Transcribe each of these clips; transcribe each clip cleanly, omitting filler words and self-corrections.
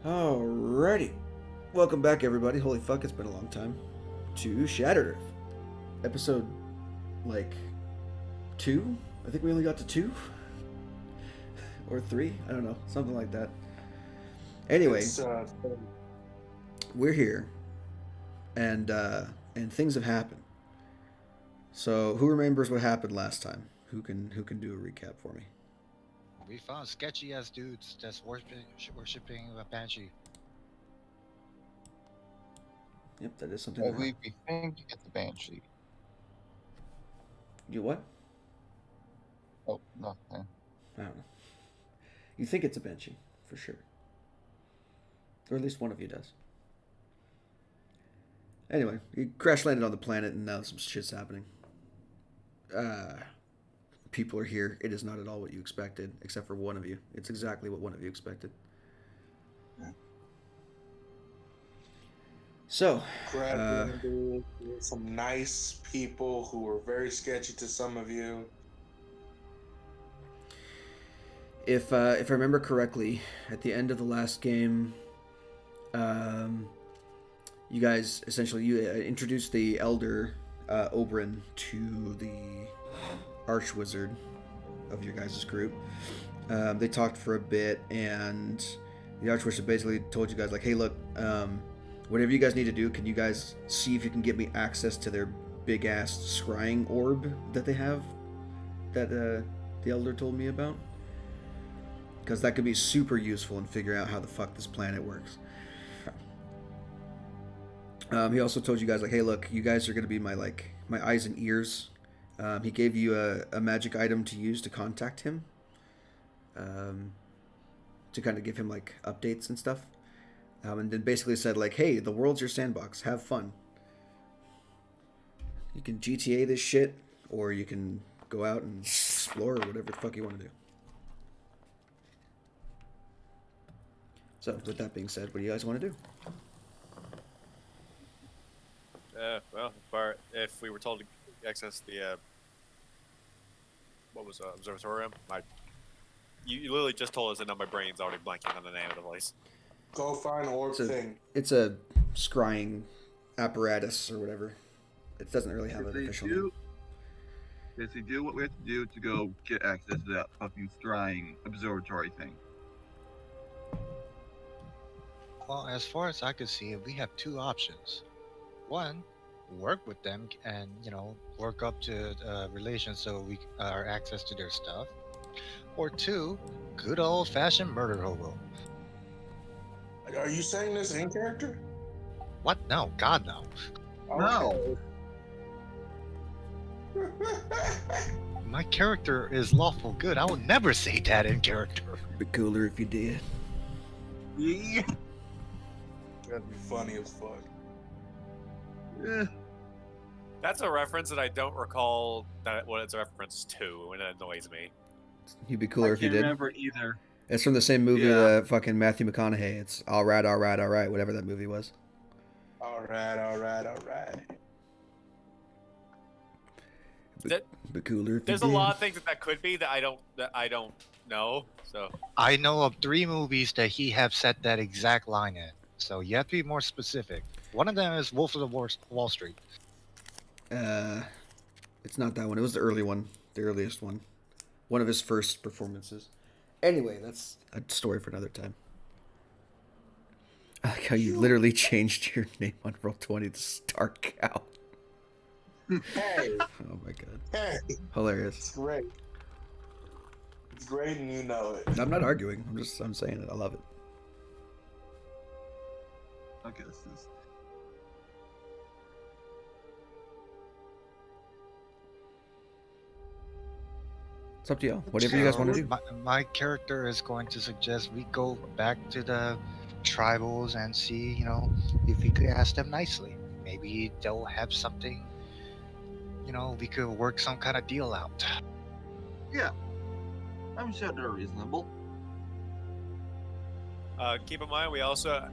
Alrighty. Welcome back, everybody. Holy fuck, it's been a long time. To Shattered Earth. Episode, like, 2? I think we only got to 2? Or 3? I don't know. Something like that. Anyway, It's we're here. And things have happened. So, who remembers what happened last time? Who can do a recap for me? We found sketchy ass dudes that's worshiping a banshee. Yep, that is something I that happened. believe we think it's a banshee. You what? Oh, nothing. I don't know. You think it's a Banshee, for sure. Or at least one of you does. Anyway, you crash landed on the planet and now some shit's happening. People are here. It is not at all what you expected, except for one of you. It's exactly what one of you expected. So, grabbing some nice people who were very sketchy to some of you. if I remember correctly, at the end of the last game, you guys essentially introduced the Elder Oberyn to the Archwizard of your guys' group. They talked for a bit, and the Archwizard basically told you guys, like, hey, look, whatever you guys need to do, can you guys see if you can get me access to their big-ass scrying orb that they have that the Elder told me about? Because that could be super useful in figuring out how the fuck this planet works. He also told you guys, like, hey, look, you guys are going to be my eyes and ears. He gave you a magic item to use to contact him, to kind of give him, like, updates and stuff. And then basically said, like, hey, the world's your sandbox. Have fun. You can GTA this shit, or you can go out and explore, or whatever the fuck you want to do. So, with that being said, what do you guys want to do? Well, if we were told to access the observatorium, you literally just told us, and now my brain's already blanking on the name of the place. Go find orb thing. It's a scrying apparatus or whatever. It doesn't really have an official name. If they do what we have to do to go get access to that fucking scrying observatory thing. Well, as far as I could see, we have two options. One, work with them and work up to relations so we are access to their stuff. Or two, good old-fashioned murder hobo. Are you saying this in character? What? No, God no. No. My character is lawful good. I would never say that in character. Be cooler if you did. Yeah. That'd be funny as fuck. That's a reference that I don't recall what it's a reference to, and it annoys me. You'd be cooler if you I did. can't remember either. It's from the same movie, Yeah. fucking Matthew McConaughey. It's all right, whatever that movie was. All right. Be cooler if There's you a did. lot of things that could be that I don't know. So I know of 3 movies that he have said that exact line in. So you have to be more specific. One of them is Wolf of the Wall Street. It's not that one. It was the early one, the earliest one. One of his first performances. Anyway, that's a story for another time. I like how you literally changed your name on Roll20 to Star Cow. Hey, Oh my god. hey, it's Hilarious. great. It's great, and you know it. I'm not arguing. I'm saying it. I love it. Okay, this is. It's up to y'all. Whatever you guys want to do. My character is going to suggest we go back to the tribals and see, if we could ask them nicely. Maybe they'll have something, we could work some kind of deal out. Yeah. I'm sure they're reasonable. keep in mind we also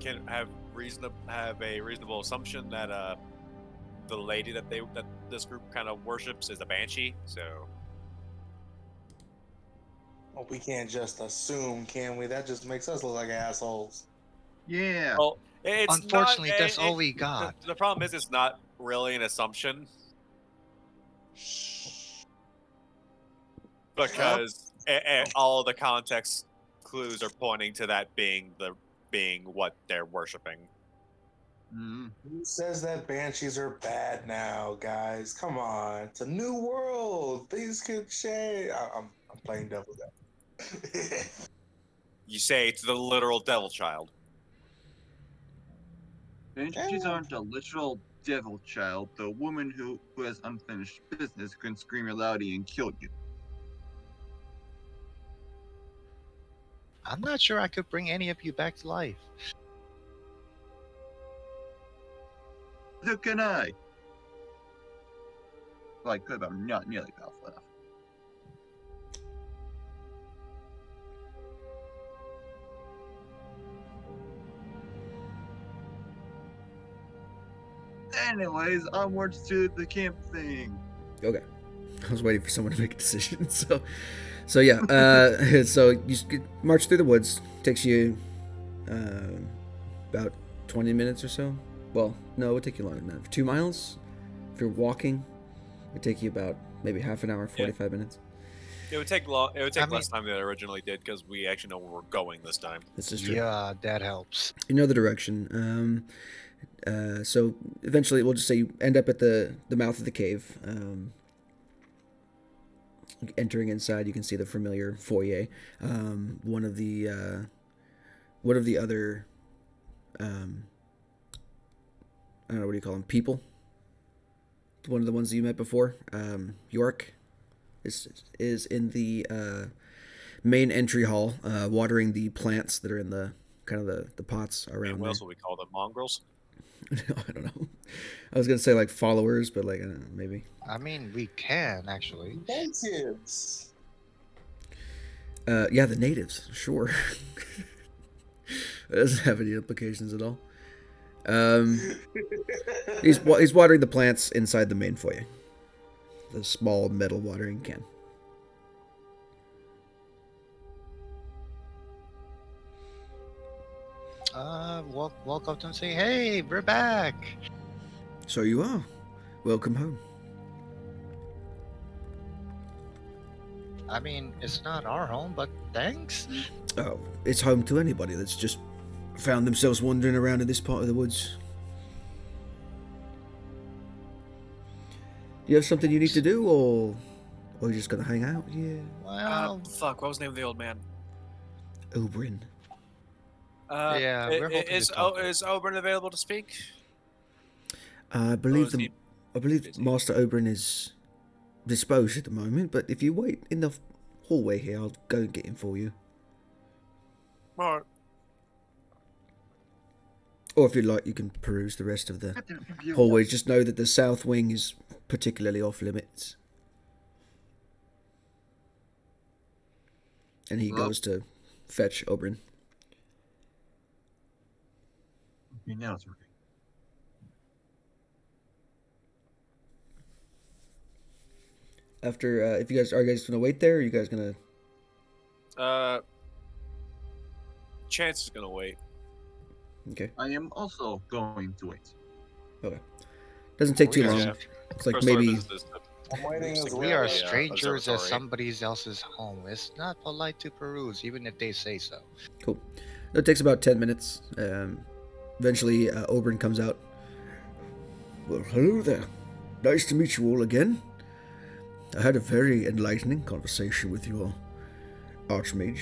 can have a reasonable assumption that the lady that this group kind of worships is a banshee. So Oh, we can't just assume, can we? That just makes us look like assholes. Yeah. Well, it's Unfortunately, not. that's all we got. The problem is, it's not really an assumption because all the context clues are pointing to that being what they're worshiping. Mm. Who says that banshees are bad now, guys? Come on, it's a new world. Things could change. I'm playing devil's advocate. You say it's the literal devil child. Banshees aren't a literal devil child. The woman who has unfinished business can scream your loudly and kill you. I'm not sure I could bring any of you back to life. So can I. Well, I could, but I'm not nearly powerful enough. Anyways, onwards to the camp thing. Okay. I was waiting for someone to make a decision. So yeah. So you march through the woods. Takes you about 20 minutes or so. Well, no, it would take you longer than that. 2 miles. If you're walking, it would take you about maybe half an hour, 45 minutes. It would take long. It would take I mean- less time than it originally did because we actually know where we're going this time. This is true. Yeah, that helps. You know the direction. So eventually, we'll just say you end up at the mouth of the cave. Entering inside, you can see the familiar foyer. One of the other, I don't know, what do you call them? People. One of the ones that you met before, York, is in the main entry hall, watering the plants that are in the kind of the pots around What there. else would we call them? Mongrels? I don't know. I was gonna say like followers, but like I don't know, maybe. I mean, we can actually. Natives. Yeah, the natives, sure. That doesn't have any implications at all. He's watering the plants inside the main foyer. The small metal watering can. Walk up to him and say, "Hey, we're back." So you are. Welcome home. I mean, it's not our home, but thanks. Oh, it's home to anybody that's just found themselves wandering around in this part of the woods. You have something you need to do, or you just gonna hang out? Yeah. Well, Fuck. What was the name of the old man? Oberyn. Yeah, we're hoping to talk. Is Oberyn available to speak? I Or believe is he- busy? Master Oberyn is disposed at the moment, but if you wait in the hallway here, I'll go and get him for you. Or Or if you'd like, you can peruse the rest of the Get them from you. hallways. Just know that the south wing is particularly off limits. And he Well- goes to fetch Oberyn. Okay, now it's working. After, if you guys are guys gonna wait there, or are you guys gonna? Chance is gonna wait. Okay, I am also going to wait. doesn't take too Yeah. long. Yeah. It's like First order maybe of business is to I'm waiting as We well. are the, strangers at observatory. somebody else's home. It's not polite to peruse, even if they say so. cool. It takes about 10 minutes. Eventually, Oberyn comes out. Well, hello there. Nice to meet you all again. I had a very enlightening conversation with your Archmage.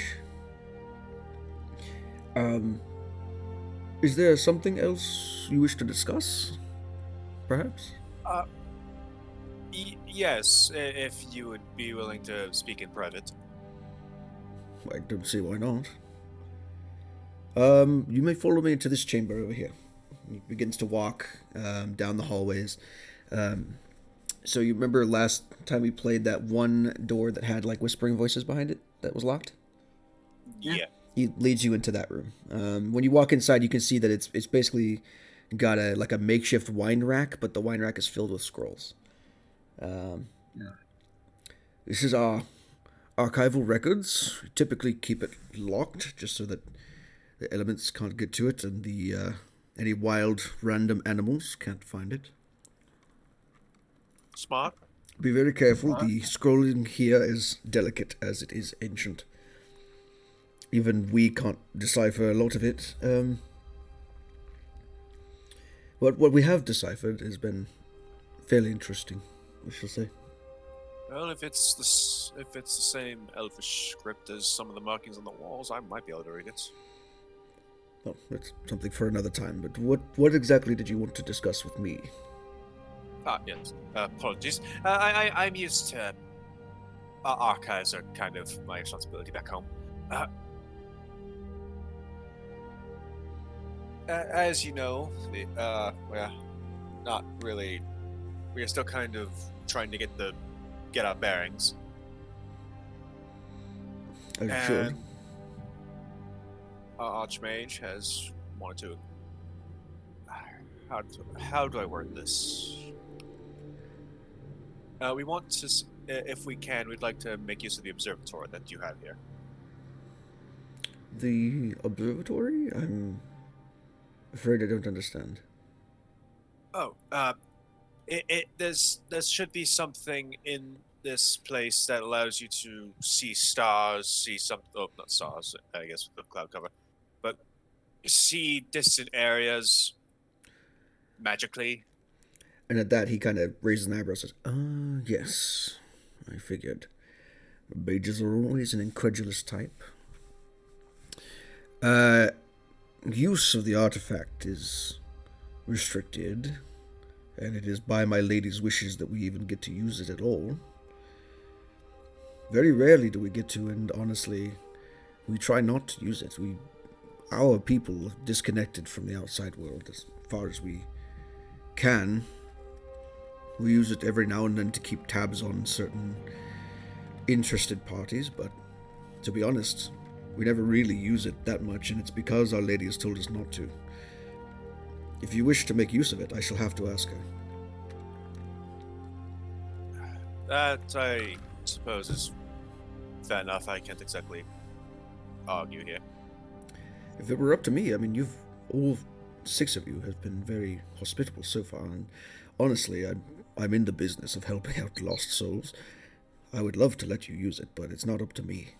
Is there something else you wish to discuss? Perhaps? Yes, if you would be willing to speak in private. I don't see why not. You may follow me into this chamber over here. He begins to walk down the hallways. So you remember last time we played that one door that had like whispering voices behind it that was locked? Yeah. He leads you into that room. When you walk inside, you can see that it's basically got a makeshift wine rack, but the wine rack is filled with scrolls. This is our archival records. We typically keep it locked just so that the elements can't get to it and the any wild random animals can't find it. Smart. Be very careful. The scrolling here is delicate as it is ancient. Even we can't decipher a lot of it. What we have deciphered has been fairly interesting, I shall say. Well, if it's the same elfish script as some of the markings on the walls, I might be able to read it. Well, that's something for another time. But what exactly did you want to discuss with me? Yes. Apologies. I'm used to. Archives are kind of my responsibility back home. As you know, we're not really. We are still kind of trying to get our bearings. Sure. And our Archmage has wanted to. How do I word this? We want to, if we can, we'd like to make use of the observatory that you have here. The observatory? I'm afraid I don't understand. Oh, there should be something in this place that allows you to see stars, not stars, I guess with the cloud cover, but see distant areas magically. And at that, he kind of raises an eyebrow and says, yes, I figured. Mages are always an incredulous type. Use of the artifact is restricted, and it is by my lady's wishes that we even get to use it at all. Very rarely do we get to, and honestly, we try not to use it. Our people are disconnected from the outside world as far as we can. We use it every now and then to keep tabs on certain interested parties, but to be honest, we never really use it that much, and it's because Our Lady has told us not to. If you wish to make use of it, I shall have to ask her. That, I suppose, is fair enough. I can't exactly argue here. If it were up to me, I mean, all 6 of you have been very hospitable so far, and honestly, I'm in the business of helping out lost souls. I would love to let you use it, but it's not up to me.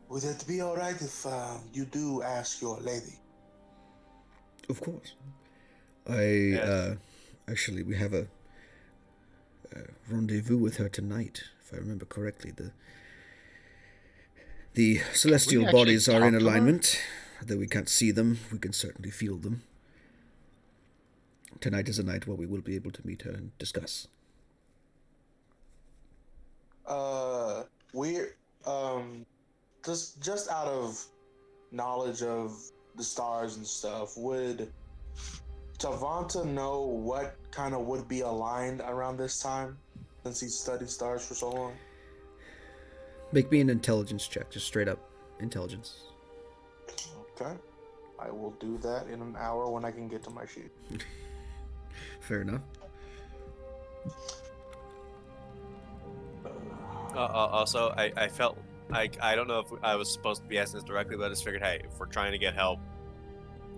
Would it be alright if you do ask your lady? Of course. Yes. Actually, we have a rendezvous with her tonight, if I remember correctly. The celestial actually bodies are in talk to her? alignment. Though we can't see them, we can certainly feel them. Tonight is a night where we will be able to meet her and discuss. We're just out of knowledge of the stars and stuff, would Tavanta know what kind of would be aligned around this time, since he's studied stars for so long? Make me an intelligence check, just straight up intelligence. Okay. I will do that in an hour when I can get to my sheet. Fair enough. Also, I felt like, I don't know if I was supposed to be asking this directly, but I just figured, hey, if we're trying to get help,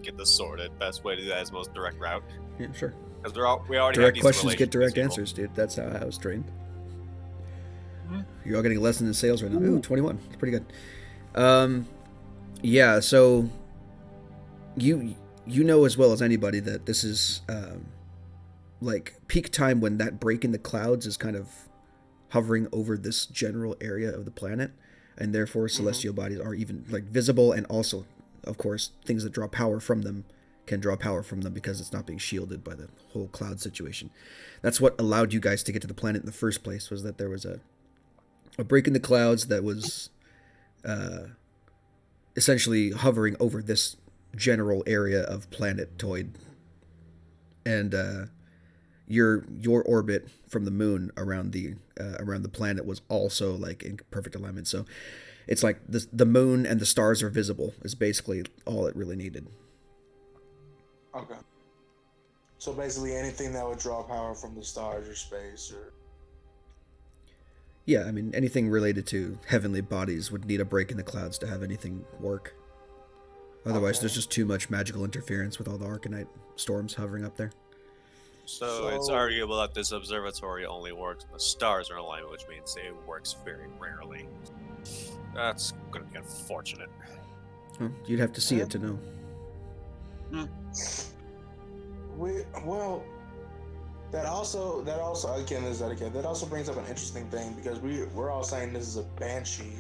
get this sorted. Best way to do that is the most direct route. Yeah, sure. Because we already Direct have questions get decent direct relations answers, dude. That's how I was trained. Mhm. You're all getting a lesson in sales right now. Ooh, 21. That's pretty good. Yeah, so you know as well as anybody that this is like peak time when that break in the clouds is kind of hovering over this general area of the planet, and therefore celestial bodies are even like visible, and also, of course, things that draw power from them can draw power from them because it's not being shielded by the whole cloud situation. That's what allowed you guys to get to the planet in the first place, was that there was a break in the clouds that was essentially hovering over this general area of planetoid, and your orbit from the moon around the planet was also like in perfect alignment. So it's like the moon and the stars are visible is basically all it really needed. Okay. So basically anything that would draw power from the stars or space or... Yeah, I mean, anything related to heavenly bodies would need a break in the clouds to have anything work. Otherwise, Okay. there's just too much magical interference with all the Arcanite storms hovering up there. So it's arguable that this observatory only works when the stars are in alignment, which means it works very rarely. That's going to be unfortunate. Well, you'd have to see it to know. Well, that also again is that again. That also brings up an interesting thing because we're all saying this is a banshee,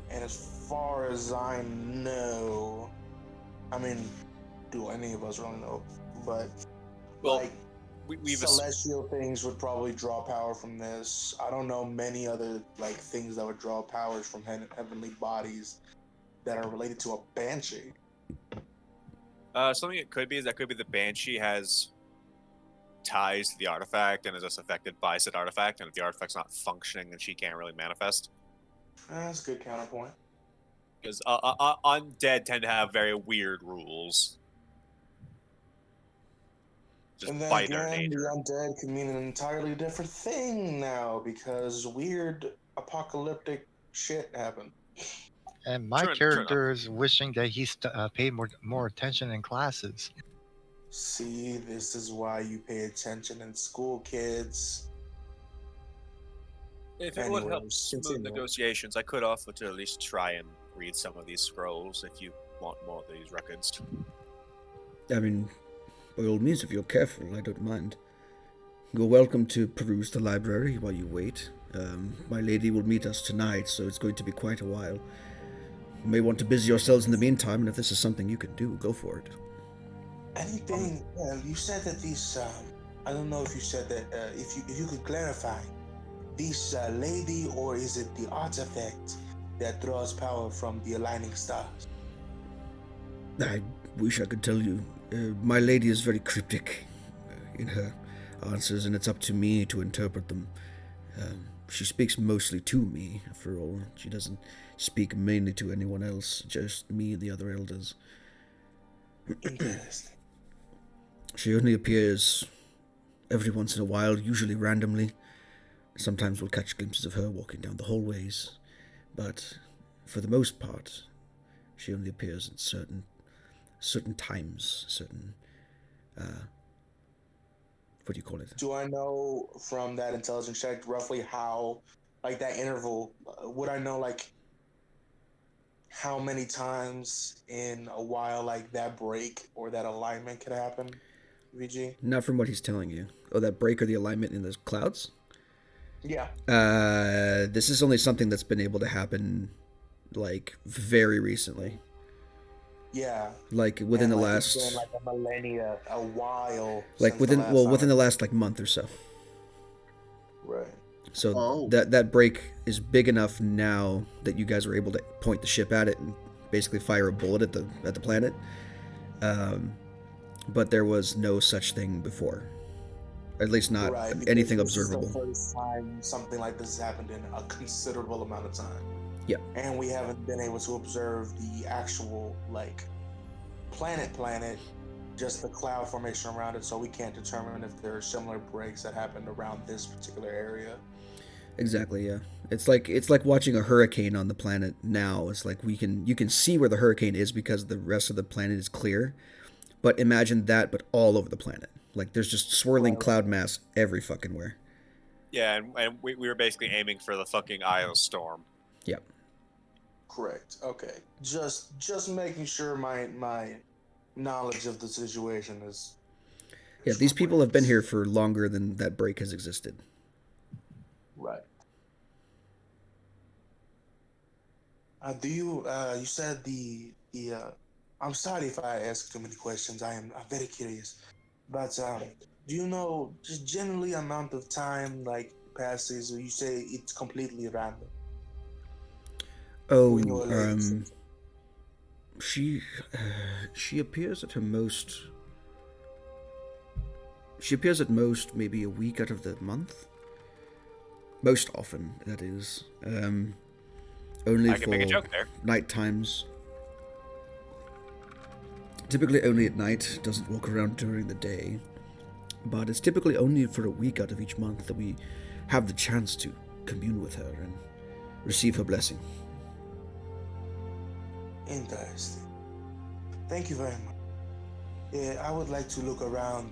and as far as I know, I mean, do any of us really know? But Well, like we've celestial things would probably draw power from this. I don't know many other like things that would draw powers from heavenly bodies that are related to a banshee. something it could be is that could be the banshee has ties to the artifact and is just affected by said artifact, and if the artifact's not functioning, then she can't really manifest. That's a good counterpoint. Because undead tend to have very weird rules. Just And then by their again, the nature. undead can mean an entirely different thing now because weird apocalyptic shit happened. And my True character is wishing that he's paid more attention in classes. See, this is why you pay attention in school, kids. If it would help Anyways, smooth continue. negotiations, I could offer to at least try and read some of these scrolls if you want more of these records. I mean, by all means, if you're careful, I don't mind. You're welcome to peruse the library while you wait. My lady will meet us tonight, so it's going to be quite a while. You may want to busy yourselves in the meantime, and if this is something you can do, go for it. Anything? You said that these. I don't know if you said that. If you could clarify, this lady, or is it the artifact that draws power from the aligning stars? I wish I could tell you. My lady is very cryptic in her answers, and it's up to me to interpret them. She speaks mostly to me, after all. She doesn't speak mainly to anyone else, just me and the other elders. Interesting. She only appears every once in a while, usually randomly. Sometimes we'll catch glimpses of her walking down the hallways, but for the most part, she only appears at certain times, certain, what do you call it? Do I know from that intelligence check roughly how, like that interval? Would I know like how many times in a while like that break or that alignment could happen? VG? Not from what he's telling you. Oh, that break or the alignment in the clouds? Yeah. This is only something that's been able to happen, like, very recently. Yeah. Like, within And, the like, last... It's been like a millennia, a while. Like, since within time the last, like, month or so. Right. So Oh. that break is big enough now that you guys are able to point the ship at it and basically fire a bullet at the planet. But there was no such thing before. At least not Right, because anything this observable. is the first time something like this has happened in a considerable amount of time. Yeah. And we haven't been able to observe the actual, like, planet, just the cloud formation around it, so we can't determine if there are similar breaks that happened around this particular area. Exactly, yeah. It's like watching a hurricane on the planet now. It's like you can see where the hurricane is because the rest of the planet is clear. But imagine that, but all over the planet. Like, there's just swirling cloud mass every fucking where. Yeah, and we were basically aiming for the fucking Eye of Storm. Yep. Correct. Okay. Just making sure my knowledge of the situation is. Yeah, these people have been here for longer than that break has existed. Right. Do you you said the I'm sorry if I ask too many questions. I'm very curious, but do you know just generally amount of time like passes? Or you say it's completely random. Oh, When you're late. she appears at her most. She appears at most maybe a week out of the month. Most often, that is. Only I can for make a joke there. night times. Typically only at night, doesn't walk around during the day. But it's typically only for a week out of each month that we have the chance to commune with her and receive her blessing. Interesting. Thank you very much. Yeah, I would like to look around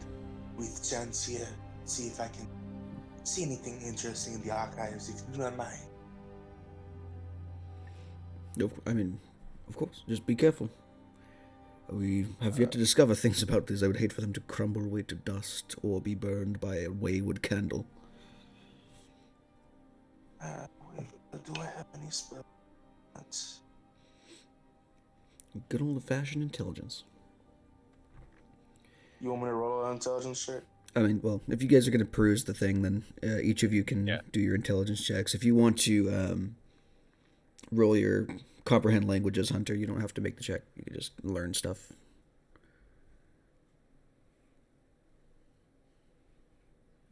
with chance here, see if I can see anything interesting in the archives, if you do not mind. I mean, of course, just be careful. We have yet to discover things about this. I would hate for them to crumble away to dust or be burned by a wayward candle. Do I have any spells? Good old-fashioned intelligence. You want me to roll an intelligence check? I mean, well, if you guys are going to peruse the thing, then each of you can do your intelligence checks. If you want to roll your comprehend languages, Hunter, you don't have to make the check. You can just learn stuff.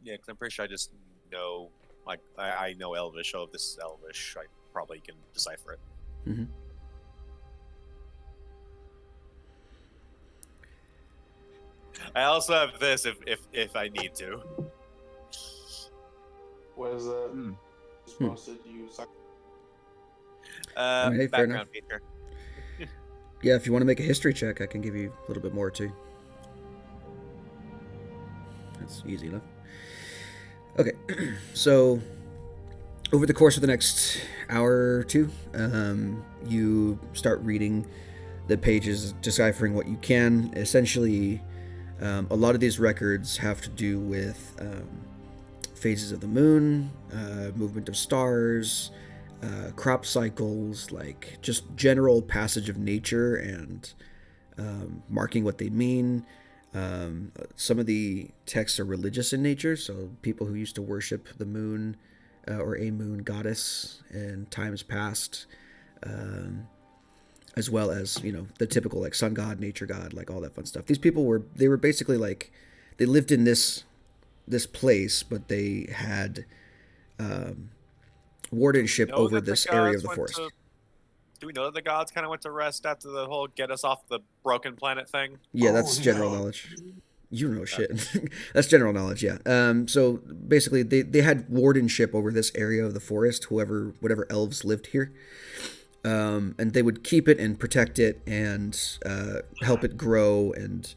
Yeah, because I'm pretty sure I just know, like, I know Elvish. So if this is Elvish, I probably can decipher it. Mm-hmm. I also have this if I need to. Where's that? Posted you suck. I mean, hey, fair Background enough. feature. Yeah, if you want to make a history check, I can give you a little bit more, too. That's easy enough. Okay, so over the course of the next hour or two, you start reading the pages, deciphering what you can. Essentially, a lot of these records have to do with phases of the moon, movement of stars, crop cycles, like just general passage of nature and marking what they mean. Some of the texts are religious in nature, so people who used to worship the moon or a moon goddess in times past, as well as, you know, the typical like sun god, nature god, like all that fun stuff. These people were basically like, they lived in this place, but they had wardenship over this area of the forest. Do we know that the gods kind of went to rest after the whole get us off the broken planet thing? Yeah, that's general knowledge. You know shit. That's general knowledge, yeah. So basically, they had wardenship over this area of the forest, whatever elves lived here. And they would keep it and protect it and help it grow. And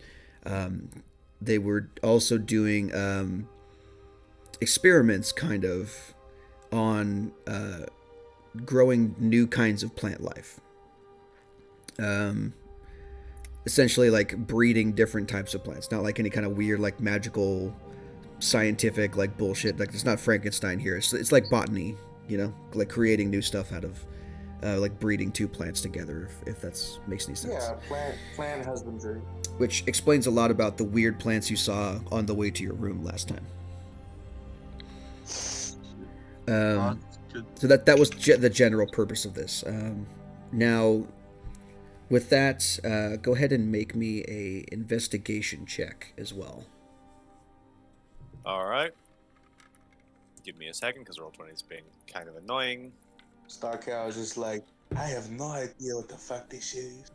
they were also doing experiments, kind of, on growing new kinds of plant life. Essentially like breeding different types of plants, not like any kind of weird like magical scientific like bullshit. Like it's not Frankenstein here. It's like botany, you know, like creating new stuff out of like breeding two plants together, if that makes any sense. Yeah, plant husbandry. Which explains a lot about the weird plants you saw on the way to your room last time. So that was the general purpose of this. Now, with that, go ahead and make me a investigation check as well. All right. Give me a second, because Roll20 is being kind of annoying. Starcow is just like, I have no idea what the fuck this shit is.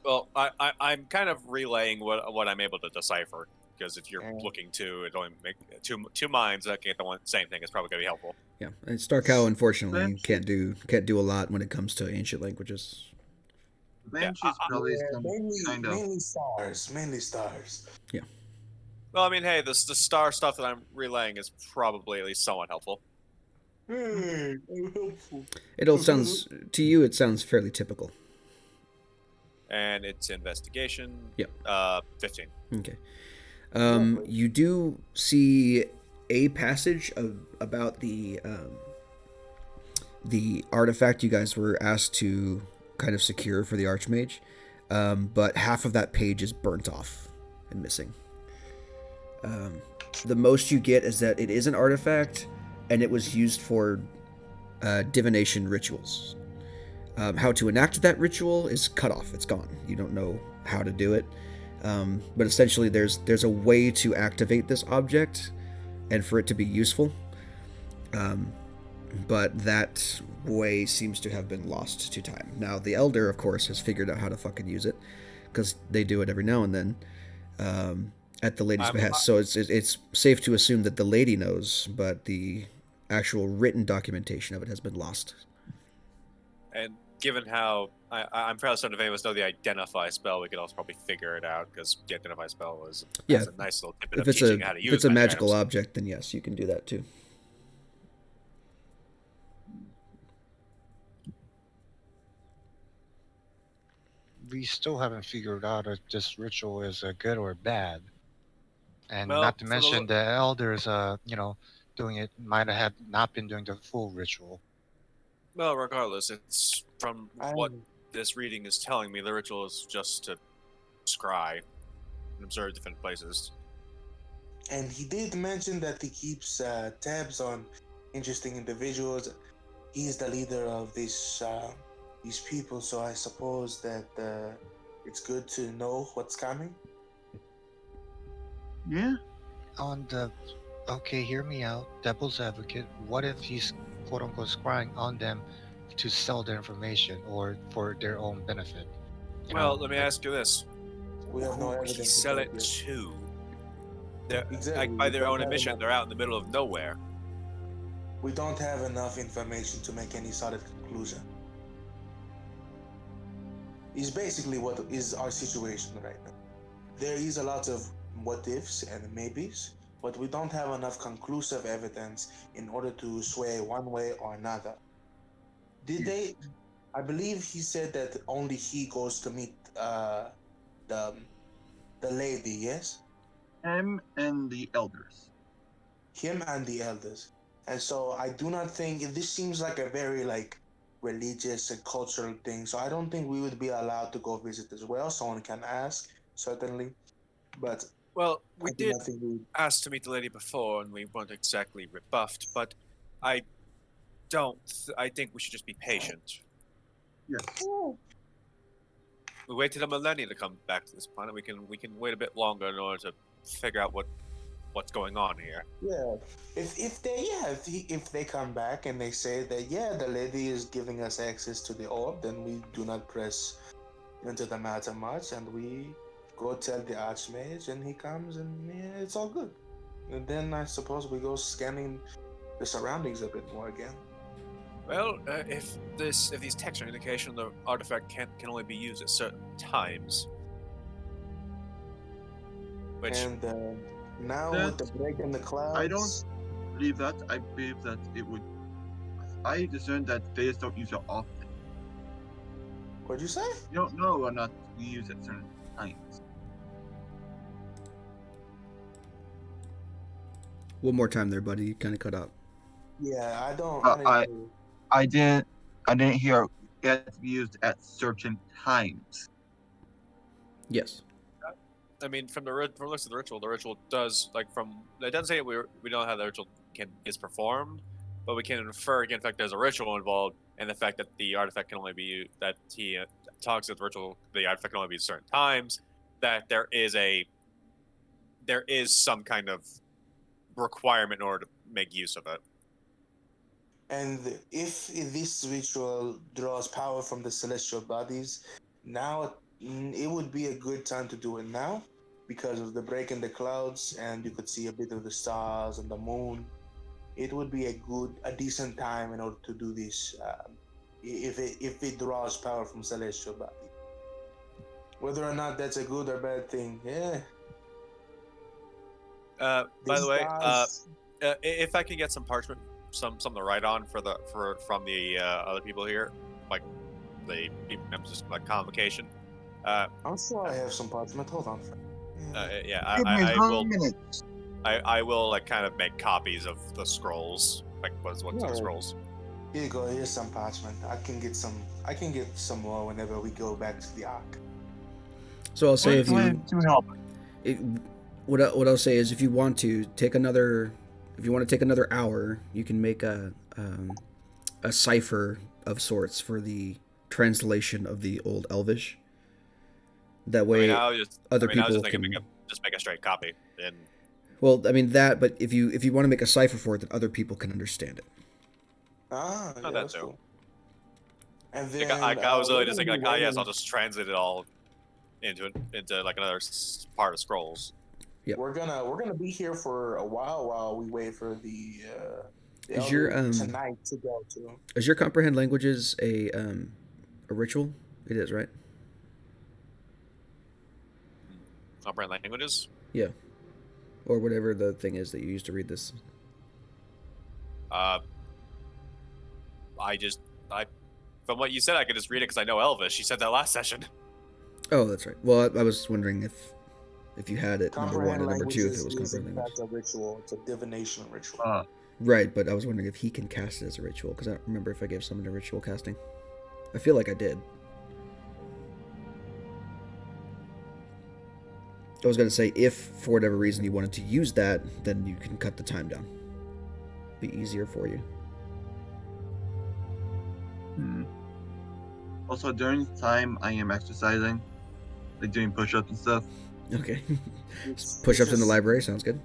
Well, I'm kind of relaying what I'm able to decipher, because if you're looking to it only make two minds looking at the same thing is probably going to be helpful. Yeah, and Starcow unfortunately can't do a lot when it comes to ancient languages. Banshee's probably some kind of mainly stars. Yeah. Well, I mean, hey, the star stuff that I'm relaying is probably at least somewhat helpful. Helpful. It all sounds to you. It sounds fairly typical. And it's investigation. Yep. 15. Okay. You do see a passage about the artifact you guys were asked to kind of secure for the Archmage, but half of that page is burnt off and missing. The most you get is that it is an artifact, and it was used for divination rituals. How to enact that ritual is cut off. It's gone. You don't know how to do it. But essentially, there's a way to activate this object and for it to be useful. But that way seems to have been lost to time. Now, the Elder, of course, has figured out how to fucking use it, because they do it every now and then at the lady's behest. So it's safe to assume that the lady knows, but the actual written documentation of it has been lost. And given how I'm fairly certain if any of us know the identify spell, we could also probably figure it out because the identify spell has Yeah. a nice little tidbit If of it's teaching how to if use it's a magic magical items. object, then yes, you can do that too. We still haven't figured out if this ritual is good or bad. And Well, not to from mention the elders, doing it might have not been doing the full ritual. well, regardless, it's from what And this reading is telling me. The ritual is just to scry and observe different places. and he did mention that he keeps tabs on interesting individuals. He's the leader of these people, so I suppose that it's good to know what's coming. Yeah. On the Okay, hear me out, devil's advocate. What if he's quote unquote scrying on them to sell their information or for their own benefit? Well, let me ask you this: We have no who would he evidence of sell that it yet. to? They're, Exactly. like by We their don't own have admission, enough. they're out in the middle of nowhere. We don't have enough information to make any solid conclusion. Is basically what is our situation right now. There is a lot of what ifs and maybes, but we don't have enough conclusive evidence in order to sway one way or another. Did they? I believe he said that only he goes to meet the the lady. Yes, Him and the elders. him and the elders. And so I do not think this seems like a very like religious and cultural thing. So I don't think we would be allowed to go visit as well. Someone can ask certainly, but Well, I we do did not think we. ask to meet the lady before, and we weren't exactly rebuffed. But I don't. I think we should just be patient. Yes. We waited a millennia to come back to this planet. We can wait a bit longer in order to figure out what's going on here. Yeah, if they come back and they say that the lady is giving us access to the orb, then we do not press into the matter much, and we go tell the archmage, and he comes, and yeah, it's all good. And then I suppose we go scanning the surroundings a bit more again. Well, if these texts are indication the artifact can only be used at certain times, which And now with the That's- break in the clouds, I don't believe that. I believe that it would. I discern that they just don't use it often. What'd you say? You don't know or not we use it certain times. One more time there, buddy. You kind of cut out. Yeah, I don't. I- I didn't hear it to be used at certain times. Yes. I mean, from the looks of the ritual does it doesn't say we don't know how the ritual is performed, but we can infer again, in fact, there's a ritual involved, and the fact that the artifact can only be used, that he talks that the artifact can only be used certain times, that there is some kind of requirement in order to make use of it. And if this ritual draws power from the celestial bodies, now it would be a good time to do it now because of the break in the clouds, and you could see a bit of the stars and the moon. It would be a decent time in order to do this if it draws power from celestial bodies. Whether or not that's a good or bad thing, yeah. By the way, Stars- if I can get some parchment, something to write on from the other people here, like the people members like convocation. I'm sure I have some parchment. Hold on. Yeah, Give me I 3 will. minutes. I will like kind of make copies of the scrolls, like what's the Alright. scrolls. Here you go. Here's some parchment. I can get some more whenever we go back to the ark. So I'll say if you to help. what I'll say is if you want to take another hour, you can make a cipher of sorts for the translation of the old Elvish. That way, I was just thinking can. just make a straight copy. And Well, I mean that, but if you want to make a cipher for it, then other people can understand it. Ah, yeah, that that's too. cool. And like, then I was we're really just gonna thinking be like, yes, waiting- I'll just translate it all into like another part of scrolls. Yep. We're gonna be here for a while we wait for the The Is your Elder tonight to go to. is your comprehend languages a ritual? It is, right? Comprehend languages. Yeah. Or whatever the thing is that you use to read this. Uh, I from what you said, I could just read it because I know Elvish. You said that last session. Oh, that's right. Well, I was wondering if you had it, number one, Comprehend and number two, if it languages was is in comprehend language. fact a ritual. It's a divination ritual. Right, but I was wondering if he can cast it as a ritual, because I don't remember if I gave someone a ritual casting. I feel like I did. I was going to say, if for whatever reason you wanted to use that, then you can cut the time down. Be easier for you. Also, during the time I am exercising, like doing push-ups and stuff. Okay. It's Push-ups in the just- library sounds good.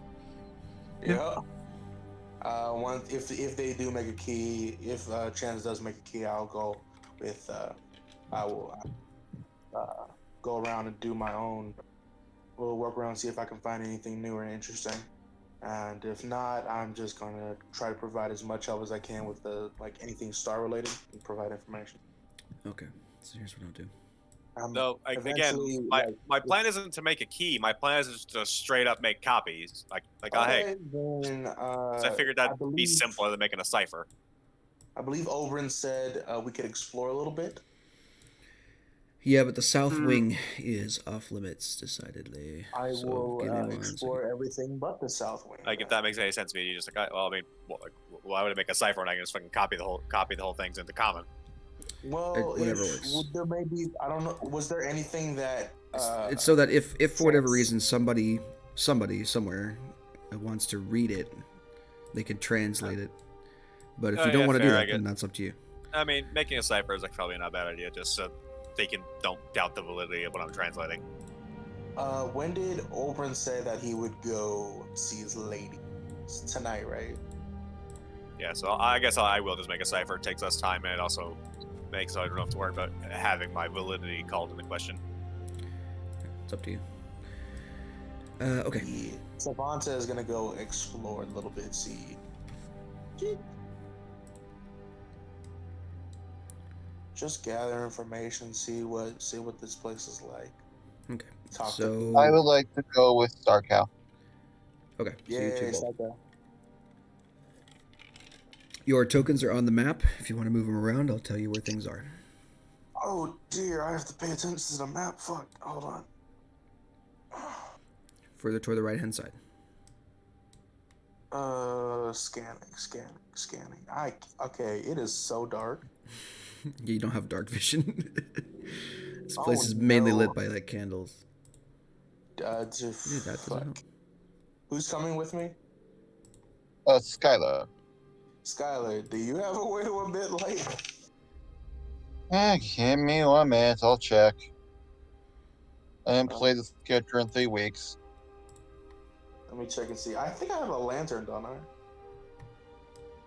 Yeah. If they do make a key, if Chance does make a key, I'll go with. I will go around and do my own little work around, see if I can find anything new or interesting. And if not, I'm just gonna try to provide as much help as I can with the anything star related and provide information. Okay. So here's what I'll do. No, again, Eventually, my plan isn't to make a key. My plan is to straight up make copies. Like hey, then 'cause I figured that'd be simpler than making a cipher. I believe Oberyn said we could explore a little bit. Yeah, but the south wing is off limits, decidedly. I So, will give me 1 explore second. everything but the south wing. Like if that makes any sense to me, you just well, I mean, why would I make a cipher when I can just fucking copy the whole things into common? Well, whatever works. There may be, I don't know. Was there anything that? It's so that if for whatever reason somebody somewhere wants to read it, they can translate it. But if you don't want to do that, then that's up to you. I mean, making a cipher is probably not a bad idea, just so they don't doubt the validity of what I'm translating. When did Oberyn say that he would go see his lady? It's tonight, right? Yeah, so I guess I will just make a cipher. It takes less time, and it also makes so I don't have to worry about having my validity called into question. It's up to you. Okay. Savanta is gonna go explore a little bit, see. Just gather information, see what this place is like. Okay. Talk So I would like to go with Star Cow. okay. So Yeah, you two it's both. like that. Your tokens are on the map. If you want to move them around, I'll tell you where things are. Oh dear, I have to pay attention to the map. Fuck, hold on. Further toward the right-hand side. Scanning. Okay, it is so dark. You don't have dark vision. This place is mainly lit by like candles. That doesn't help. Who's coming with me? Skylar. Skylar, do you have a way to a bit light? Give me 1 minute, I'll check. I haven't played this character in 3 weeks. Let me check and see. I think I have a lantern, don't I?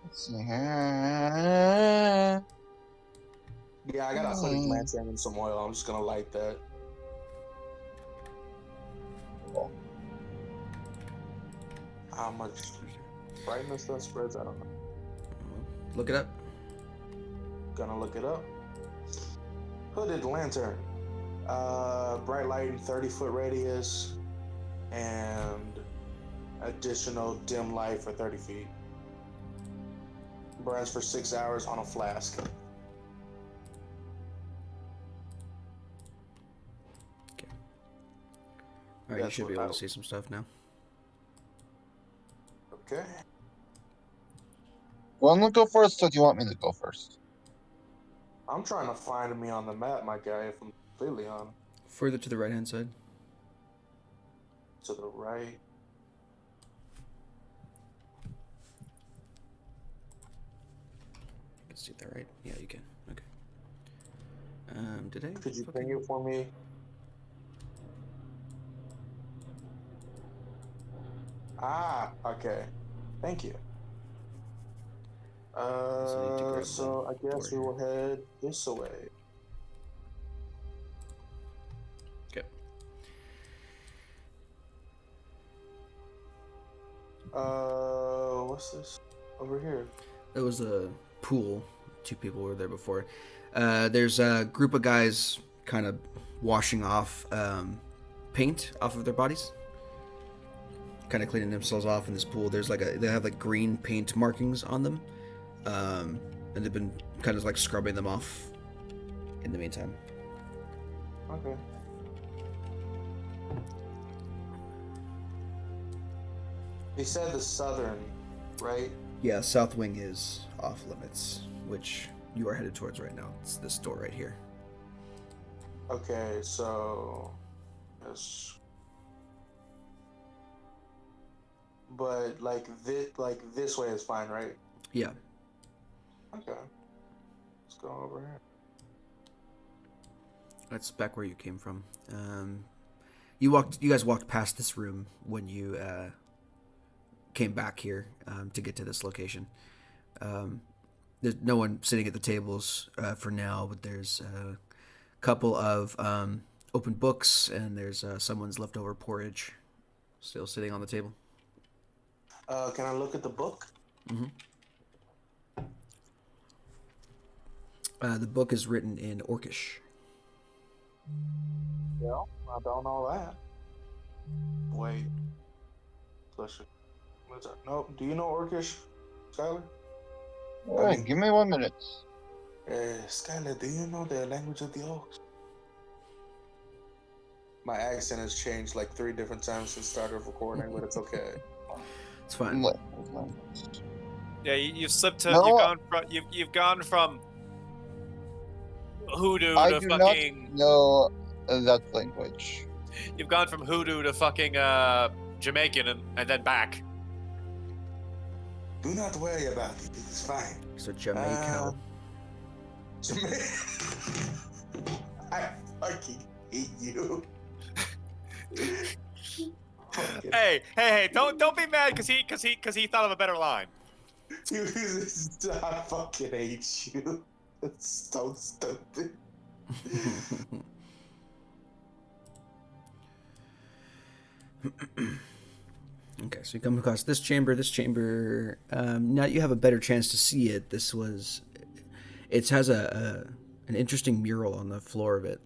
Let's see here. Yeah, I got a hooded lantern and some oil. I'm just gonna light that. Cool. How much brightness that spreads? I don't know. Look it up. Gonna look it up. Hooded lantern. Bright light in 30-foot radius, and additional dim light for 30 feet. Burns for 6 hours on a flask. Okay. All right, you should be able to see some stuff now. Okay. You want to go first, or do you want me to go first? I'm trying to find me on the map, my guy, if I'm completely honest. Further to the right-hand side. To the right. You can see that, right? Yeah, you can. Okay. Did I? Could you bring it for me? Ah, okay. Thank you. So I guess we will head this way. Okay. What's this? over here? There was a pool. 2 people were there before. There's a group of guys kind of washing off paint off of their bodies, kind of cleaning themselves off in this pool. There's they have like green paint markings on them, and they've been kind of like scrubbing them off in the meantime. Okay. They said the southern, right? Yeah, South Wing is off limits, which you are headed towards right now. It's this door right here. Okay, so yes. But like this way is fine, right? Yeah. Okay. Let's go over here. That's back where you came from. You guys walked past this room when you came back here to get to this location. There's no one sitting at the tables for now, but there's a couple of open books, and there's someone's leftover porridge still sitting on the table. Can I look at the book? Mm-hmm. The book is written in Orcish. Yeah, I don't know that. Wait. What's that? Nope. Do you know Orcish, Skylar? Alright, give me 1 minute. Skylar, do you know the language of the orcs? My accent has changed like 3 different times since started recording, but it's okay. It's fine. Yeah, you've slipped to. No. You've gone from hoodoo I to do fucking. not know that language. You've gone from hoodoo to fucking Jamaican and then back. Do not worry about it. It's fine. So Jamaica. I fucking hate you. Hey! Don't be mad because he thought of a better line. I fucking hate you. It's so stupid. Okay, so you come across this chamber. Now that you have a better chance to see it, it has an interesting mural on the floor of it,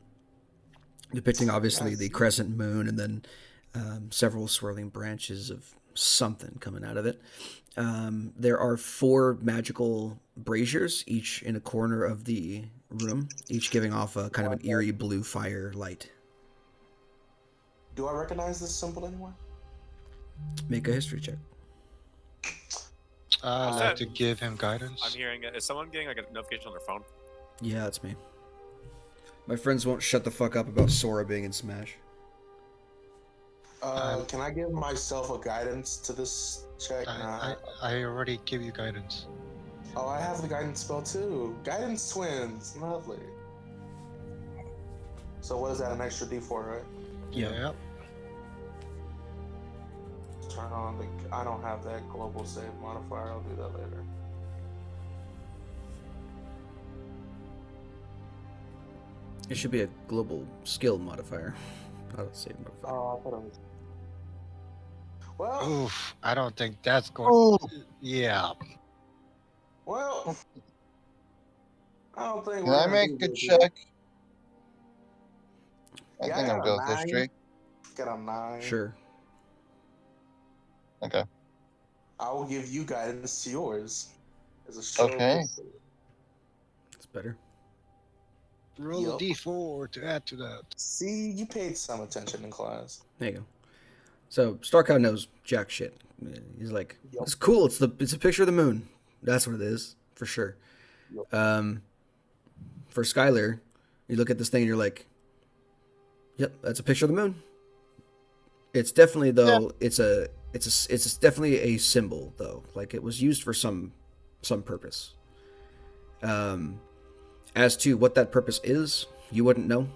depicting obviously the crescent moon and then several swirling branches of something coming out of it. There are 4 magical braziers, each in a corner of the room, each giving off a kind of an eerie blue fire light. Do I recognize this symbol anywhere? Make a history check. I'd like to give him guidance. I'm hearing. Is someone getting like a notification on their phone? Yeah, that's me. My friends won't shut the fuck up about Sora being in Smash. Can I give myself a guidance to this check? I already give you guidance. Oh, I have the guidance spell too. Guidance twins. Lovely. So what is that, an extra D4, right? Yep. Turn on the... I don't have that global save modifier. I'll do that later. It should be a global skill modifier, not a save modifier. Oh, I thought it was... Well... Oof, I don't think that's going... Oh, Yeah. Well... I don't think can I make a check? I Yeah, think I I'll got go a with 9. history. Got a 9. Sure. Okay. I will give you guidance to yours. As a show. Okay. That's better. Roll Yup. a d4 to add to that. See, you paid some attention in class. There you go. So Starcow knows jack shit. He's like, Yup. it's cool. It's a picture of the moon. That's what it is for sure. Yup. For Skylar, you look at this thing and you're like, yep, that's a picture of the moon. It's definitely though. Yeah. It's definitely a symbol though. Like it was used for some purpose. As to what that purpose is, you wouldn't know,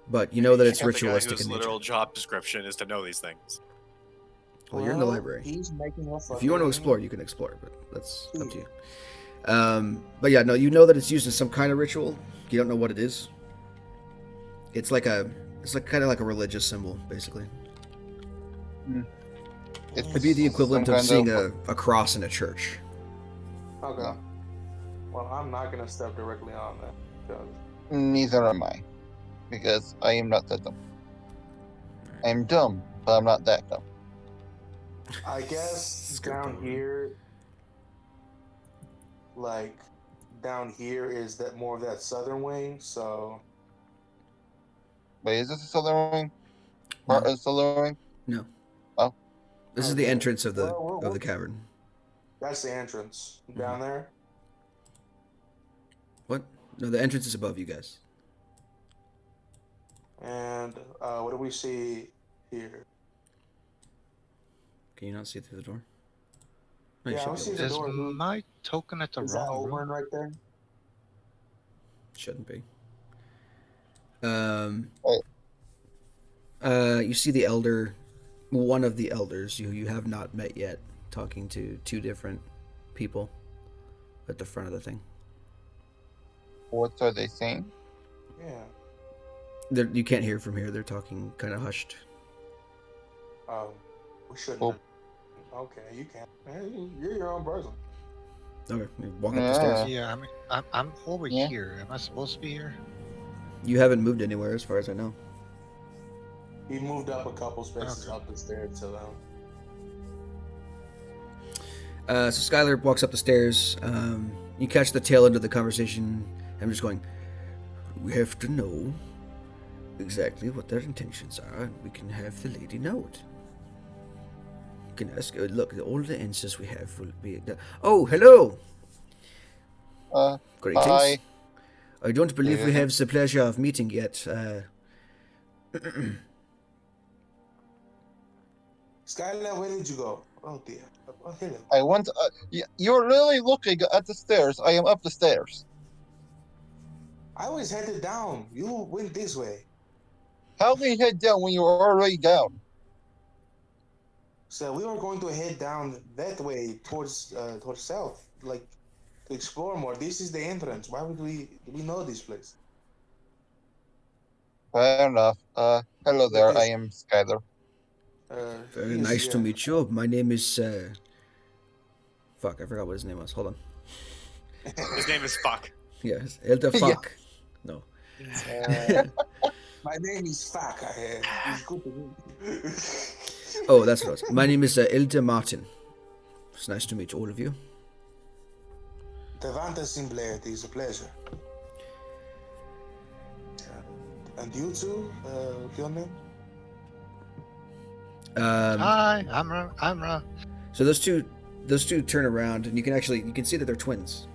but you know that it's The guy ritualistic whose in nature. literal job description is to know these things. Well, you're in the library. He's making us. If you want to explore, you can explore, but that's up to you. But yeah, no, you know that it's used in some kind of ritual. You don't know what it is. It's like kind of like a religious symbol, basically. It's It'd be the equivalent some of kind seeing a cross in a church. Okay. No. Well, I'm not gonna step directly on that because Neither am I, because I am not that dumb. I am dumb, but I'm not that dumb. I guess It's gonna down power. here, like down here, is that more of that southern wing? So Wait, is this a southern wing? No. Part of the southern wing? No. Oh. This is the okay. entrance of the Well, cavern. that's the entrance down there. What? No, the entrance is above you guys. And what do we see here? Can you not see through the door? No, you Yeah, should we be see able the to. Is door. my token at the Is that wrong Oberon room? right there? Shouldn't be. Wait. You see the elder, one of the elders you have not met yet, talking to two different people at the front of the thing. What are they saying? Yeah. You can't hear from here. They're talking kind of hushed. We shouldn't. Oh. Okay, you can. You're your own person. Okay, you walk up the Yeah. stairs. Yeah, I'm over Yeah. here. Am I supposed to be here? You haven't moved anywhere, as far as I know. He moved up a couple spaces Okay. up the stairs to them. So Skylar walks up the stairs. You catch the tail end of the conversation. I'm just going, we have to know exactly what their intentions are, and we can have the lady know it. You can ask, look, all the answers we have will be... Oh, hello! Greetings. Hi. I don't believe we Yeah. have the pleasure of meeting yet. Skylar, where did you go? Oh dear. Oh, hello. I want. You're really looking at the stairs. I am up the stairs. I was headed down. You went this way. How do you head down when you're already down? So we were going to head down that way towards south, like to explore more. This is the entrance. Why would we know this place? Fair enough. Hello there. I am Skylar. Very Yes, nice to yeah. meet you. My name is... Fuck, I forgot what his name was. Hold on. His name is Fuck. Yes, Elder Yeah. Fuck. No. My name is Fak. It's good to meet you. Oh, that's what it was. My name is Elder Martin. It's nice to meet all of you. Devanta Simblair, it is a pleasure. And you too, your name? Hi, Amra. So those two turn around, and you can see that they're twins.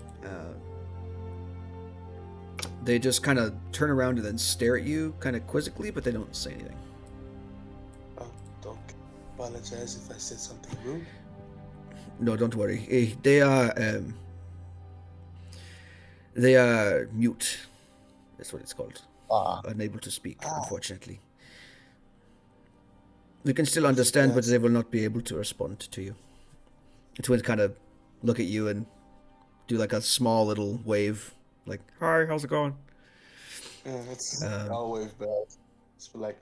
They just kind of turn around and then stare at you, kind of quizzically, but they don't say anything. Oh, don't apologize if I said something rude. No, don't worry. They are mute. That's what it's called. Unable to speak, unfortunately. We can still understand, but they will not be able to respond to you. The twins kind of look at you and do like a small little wave, like, hi, how's it going? Yeah, it's always bad. It's like,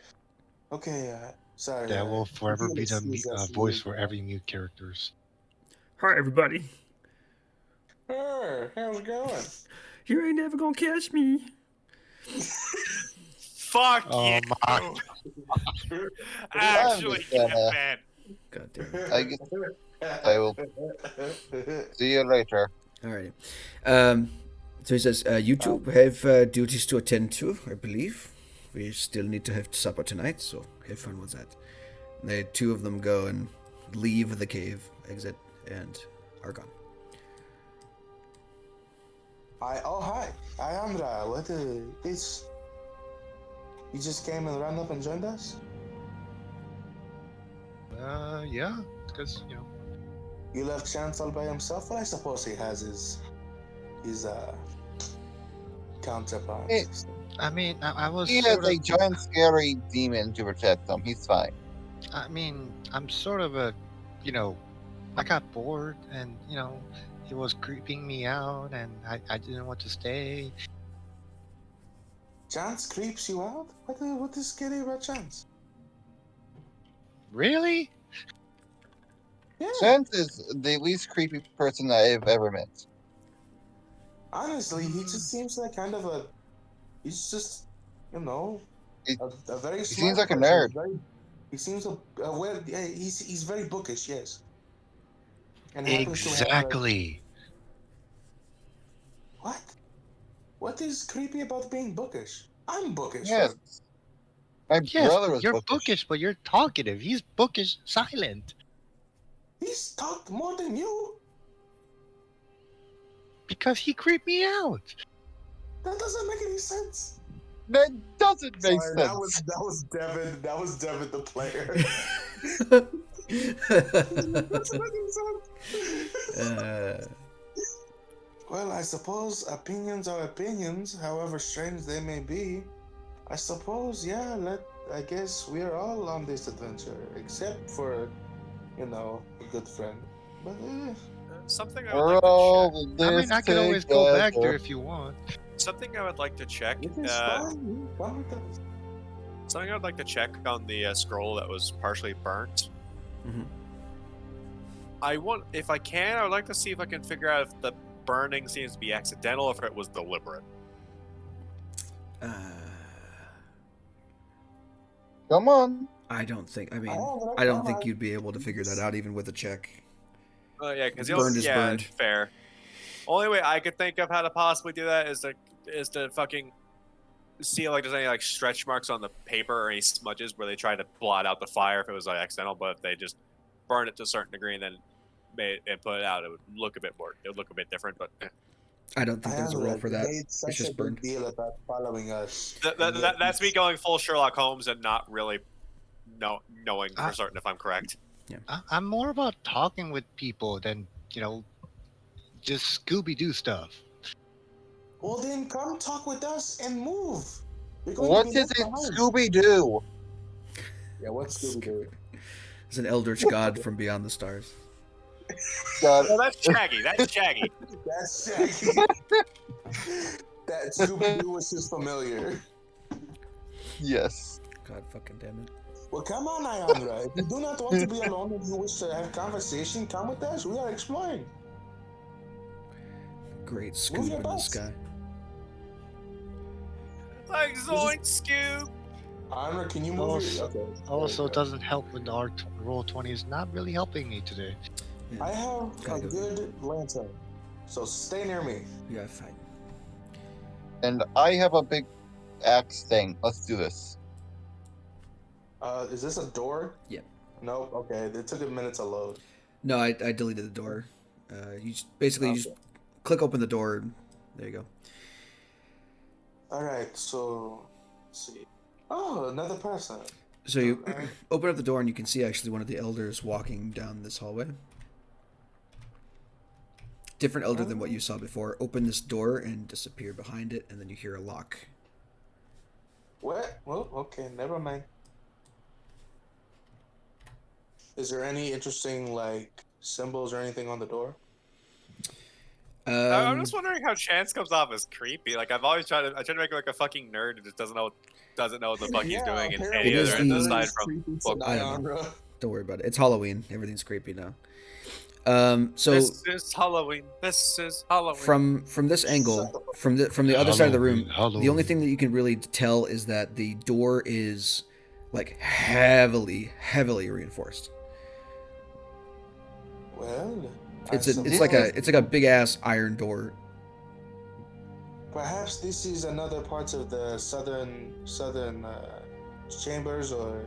okay, sorry. That will forever be the excuse us, voice we- for every mute characters. Hi, everybody. Hey, how's it going? You ain't never gonna catch me. Fuck Oh you! my! Actually, I'm just gonna- man. God damn it. I guess I will see you later. Alrighty. So he says, you two have duties to attend to, I believe. We still need to have supper tonight, so have fun with that. And the two of them go and leave the cave, exit, and are gone. Hi, Andra. What this? You just came and ran up and joined us? Yeah, because You left Chance all by himself? Well, I suppose he has his counterparts. Eh. I mean, I was He has sort of. a giant, scary demon to protect him. He's fine. I mean, I'm sort of a, I got bored, and he was creeping me out, and I didn't want to stay. Chance creeps you out? What is scary about Chance? Really? Yeah. Chance is the least creepy person I've ever met. Honestly, he just seems like kind of a. He's just, you know, He, a very he smart seems like a person. nerd. He seems a well. Yeah, he's very bookish, yes, and happens to have a Exactly. what? What is creepy about being bookish? I'm bookish, Yes, right? my Yes, brother but was you're bookish. bookish, but you're talkative. He's bookish, silent. He's talked more than you. Because he creeped me out. That doesn't make any sense. That doesn't make Sorry, sense. that was Devin. That was Devin the player. Doesn't make any sense. Well, I suppose opinions are opinions, however strange they may be. I suppose, yeah, I guess we're all on this adventure, except for, a good friend. But, Something I would We're like to check. all in I mean, this I can always go back there together. if you want. Something I would like to check. it is fine. Come with us. Something I would like to check on the scroll that was partially burnt. Mhm. If I can, I would like to see if I can figure out if the burning seems to be accidental, or if it was deliberate. Uh, Come on. I don't think. I mean, have I don't enough think time. you'd be able to figure that out even with a check. Oh yeah, because Burned is burned. fair. Only way I could think of how to possibly do that is to fucking see like there's any like stretch marks on the paper or any smudges where they try to blot out the fire if it was like accidental, but if they just burn it to a certain degree and then made and put it out, it would look a bit different. But I don't think there's a roll for You that. made It's such a just big burned. deal about following us. and yet that's me you- going full Sherlock Holmes and not really knowing Ah. for certain if I'm correct. I'm more about talking with people than, just Scooby Doo stuff. Well, then come talk with us and move. You're going to What be is left it, behind. Scooby Doo? Yeah, what's Scooby Doo? It's an eldritch god from beyond the stars. God, Well, that's Shaggy. That's Shaggy. That's Shaggy. That Scooby Doo was just familiar. yes. God fucking damn it. Well, come on, Ayandra. If you do not want to be alone and you wish to have conversation, come with us. We are exploring. Great Move scoop your in the butts. sky. Like Zoink Scoob. Ayandra, can you move Also, your... Okay. also there you go. doesn't help with our roll 20 is not really helping me today. Yeah, I have a Gotta go. good lantern, so stay near me. Yeah, fine. And I have a big axe thing. Let's do this. Is this a door? Yeah. Nope. Okay, it took a minute to load. No, I deleted the door. You just, basically you just Okay. click open the door. And there you go. All right, so let's see. Oh, another person. So you Alright. open up the door and you can see actually one of the elders walking down this hallway. Different elder than what you saw before. Open this door and disappear behind it, and then you hear a lock. What? Well, okay, never mind. Is there any interesting like symbols or anything on the door? I'm just wondering how Chance comes off as creepy. Like I try to make him like a fucking nerd who just doesn't know what the fuck he's doing in apparently any It is other the- aside from creepy Well, I don't Nyanra. Don't worry about it. It's Halloween. Everything's creepy now. So this is Halloween. This is Halloween. from this angle, from the other side of the room, Halloween, the only thing that you can really tell is that the door is like heavily reinforced. Well, It's I it's like suppose a big ass iron door. perhaps this is another part of the southern chambers or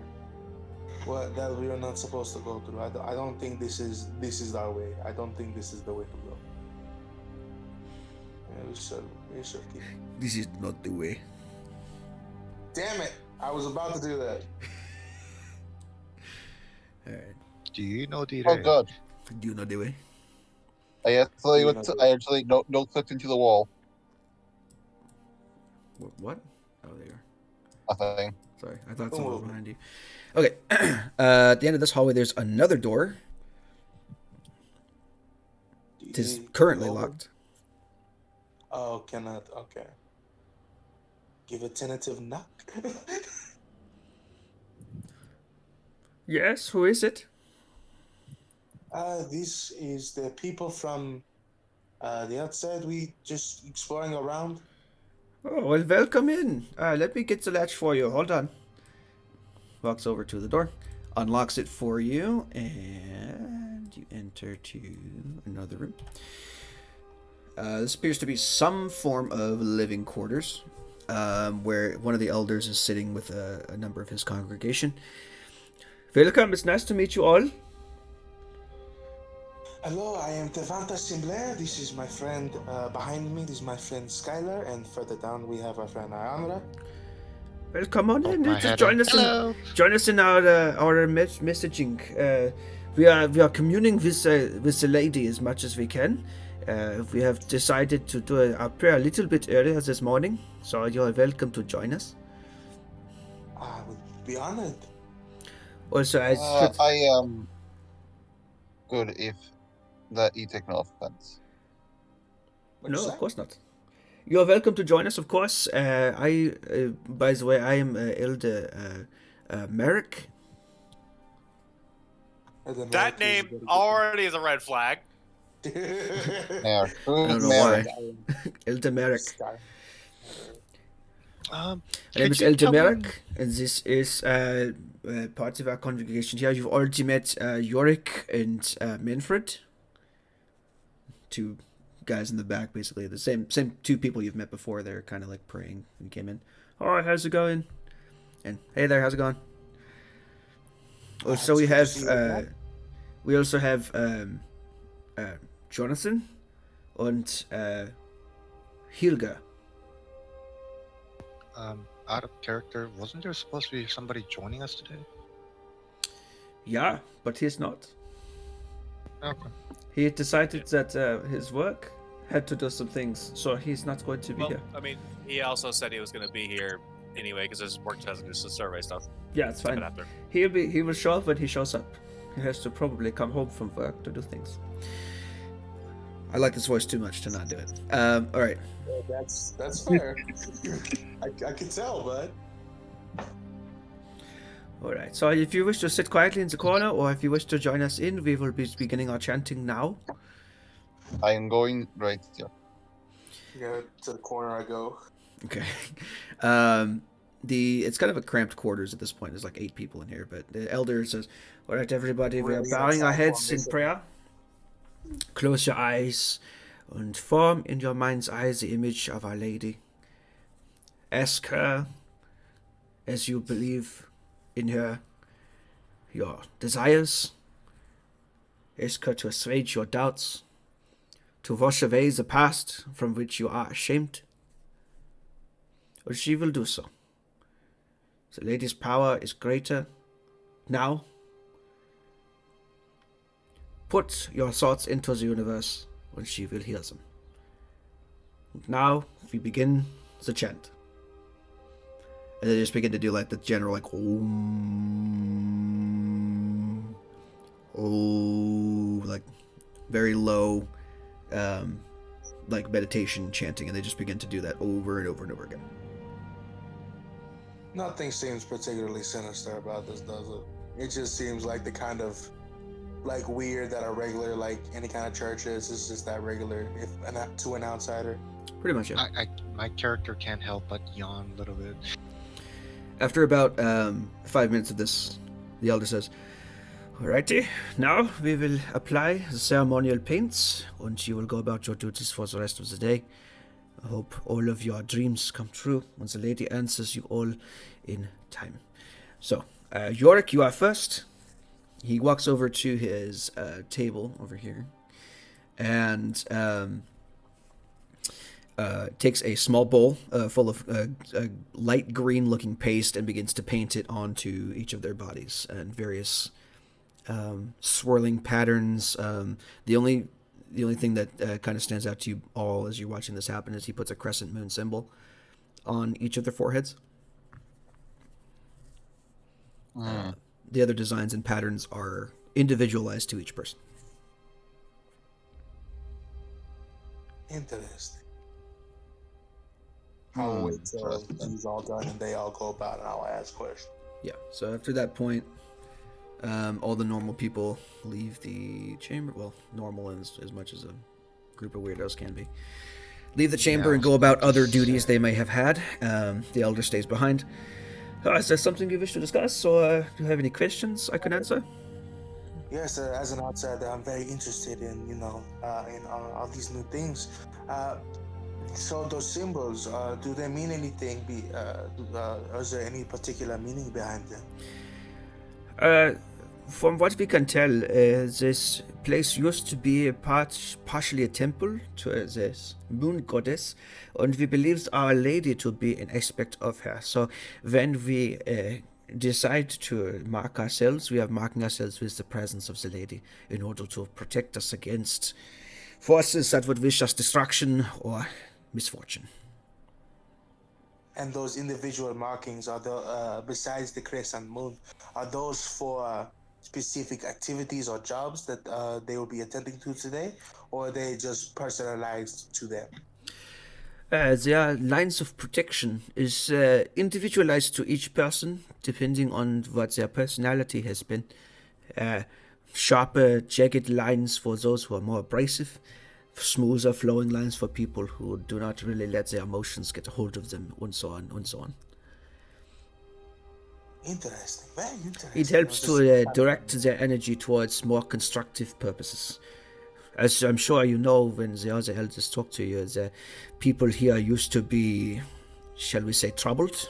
what that we are not supposed to go through. I don't think this is our way. I don't think this is the way to go. Yeah, we should keep. This is not the way. Damn it! I was about to do that. All right. Do you know the Oh god. Do you know the way? I actually no clicked into the wall. What? Oh, there you are. Nothing. Sorry, I thought Don't someone was move. behind you. Okay. At the end of this hallway, there's another door. It is currently locked. Oh, cannot. Okay. Give a tentative knock. Yes. Who is it? This is the people from The outside, we just exploring around. Oh, well, welcome in. Let me get the latch for you. Hold on. Walks over to the door, unlocks it for you, and you enter to another room. This appears to be some form of living quarters, where one of the elders is sitting with a number of his congregation. Welcome, it's nice to meet you all. Hello, I am Devanta Simbler. This is my friend behind me. This is my friend Skylar, and further down we have our friend Ayandra. Well, come on in. My Just head join in. us Hello. join us in our messaging. We are communing with the lady as much as we can. We have decided to do our prayer a little bit earlier this morning, so you're welcome to join us. I would be honored. Also, I am good if that you take no offense. What'd you no, say? of course not. You are welcome to join us, of course. By the way, I am Elder Merrick. And then That Merrick name is already is a red flag. Mayor. I don't know Mayor. why. Elder Merrick. Sky. My name Could is you Elder tell me- Merrick, and this is part of our congregation here. You've already met Yorick and Manfred. Two guys in the back, basically. The same two people you've met before. They're kind of like praying when you came in. Alright, how's it going? And hey there, how's it going? Also, It's we good to have see you again. we also have Jonathan and Hilga. Out of character, wasn't there supposed to be somebody joining us today? Yeah, but he's not. Okay. He decided that his work had to do some things, so he's not going to be Well, here. I mean, he also said he was going to be here anyway because his work has to do some survey stuff. Yeah, it's Step fine. it after. He will show up when he shows up. He has to probably come home from work to do things. I like this voice too much to not do it. All right. Yeah, that's fair. I can tell, bud. All right. So if you wish to sit quietly in the corner, or if you wish to join us in, we will be beginning our chanting now. I am going right here. Yeah, to the corner I go. Okay. It's kind of a cramped quarters at this point. There's like 8 people in here, but the elder says, "All right, everybody, we are Really bowing our outside heads in formation. prayer. Close your eyes and form in your mind's eye the image of Our Lady. Ask her, as you believe in her, your desires. Ask her to assuage your doubts, to wash away the past from which you are ashamed. Or she will do so. The Lady's power is greater now. Put your thoughts into the universe when she will hear them. And now we begin the chant. And they just begin to do like the general like Om, oh, like very low like meditation chanting, and they just begin to do that over and over and over again. Nothing seems particularly sinister about this, does it? It just seems like the kind of like weird that a regular like any kind of church is. It's just that regular if to an outsider. Pretty much, yeah. My character can't help but yawn a little bit. After about 5 minutes of this, the elder says, "Alrighty, now we will apply the ceremonial paints, and you will go about your duties for the rest of the day. I hope all of your dreams come true when the lady answers you all in time." So, Yorick, you are first. He walks over to his table over here, and takes a small bowl full of light green-looking paste and begins to paint it onto each of their bodies and various swirling patterns. The only thing that kind of stands out to you all as you're watching this happen is he puts a crescent moon symbol on each of their foreheads. The other designs and patterns are individualized to each person. Interesting. I'll wait till he's all done and they all go about and I'll ask questions. Yeah, so after that point, all the normal people leave the chamber. Well, normal as much as a group of weirdos can be. Leave the chamber Yeah, and go about other duties they may have had. The elder stays behind. Is there something you wish to discuss, or do you have any questions I can answer? Yes, as an outsider, I'm very interested in in all these new things. So those symbols, do they mean anything? Is there any particular meaning behind them? From what we can tell, this place used to be partially a temple to this moon goddess, and we believe Our Lady to be an aspect of her. So when we decide to mark ourselves, we are marking ourselves with the presence of the Lady in order to protect us against forces that would wish us destruction or misfortune. And those individual markings are besides the crescent moon, are those for specific activities or jobs that they will be attending to today, or are they just personalized to them? Their lines of protection is individualized to each person, depending on what their personality has been. Sharper, jagged lines for those who are more abrasive, smoother, flowing lines for people who do not really let their emotions get a hold of them, and so on, and so on. Interesting, very interesting. It helps to direct their energy towards more constructive purposes. As I'm sure you know, when the other elders talk to you, the people here used to be, shall we say, troubled.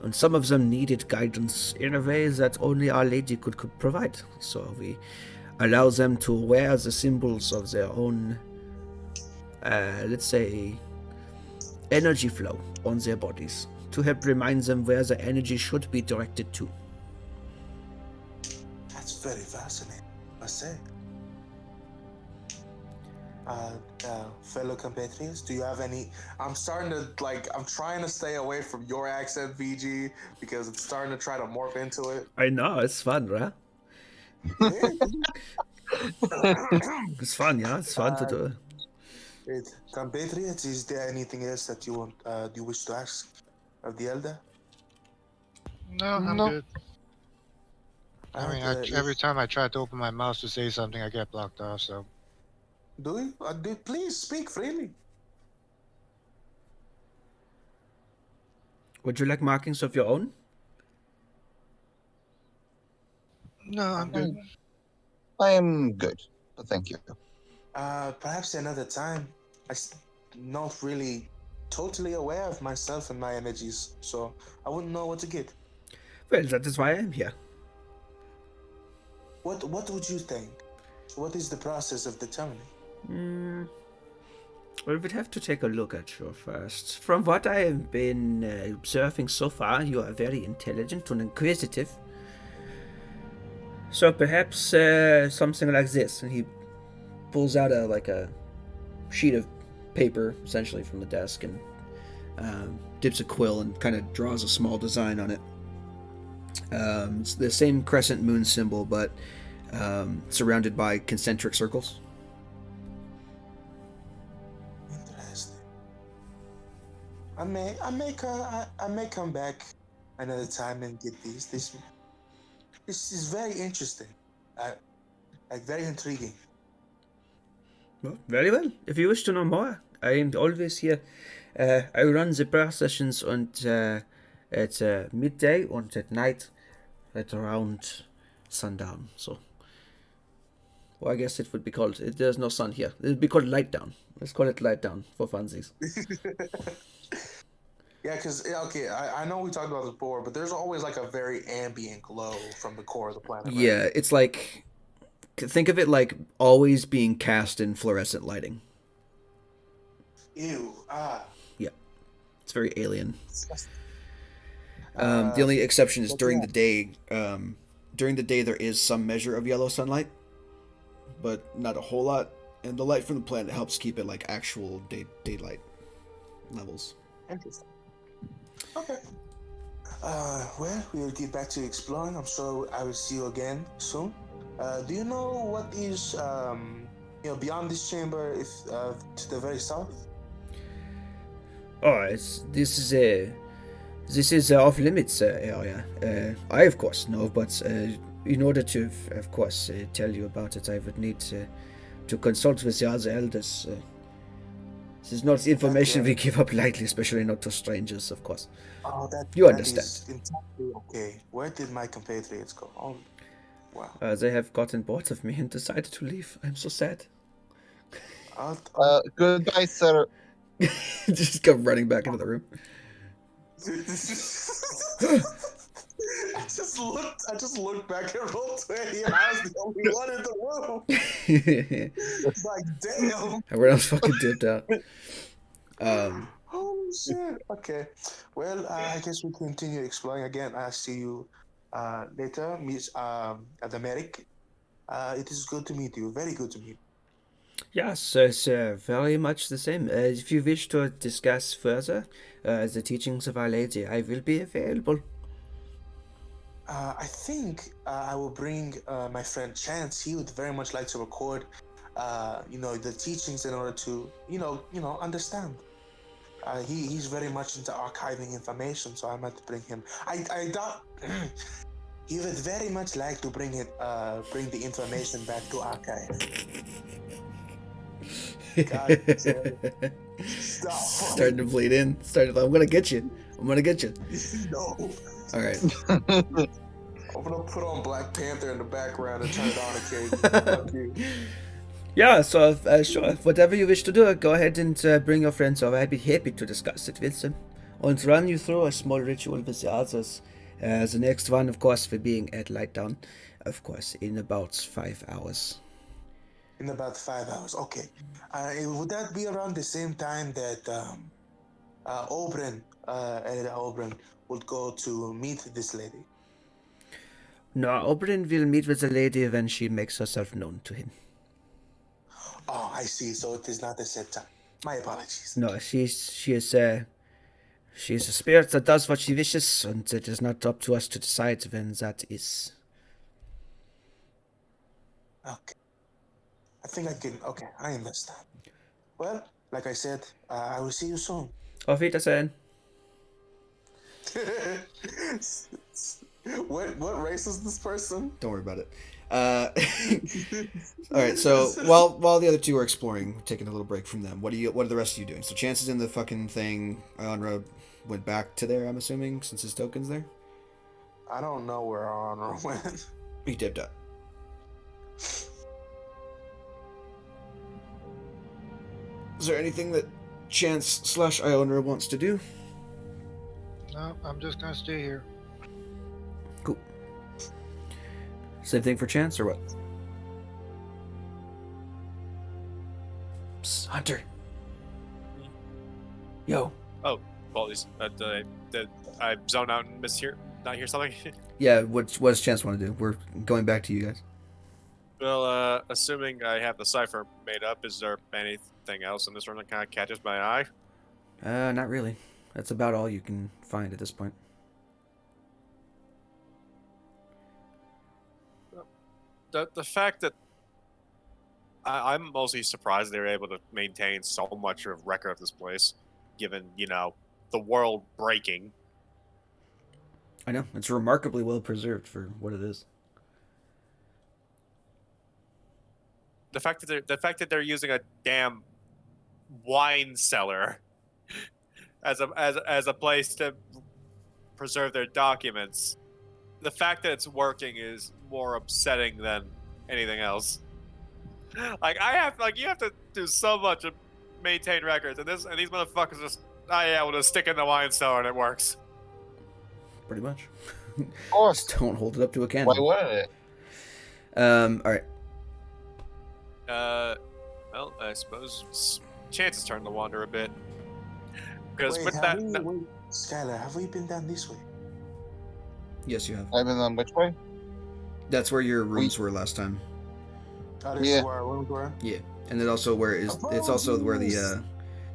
And some of them needed guidance in a way that only Our Lady could provide. So we allow them to wear the symbols of their own, let's say, energy flow on their bodies to help remind them where the energy should be directed to. That's very fascinating, I say. Fellow compatriots, do you have any? I'm trying to stay away from your accent, VG, because it's starting to try to morph into it. I know, it's fun, right? It's fun, yeah, it's fun to do. Compatriots, is there anything else that you wish to ask of the elder? No, I'm No. good. I mean, every time I try to open my mouth to say something, I get blocked off. So, do you? Please speak freely. Would you like markings of your own? no, I'm good. I am good, but thank you. Perhaps another time. I'm not really totally aware of myself and my energies, so I wouldn't know what to get. Well, that is why I'm here. What would you think? What is the process of determining? We would have to take a look at you first. From what I have been observing so far, you are very intelligent and inquisitive. So perhaps something like this. And he pulls out a sheet of paper, essentially, from the desk, and dips a quill and kind of draws a small design on it. It's the same crescent moon symbol, but surrounded by concentric circles. Interesting. I may come back another time and get these. This is very interesting. Very intriguing. Well, very well. If you wish to know more, I am always here. I run the processions at midday and at night at around sundown. So, well, I guess it would be called. There's no sun here. It would be called light down. Let's call it light down for funsies. Yeah, because I know we talked about this before, but there's always like a very ambient glow from the core of the planet. Right? Yeah, it's like, think of it like always being cast in fluorescent lighting. Ew. Yeah, it's very alien. The only exception is during the day. During the day, there is some measure of yellow sunlight, but not a whole lot. And the light from the planet helps keep it like actual daylight levels. Interesting. Okay. Well, we'll get back to exploring. I'm sure I will see you again soon. Do you know what is beyond this chamber, if to the very south? Oh, this is off limits area. I of course know, but in order to, of course, tell you about it, I would need to to consult with the other elders. This is not information we give up lightly, especially not to strangers, of course. Oh, You that understand. is entirely okay. Where did my compatriots go? Oh, wow. They have gotten bored of me and decided to leave. I'm so sad. Goodbye, sir. Just come running back into the room. I just looked back at Roll20 and I was the only one in the room. It's like, damn. Everyone else fucking dipped out. Holy shit. Okay. Well, I guess we continue exploring again. I'll see you later, Miss the medic. It is good to meet you. Very good to meet you. Yes, sir, very much the same. If you wish to discuss further the teachings of Our Lady, I will be available. I think I will bring my friend Chance. He would very much like to record, the teachings in order to, understand. He's very much into archiving information, so I might bring him. I doubt he would very much like to bring the information back to archive. God damn it. Stop. Starting to bleed in. I'm gonna get you. No. All right. I'm gonna put on Black Panther in the background and turn it on occasionally. Fuck you. Yeah, so sure, whatever you wish to do, go ahead and bring your friends over. I'd be happy to discuss it with them. And run you through a small ritual with the others. The next one, of course, for being at Light Down, of course, in about 5 hours. In about 5 hours, okay. Would that be around the same time that Editor Oberyn would go to meet this lady? No, Oberyn will meet with the lady when she makes herself known to him. Oh, I see. So it is not the same time. My apologies. No, she is a spirit that does what she wishes, and it is not up to us to decide when that is. Okay. I think I can. Okay, I understand. Well, like I said, I will see you soon. Auf Wiedersehen. What race is this person? Don't worry about it. All right. So while the other two are exploring, taking a little break from them, what are the rest of you doing? So Chance is in the fucking thing. Ionra went back to there. I'm assuming since his token's there. I don't know where Honor went. He dipped out. Is there anything that Chance / Ionra wants to do? No, I'm just gonna stay here. Cool. Same thing for Chance or what? Psst, Hunter. Yo. Oh, apologies. Did I zone out and not hear something? Yeah, what does Chance want to do? We're going back to you guys. Well, assuming I have the cipher made up, is there anything else in this room that kind of catches my eye? Not really. That's about all you can find at this point. The fact that I'm mostly surprised they were able to maintain so much of record of this place, given, the world breaking. I know. It's remarkably well preserved for what it is. The fact that they're using a damn wine cellar as a place to preserve their documents. The fact that it's working is more upsetting than anything else. You have to do so much to maintain records, and these motherfuckers just we'll just stick in the wine cellar and it works. Pretty much. Of course. Just don't hold it up to a cannon. Why wouldn't it? All right. Well, I suppose Chance's turn to wander a bit. Because Wait, with that, Skylar, have we been down this way? Yes, you have. I've been on which way? That's where your rooms were last time. Oh, this Yeah. is where our rooms were? Yeah, and it also it's also where the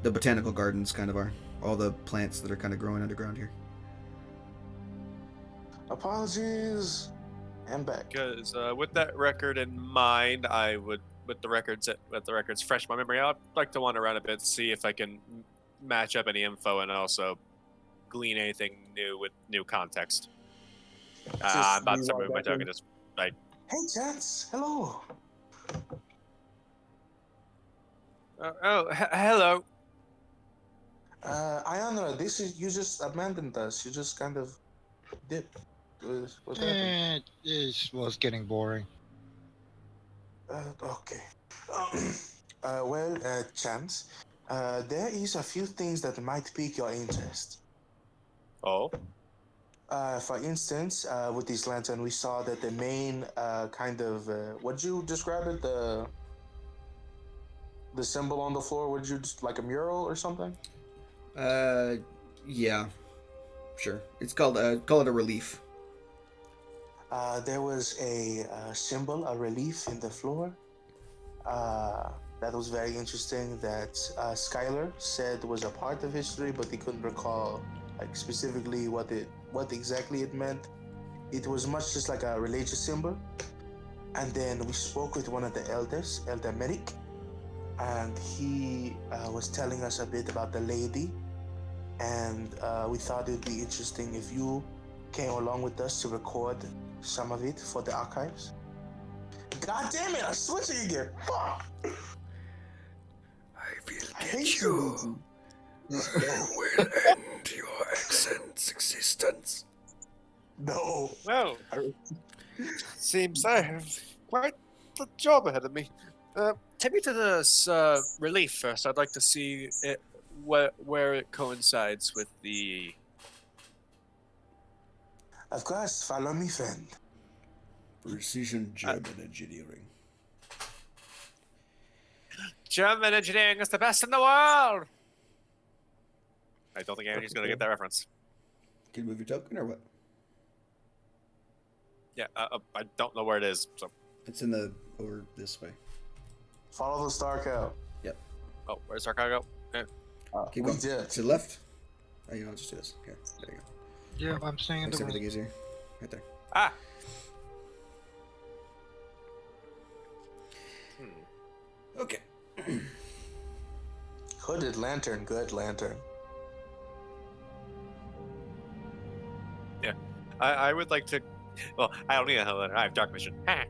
botanical gardens kind of are. All the plants that are kind of growing underground here. Apologies. I'm back. because with that record in mind, I would, with the records fresh in my memory, I'd like to wander around a bit, see if I can match up any info and also glean anything new with new context. I'm about to you start want moving my that token. in? Just like, Hey, Chance. Hello. Hello. Ayana, this is you just abandoned us. You just kind of dipped. What happened? It was getting boring. Okay. Chance. There is a few things that might pique your interest. Oh. For instance, with this lantern, we saw that the main kind of what'd you describe it? The symbol on the floor. Would you just like a mural or something? Uh, yeah, sure. It's called call it a relief. There was a symbol, a relief in the floor. Uh, that was very interesting. That Skylar said was a part of history, but he couldn't recall like specifically what exactly it meant. It was much just like a religious symbol. And then we spoke with one of the elders, Elder Merrick, and he was telling us a bit about the lady. And we thought it would be interesting if you came along with us to record some of it for the archives. God damn it! I'm switching again. Fuck! I will I get hate you. you. Will end your accent's existence. No. Well, I- seems I have quite the job ahead of me. Take me to this relief first. I'd like to see it where it coincides with the Of course, follow me, friend. Precision German engineering. German engineering is the best in the world. I don't think anybody's going to get that reference. Can you move your token or what? Yeah, I don't know where it is. So, It's in the over this way. Follow the star cow. oh, where's our cargo? Keep We going. did. To the left. Oh, you know, I'll just do this. Here, there you go. Yeah, I'm staying in Makes the everything room. easier. Right there. Ah. Okay. Hooded lantern, good lantern. I would like to. Well, I don't need a helmet. I have dark vision. Yeah.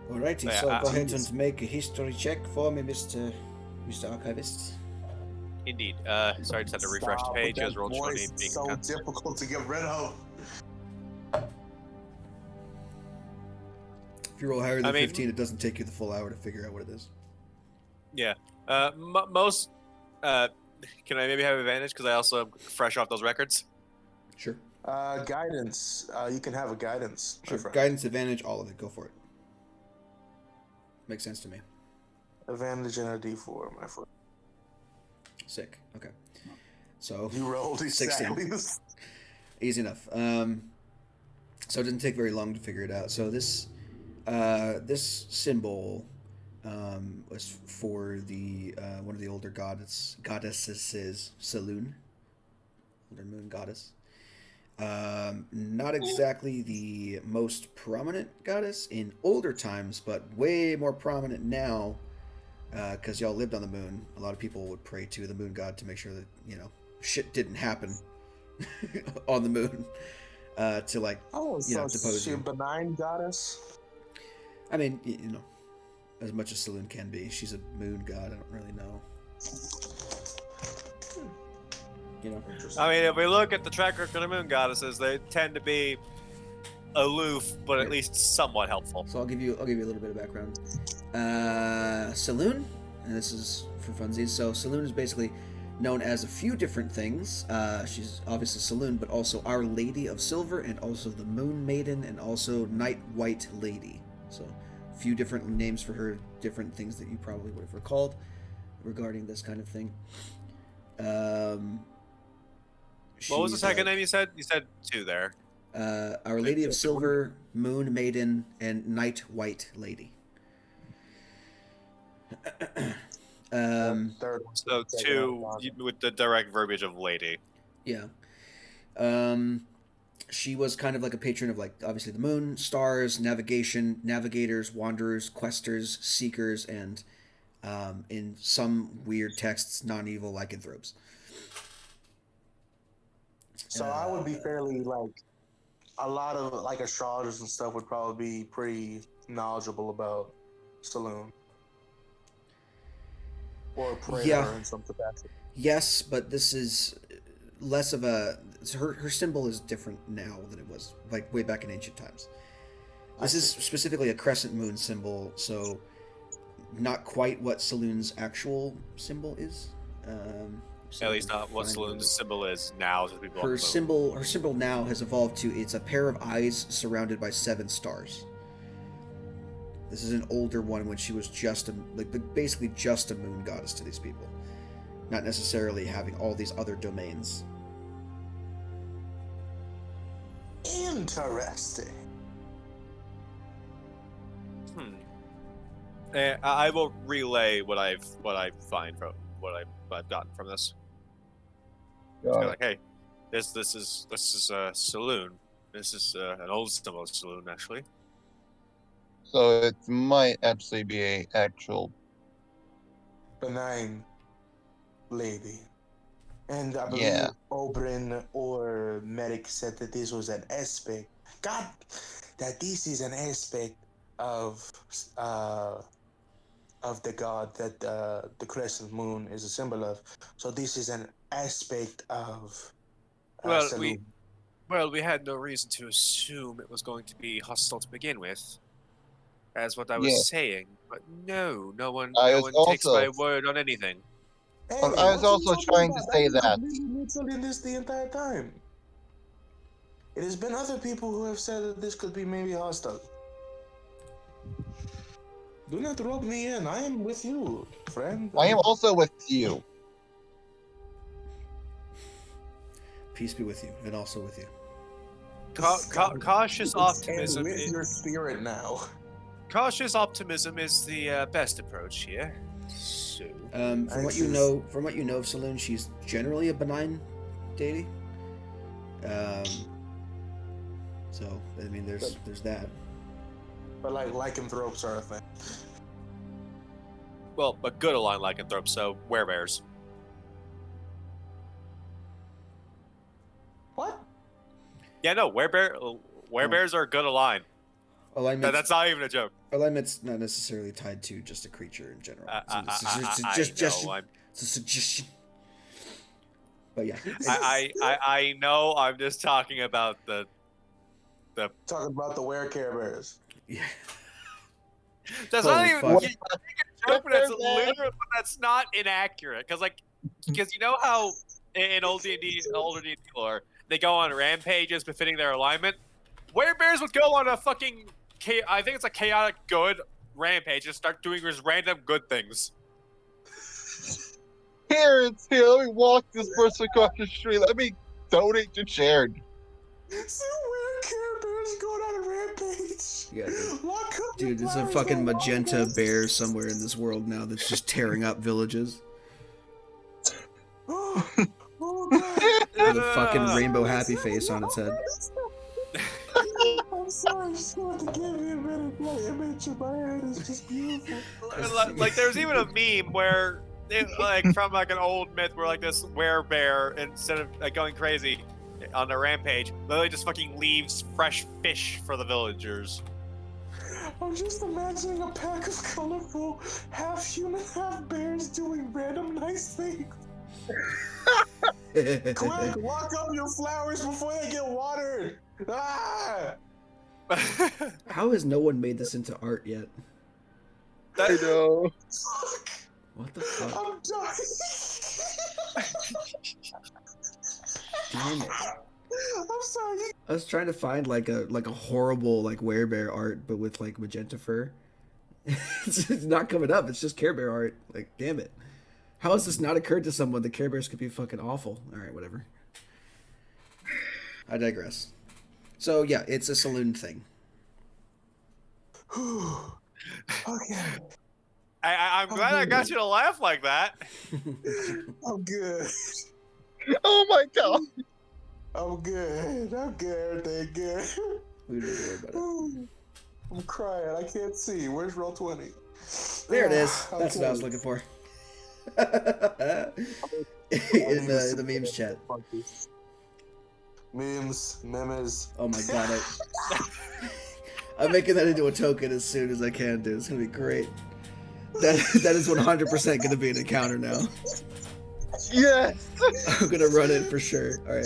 Alrighty, Yeah, so go ahead Jesus. and make a history check for me, Mr. Archivist. Indeed. Sorry, just had to refresh the Stop, page. that You guys rolled 20. voice is Being so cons- difficult to get rid of. If you roll higher than I mean- 15, it doesn't take you the full hour to figure out what it is. Yeah. Most. Can I maybe have advantage because I also am fresh off those records? Sure. Guidance. You can have a guidance. my Sure. friend. Guidance, advantage, all of it. Go for it. Makes sense to me. Advantage and a D4, my friend. Sick. Okay. So You rolled 16. exactly. Easy enough. So it didn't take very long to figure it out. So this symbol was for the one of the older goddesses, Saloon, older moon goddess. Not exactly the most prominent goddess in older times, but way more prominent now. Because y'all lived on the moon, a lot of people would pray to the moon god to make sure that shit didn't happen on the moon. To depose she a you. benign goddess? I mean, as much as Saloon can be, she's a moon god. I don't really know. I mean, if we look at the track record of moon goddesses, they tend to be aloof, but at least somewhat helpful. So I'll give you a little bit of background. Saloon, and this is for funsies. So Saloon is basically known as a few different things. She's obviously Saloon, but also Our Lady of Silver, and also the Moon Maiden, and also Night White Lady. So a few different names for her, different things that you probably would have recalled regarding this kind of thing. What was the second name you said? You said two there. Our Lady of Silver, Moon Maiden, and Night White Lady. Third one. So two with the direct verbiage of lady. Yeah. She was kind of like a patron of, like, obviously the moon, stars, navigation, navigators, wanderers, questers, seekers, and in some weird texts, non-evil lycanthropes. So I would be fairly like a lot of like astrologers and stuff would probably be pretty knowledgeable about saloon. Or a prayer Yeah. in some capacity. Yes, but this is less of a. Her symbol is different now than it was like way back in ancient times. This is specifically a crescent moon symbol, so not quite what Saloon's actual symbol is. So At I least can not what find Saloon's it. symbol is now to people on Her the moon. symbol now has evolved to it's a pair of eyes surrounded by 7 stars. This is an older one when she was just basically just a moon goddess to these people, not necessarily having all these other domains. Interesting. I will relay what I find from what I've gotten from this. Just Got go it. like, hey, this is a saloon. This is an old saloon actually. So it might actually be a actual. Benign lady. And I believe Yeah. Oberyn or Medic said that this was an aspect. God, that this is an aspect of the god that the crescent moon is a symbol of. So this is an aspect of Well, saloon. we had no reason to assume it was going to be hostile to begin with. As what I Yeah. was saying, but no one I no was one takes my also- word on anything. Hey, I was what you also talking trying to about? say I've been that. completely neutral in this the entire time. It has been other people who have said that this could be maybe hostile. Do not rub me in. I am with you, friend. I am also with you. Peace be with you, and also with you. Cautious optimism. And with your spirit now. Cautious optimism is the best approach here. So, From what you know of Saloon, she's generally a benign deity. So I mean, there's that. But like lycanthropes are a thing. well, a good aligned lycanthrope. So werebears. What? Yeah, no, werebears are good aligned. Alignment's, That's not even a joke. alignment's not necessarily tied to just a creature in general. It's I a suggestion. know. It's a suggestion. But yeah, I know. I'm just talking about the. Talking about the were Care Bears. yeah. That's Holy not even. fuck. You make a joke, but that's literal. But that's not inaccurate. Because you know how in older D&D lore they go on rampages befitting their alignment. Werebears would go on a fucking I think it's a chaotic good rampage and start doing just random good things. Here, let me walk this person across the street. Let me donate to charity. So were Care Bears going on a rampage. Yeah, dude, there's a fucking magenta bear somewhere in this world now that's just tearing up villages Oh god. with a fucking rainbow happy face on its head. I'm sorry, I just wanted to give you a minute. My image in my head is just beautiful. Like there's even a meme where from like an old myth where like this werebear, instead of like going crazy on a rampage, literally just fucking leaves fresh fish for the villagers. I'm just imagining a pack of colorful, half human, half bears doing random nice things. Quick, lock up your flowers before they get watered. Ah! How has no one made this into art yet? I know. Fuck! What the fuck? I'm dying. Damn it. I'm sorry. I was trying to find like a horrible like werebear art, but with like magenta fur. It's not coming up. It's just Care Bear art. Like, damn it. How has this not occurred to someone that Care Bears could be fucking awful? All right, whatever. I digress. So yeah, it's a saloon thing. Okay, I'm glad I got you to laugh like that. I'm good. Oh my god. I'm good. Everything good. We don't worry about it. I'm crying. I can't see. Where's roll 20? There it is. Okay. That's what I was looking for. in the memes chat. Memes. Oh my god. I'm making that into a token as soon as I can, dude. It's gonna be great. That is 100% gonna be an encounter now. Yes. I'm gonna run it for sure. All right.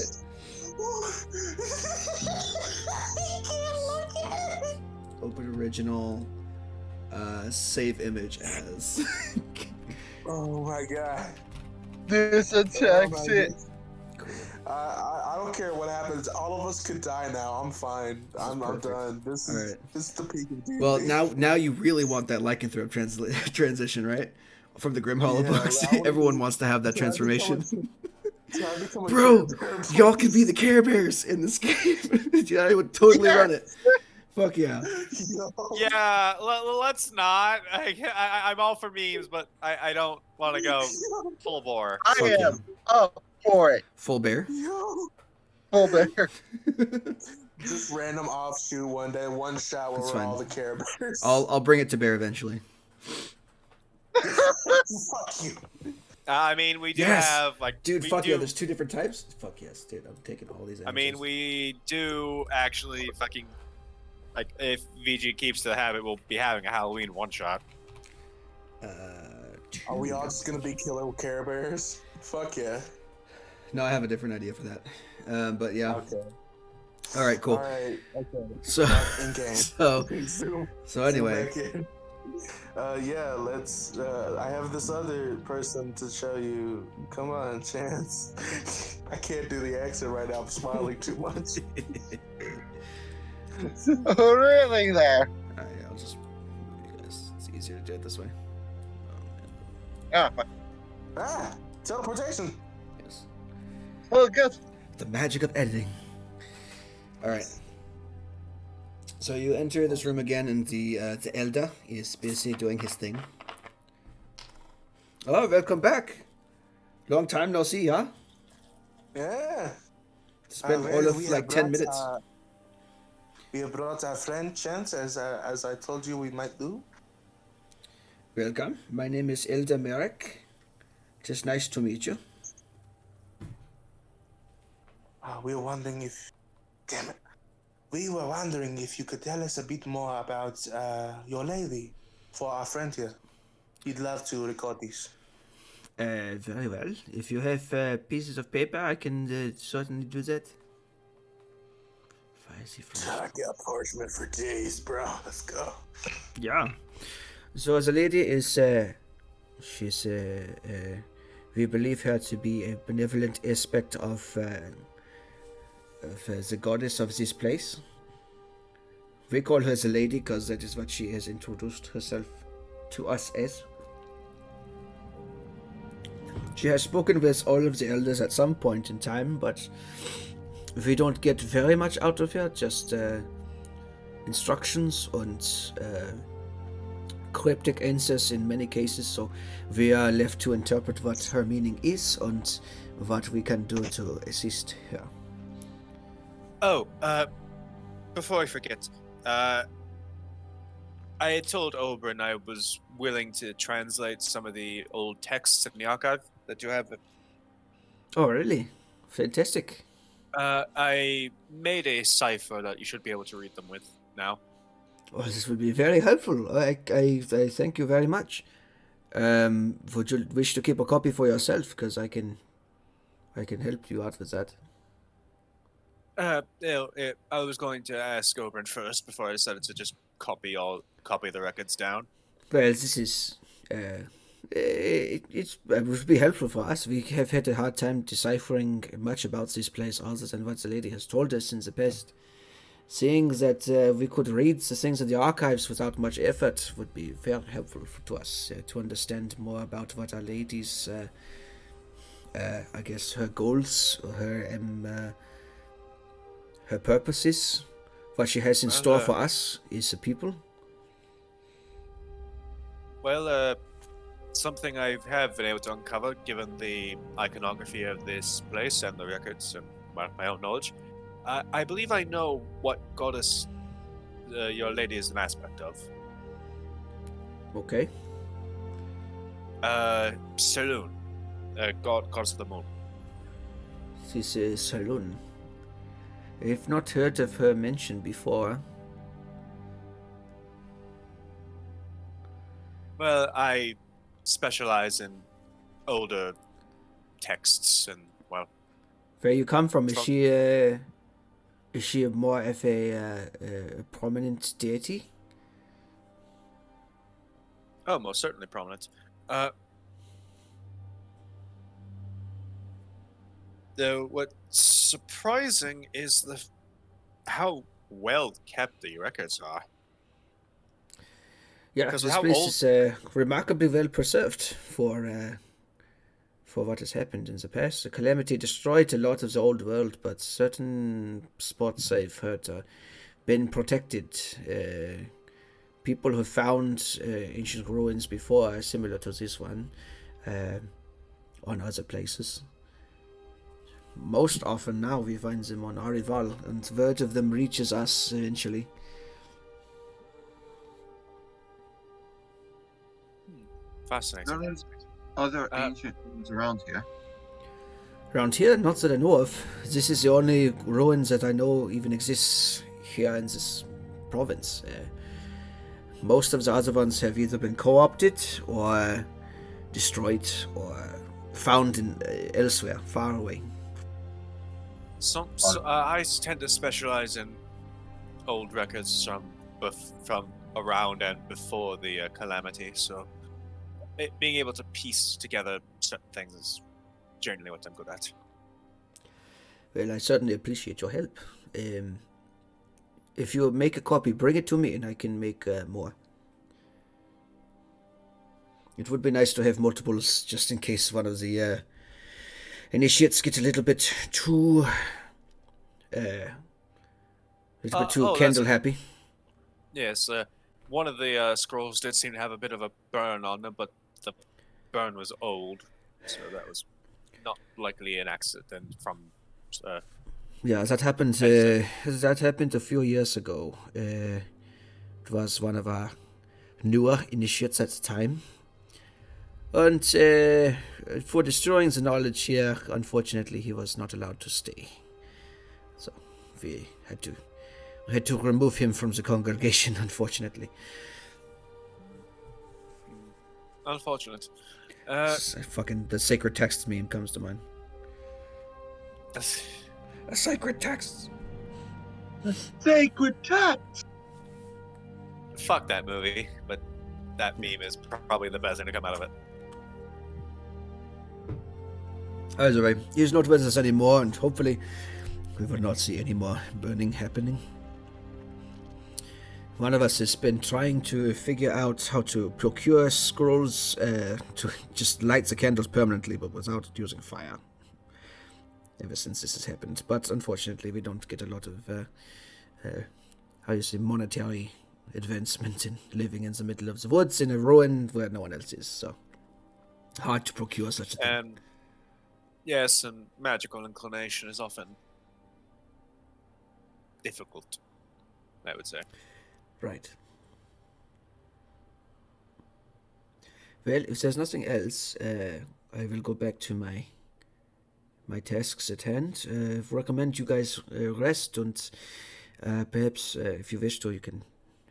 Open original. Save image as. Oh my god. This Oh attacks my it. God. I don't care what happens. All of us could die now. I'm fine. This is I'm perfect. done. This All is right. this is the peak of D&D. Well, now you really want that lycanthrope transition, right? From the Grim Hollow Yeah, books. I wanna Everyone be- wants to have that Can I become transformation. Can I become a Bro, Care Bear, y'all could be please? the Care Bears in this game. Yeah, I would totally run it. Fuck yeah. Yo. Yeah, let's not. I'm all for memes, but I don't want to go full bore. I Fuck yeah. am up for it. Full bear. Yo. Full bear. Just random offshoot one day, one shot where That's we're fine. all the Care Bears. I'll bring it to bear eventually. Fuck you. I mean, we do Yes! have like, Dude, we fuck do, yeah, there's 2 different types? Fuck yes, dude. I'm taking all these I mean, images. we do actually fucking like if VG keeps to the habit, we'll be having a Halloween one shot. Are we all just gonna be killer Care Bears? Fuck yeah. No, I have a different idea for that. But yeah. Okay. All right, cool. Alright, okay. So, In game. so anyway, yeah, let's. I have this other person to show you. Come on, Chance. I can't do the accent right now. I'm smiling too much. Oh, really there. Alright, I'll just move you guys. It's easier to do it this way. Ah, Ah, teleportation. Yes. well, good. The magic of editing. Alright. So you enter this room again, and the Elder is busy doing his thing. Oh, welcome back. Long time no see, huh? Yeah. It's been all of like 10 minutes. We have brought our friend Chance, as I told you we might do. Welcome. My name is Elder Merrick. It is nice to meet you. We were wondering if. Damn it. We were wondering if you could tell us a bit more about your lady for our friend here. He'd love to record this. Very well. If you have pieces of paper, I can certainly do that. I got parchment for days, bro. Let's go. Yeah. So the lady is, she's, we believe her to be a benevolent aspect of the goddess of this place. We call her the lady because that is what she has introduced herself to us as. She has spoken with all of the elders at some point in time, but we don't get very much out of her, just instructions and cryptic answers in many cases, so we are left to interpret what her meaning is and what we can do to assist her. Oh, before I forget, I had told Oberyn I was willing to translate some of the old texts in the archive that you have. Oh, really? Fantastic. I made a cipher that you should be able to read them with now. Oh, this would be very helpful. I thank you very much. Would you wish to keep a copy for yourself? Because I can help you out with that. I was going to ask Oberyn first before I decided to just copy the records down. Well, this is it would be helpful for us. We have had a hard time deciphering much about this place other than what the lady has told us in the past. Seeing that we could read the things in the archives without much effort would be very helpful to us to understand more about what our lady's, I guess, her goals, her purposes, what she has in store for us as a people. Well, something I have been able to uncover, given the iconography of this place and the records and my own knowledge, I believe I know what goddess your lady is an aspect of. Okay. Saloon, goddess of the moon. This is Saloon. I've not heard of her mentioned before. Well, I specialize in older texts and, well, Where you come from? from, Is she more of a prominent deity? oh, most certainly prominent. Uh, though what's surprising is how well kept the records are. Yeah, Because of this how place old. is remarkably well preserved for what has happened in the past. The calamity destroyed a lot of the old world, but certain spots I've heard are been protected. People who found ancient ruins before are similar to this one uh, on other places. Most often now we find them on Arival, and word of them reaches us eventually. Fascinating. There is other Uh, ancient ruins around here. Around here, not that I know of. This is the only ruins that I know even exists here in this province. Most of the other ones have either been co-opted or destroyed or found in elsewhere, far away. I tend to specialize in old records from around and before the calamity, so being able to piece together certain things is generally what I'm good at. Well, I certainly appreciate your help. If you make a copy, bring it to me and I can make more. It would be nice to have multiples just in case one of the initiates get a little bit too candle happy. Yes, one of the scrolls did seem to have a bit of a burn on them, but the burn was old, so that was not likely an accident from. Yeah, that happened. That happened a few years ago. It was one of our newer initiates at the time, and for destroying the knowledge here, unfortunately, he was not allowed to stay. So we had to remove him from the congregation. Unfortunately, Unfortunate. fucking the sacred text meme comes to mind. A sacred text. Sacred text! Fuck that movie, but that meme is probably the best thing to come out of it. Either way, he's not with us anymore, and hopefully we will not see any more burning happening. One of us has been trying to figure out how to procure scrolls to just light the candles permanently, but without using fire. Ever since this has happened, but unfortunately we don't get a lot of monetary advancement in living in the middle of the woods in a ruin where no one else is, so hard to procure such a thing. And yes, and magical inclination is often difficult, I would say. Right. Well, if there's nothing else, I will go back to my tasks at hand. Recommend you guys rest, and perhaps if you wish to, you can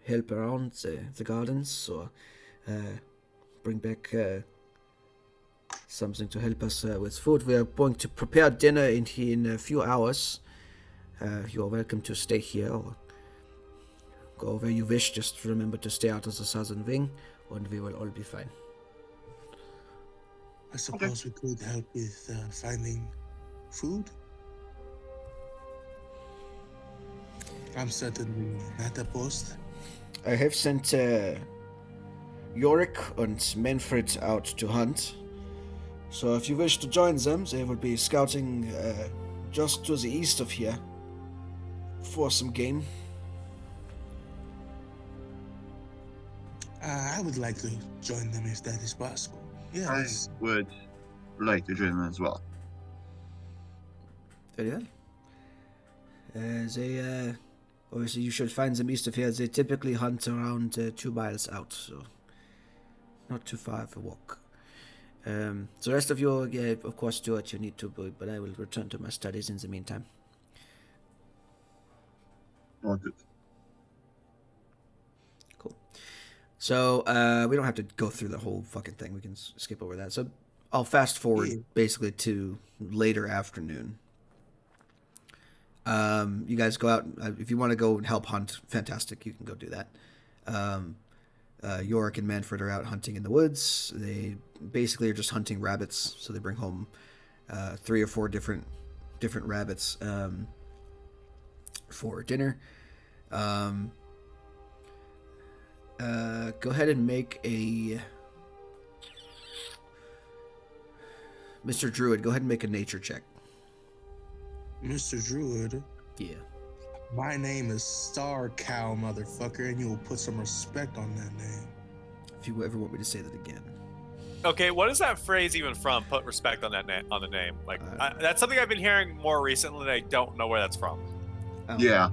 help around the gardens or bring back something to help us with food. We are going to prepare dinner in a few hours. You are welcome to stay here or go where you wish. Just remember to stay out of the southern wing, and we will all be fine. I suppose we could help with finding food. I'm certainly not opposed. I have sent Yorick and Manfred out to hunt. So if you wish to join them, they will be scouting just to the east of here for some game. I would like to join them if that is possible. I Yes. would like to join them as well. Very well. They obviously you should find them east of here. They typically hunt around 2 miles out, so not too far of a walk. The rest of you, yeah, of course, do what you need to, but I will return to my studies in the meantime. Noted. Cool. So we don't have to go through the whole fucking thing. We can skip over that. So I'll fast forward Yeah. basically to later afternoon. You guys go out. If you want to go and help hunt, fantastic. You can go do that. Yorick and Manfred are out hunting in the woods. They basically are just hunting rabbits. So they bring home 3 or 4 different rabbits for dinner. Go ahead and make a Mr. Druid. Go ahead and make a nature check. Mr. Druid, Yeah. my name is Star Cow, motherfucker, and you will put some respect on that name. If you ever want me to say that again. Okay, what is that phrase even from? Put respect on that on the name. Like that's something I've been hearing more recently. And I don't know where that's from. Oh. Yeah.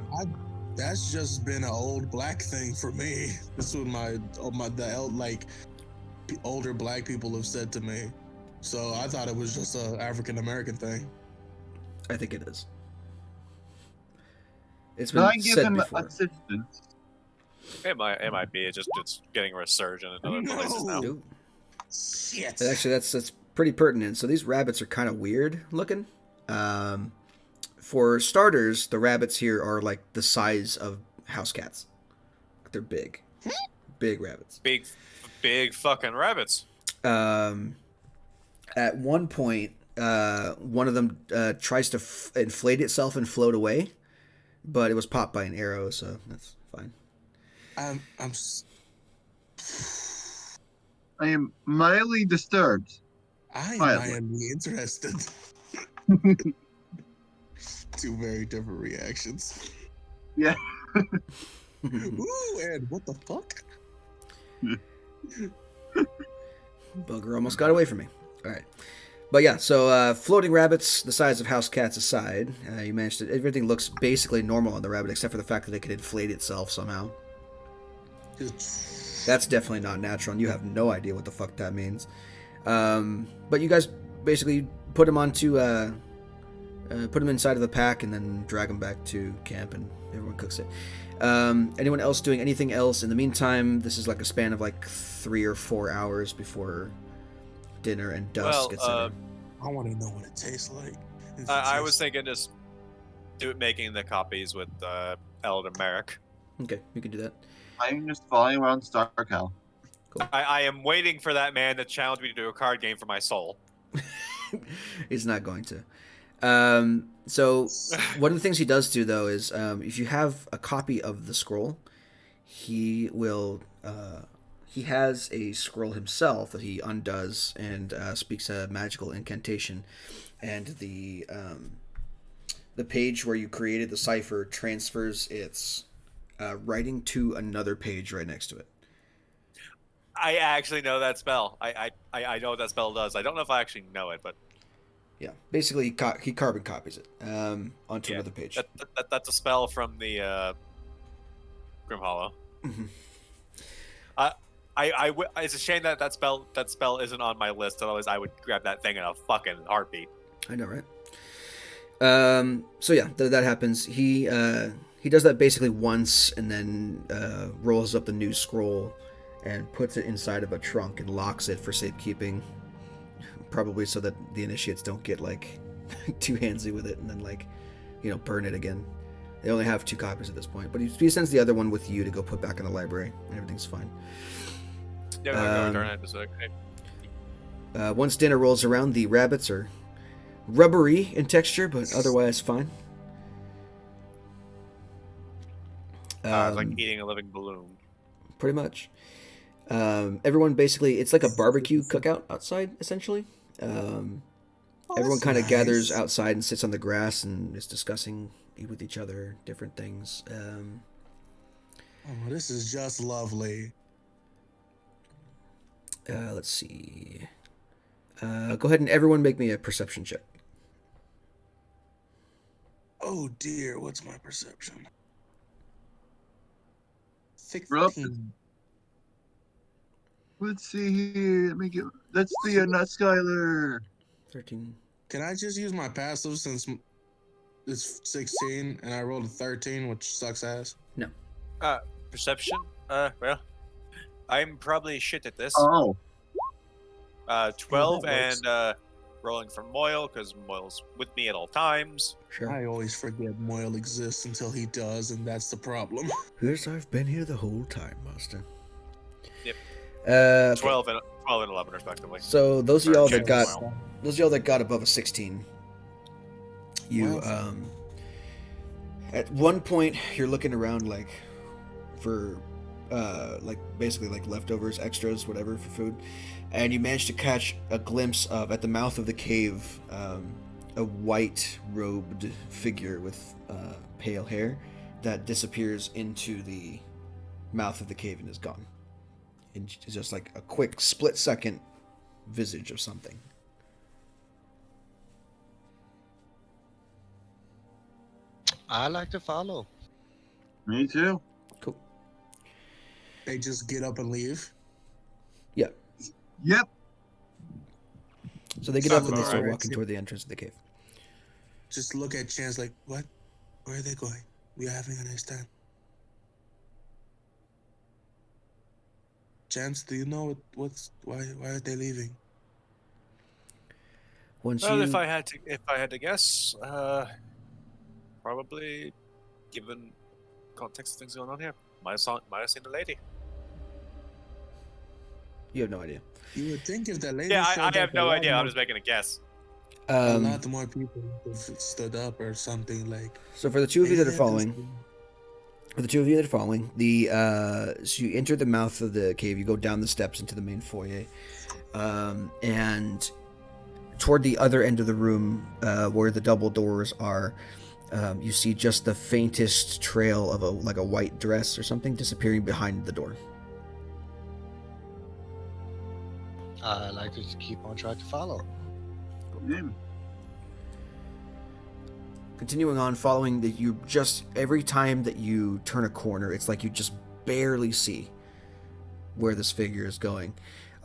That's just been an old black thing for me. This is what older black people have said to me. So I thought it was just a African American thing. I think it is. It's Can been I give said him before. assistance? It might be. It's getting a resurgent in other places now. Ooh. Shit. Actually, that's pretty pertinent. So these rabbits are kind of weird looking. For starters, the rabbits here are like the size of house cats. They're big, big rabbits. Big fucking rabbits. At one point, one of them tries to inflate itself and float away, but it was popped by an arrow, so that's fine. I am mildly disturbed. I am Mildly. mildly interested. 2 very different reactions. Yeah. Ooh, and what the fuck? Bugger almost got away from me. All right. But yeah, so floating rabbits the size of house cats aside, you managed to... Everything looks basically normal on the rabbit except for the fact that it could inflate itself somehow. That's definitely not natural, and you have no idea what the fuck that means. But you guys basically put them onto... put them inside of the pack and then drag them back to camp, and everyone cooks it. Anyone else doing anything else in the meantime? This is like a span of like 3 or 4 hours before dinner and dusk, etc. I want to know what it tastes like. I was thinking just making the copies with Elder Merrick. Okay, you can do that. I'm just following around Star Cow. I am waiting for that man to challenge me to do a card game for my soul. He's not going to. So one of the things he does do though is if you have a copy of the scroll, he will he has a scroll himself that he undoes and speaks a magical incantation, and the page where you created the cipher transfers its writing to another page right next to it. I actually know that spell. I know what that spell does. I don't know if I actually know it, but yeah, basically he carbon copies it onto another page. That's a spell from the Grim Hollow. Mm-hmm. It's a shame that spell isn't on my list. Otherwise, I would grab that thing in a fucking heartbeat. I know, right? So yeah, that happens. He does that basically once, and then rolls up the new scroll and puts it inside of a trunk and locks it for safekeeping. Probably so that the initiates don't get like too handsy with it and then like, burn it again. They only have 2 copies at this point, but he sends the other one with you to go put back in the library, and everything's fine. Yeah, go return it. Just like, hey. Once dinner rolls around, the rabbits are rubbery in texture, but otherwise fine. It's like eating a living balloon. Pretty much. Everyone basically, it's like a barbecue cookout outside, essentially. Everyone kind of gathers outside and sits on the grass and is discussing with each other different things. This is just lovely. Let's see. Go ahead and everyone make me a perception check. Oh dear, what's my perception? 16. 16. Let's see here. Let's see, not Skylar. 13. Can I just use my passive since it's 16 and I rolled a 13, which sucks ass? No. Perception? Well, I'm probably shit at this. Oh, 12 that works. and rolling for Moyle, because Moyle's with me at all times. Sure. I always forget Moyle exists until he does, and that's the problem. Yes, I've been here the whole time, Master. Yep. Okay. 12 and 11 respectively. So those of Or y'all James that got and Moyle. those of y'all that got above a 16, you Wow. at one point you're looking around like for like basically like leftovers, extras, whatever for food, and you manage to catch a glimpse of at the mouth of the cave a white robed figure with pale hair that disappears into the mouth of the cave and is gone. It's just like a quick split second visage of something. I like to follow. me too. Cool. They just get up and leave. Yeah. Yep. So they get Sounds up and they about start right. walking toward the entrance of the cave. Just look at Chance like, what? Where are they going? We are having a nice time. Chance, do you know why are they leaving? Once Well, you if I had to guess, probably, given context of things going on here, might have seen the lady. you have no idea. You would think if the lady Yeah, showed I have up, no a lot idea. I'm more- just making a guess. a lot more people would have stood up or something like. So for the two of you that are "Hey, following, this- for the two of you that are following, so you enter the mouth of the cave. You go down the steps into the main foyer, and toward the other end of the room, where the double doors are, you see just the faintest trail of a white dress or something disappearing behind the door. I like to just keep on trying to follow. Yeah. Continuing on, following that, you just every time that you turn a corner, it's like you just barely see where this figure is going,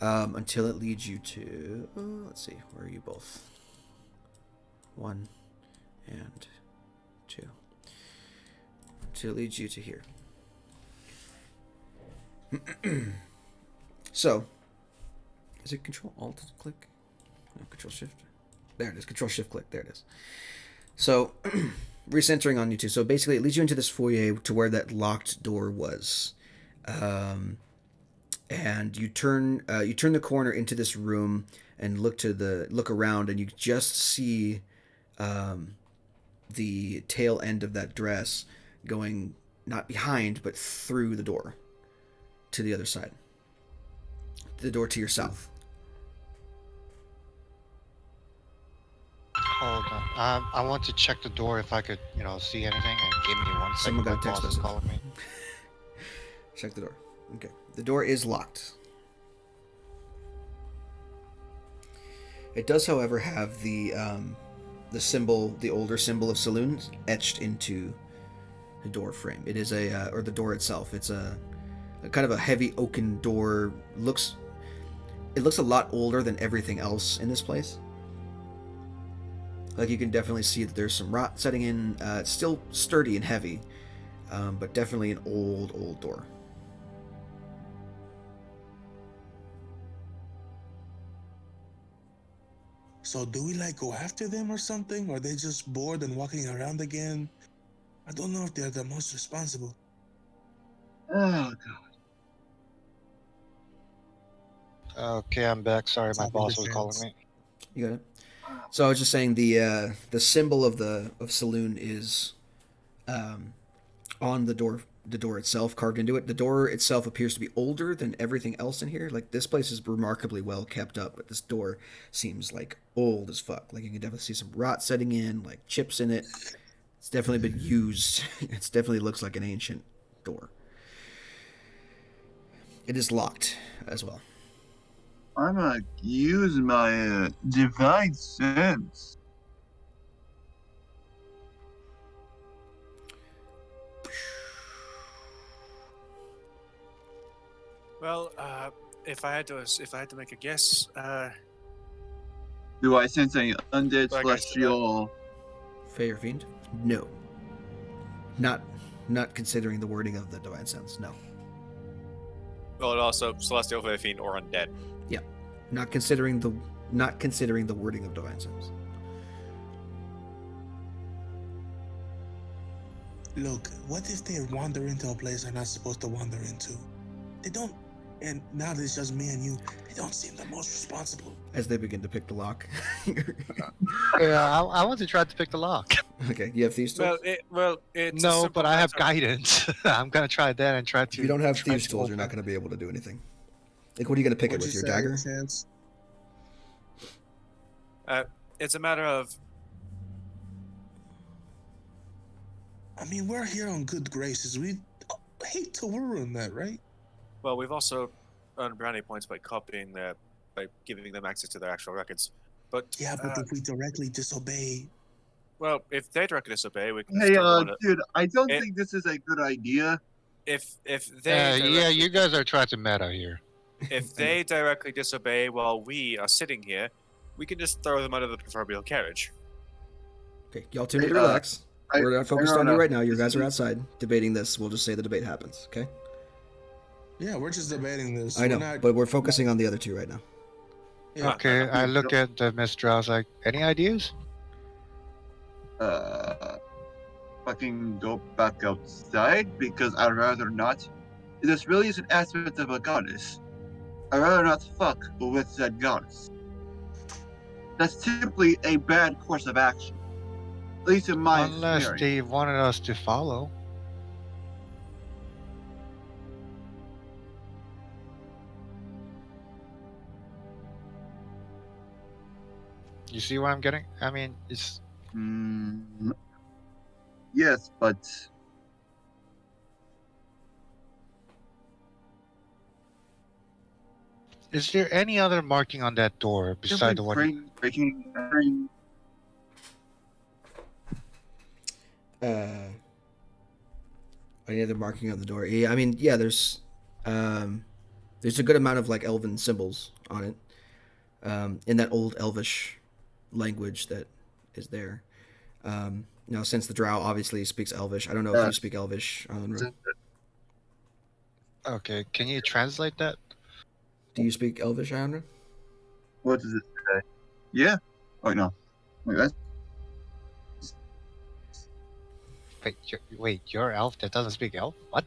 until it leads you to. Let's see, where are you both? 1 and 2. Until it leads you to here. So, is it Control Alt click? No, Control Shift. There it is. Control Shift click. There it is. So, recentering on you two. So basically, it leads you into this foyer to where that locked door was, and you turn the corner into this room and look around, and you just see the tail end of that dress going not behind but through the door to the other side, the door to your south. Hold on. I want to check the door if I could, see anything. And give me 1 second. Someone got a My text boss is message. calling me. Check the door. Okay. The door is locked. It does, however, have the symbol, the older symbol of saloons, etched into the door frame. It is or the door itself. It's a kind of a heavy oaken door. It looks a lot older than everything else in this place. Like, you can definitely see that there's some rot setting in. It's still sturdy and heavy, but definitely an old door. So do we go after them or something? Or are they just bored and walking around again? I don't know if they're the most responsible. Oh god. Okay, I'm back. Sorry, my Copy boss the was calling fence. me. You got it. So I was just saying the symbol of saloon is on the door itself, carved into it. The door itself appears to be older than everything else in here. Like, this place is remarkably well kept up, but this door seems like old as fuck. Like, you can definitely see some rot setting in, like chips in it. It's definitely been used. It definitely looks like an ancient door. It is locked as well. I'm gonna use my divine sense. Well, if I had to make a guess, Do I sense any undead, Like I said, celestial? Fey or fiend? No. Not considering the wording of the divine sense. No. Well, also celestial fiend or undead. Yeah, not considering the wording of divine sense. Look, what if they wander into a place they're not supposed to wander into? They don't, and now that it's just me and you, they don't seem the most responsible. As they begin to pick the lock. Yeah, I want to try to pick the lock. Okay, you have thieves tools? It's a No, simple but I have matter- guidance. I'm gonna try that and try to. If you don't have try thieves to tools, you're not open- going to be able to do anything. Like, what are you going to pick it What'd with? you Your say, dagger? Chance? It's a matter of I mean, we're here on good graces. We hate to ruin that, right? well, we've also earned brownie points by by giving them access to their actual records. But Yeah, but if we directly disobey, well, if they directly disobey, we can Hey, still go on it. dude, I don't it- think this is a good idea. If they Yeah, directly, you guys are trying to meta here. if they directly disobey while we are sitting here, we can just throw them under the proverbial carriage. Okay, y'all two need to Hey, relax. We're not focused on you Rona, right now. You this guys are is- outside debating this. We'll just say the debate happens, okay? yeah, we're just debating this. I know, We're not, but we're focusing on the other two right now. yeah. Okay, I look at the Mr. I was like, any ideas? Fucking go back outside because I'd rather not. This really is an aspect of a goddess. I'd rather not fuck with that goddess. That's simply a bad course of action. At least in my Unless scenario. they wanted us to follow. You see what I'm getting? I mean, it's Yes, but is there any other marking on that door beside the one? breaking. Any other marking on the door? Yeah, I mean, yeah, there's a good amount of like elven symbols on it, in that old elvish language that is there. Now, since the drow obviously speaks elvish, I don't know if you speak elvish. Okay, can you translate that? Do you speak elvish, Iandra? What does it say? Yeah. Oh no. Wait, that's Wait, you're elf that doesn't speak elf? What?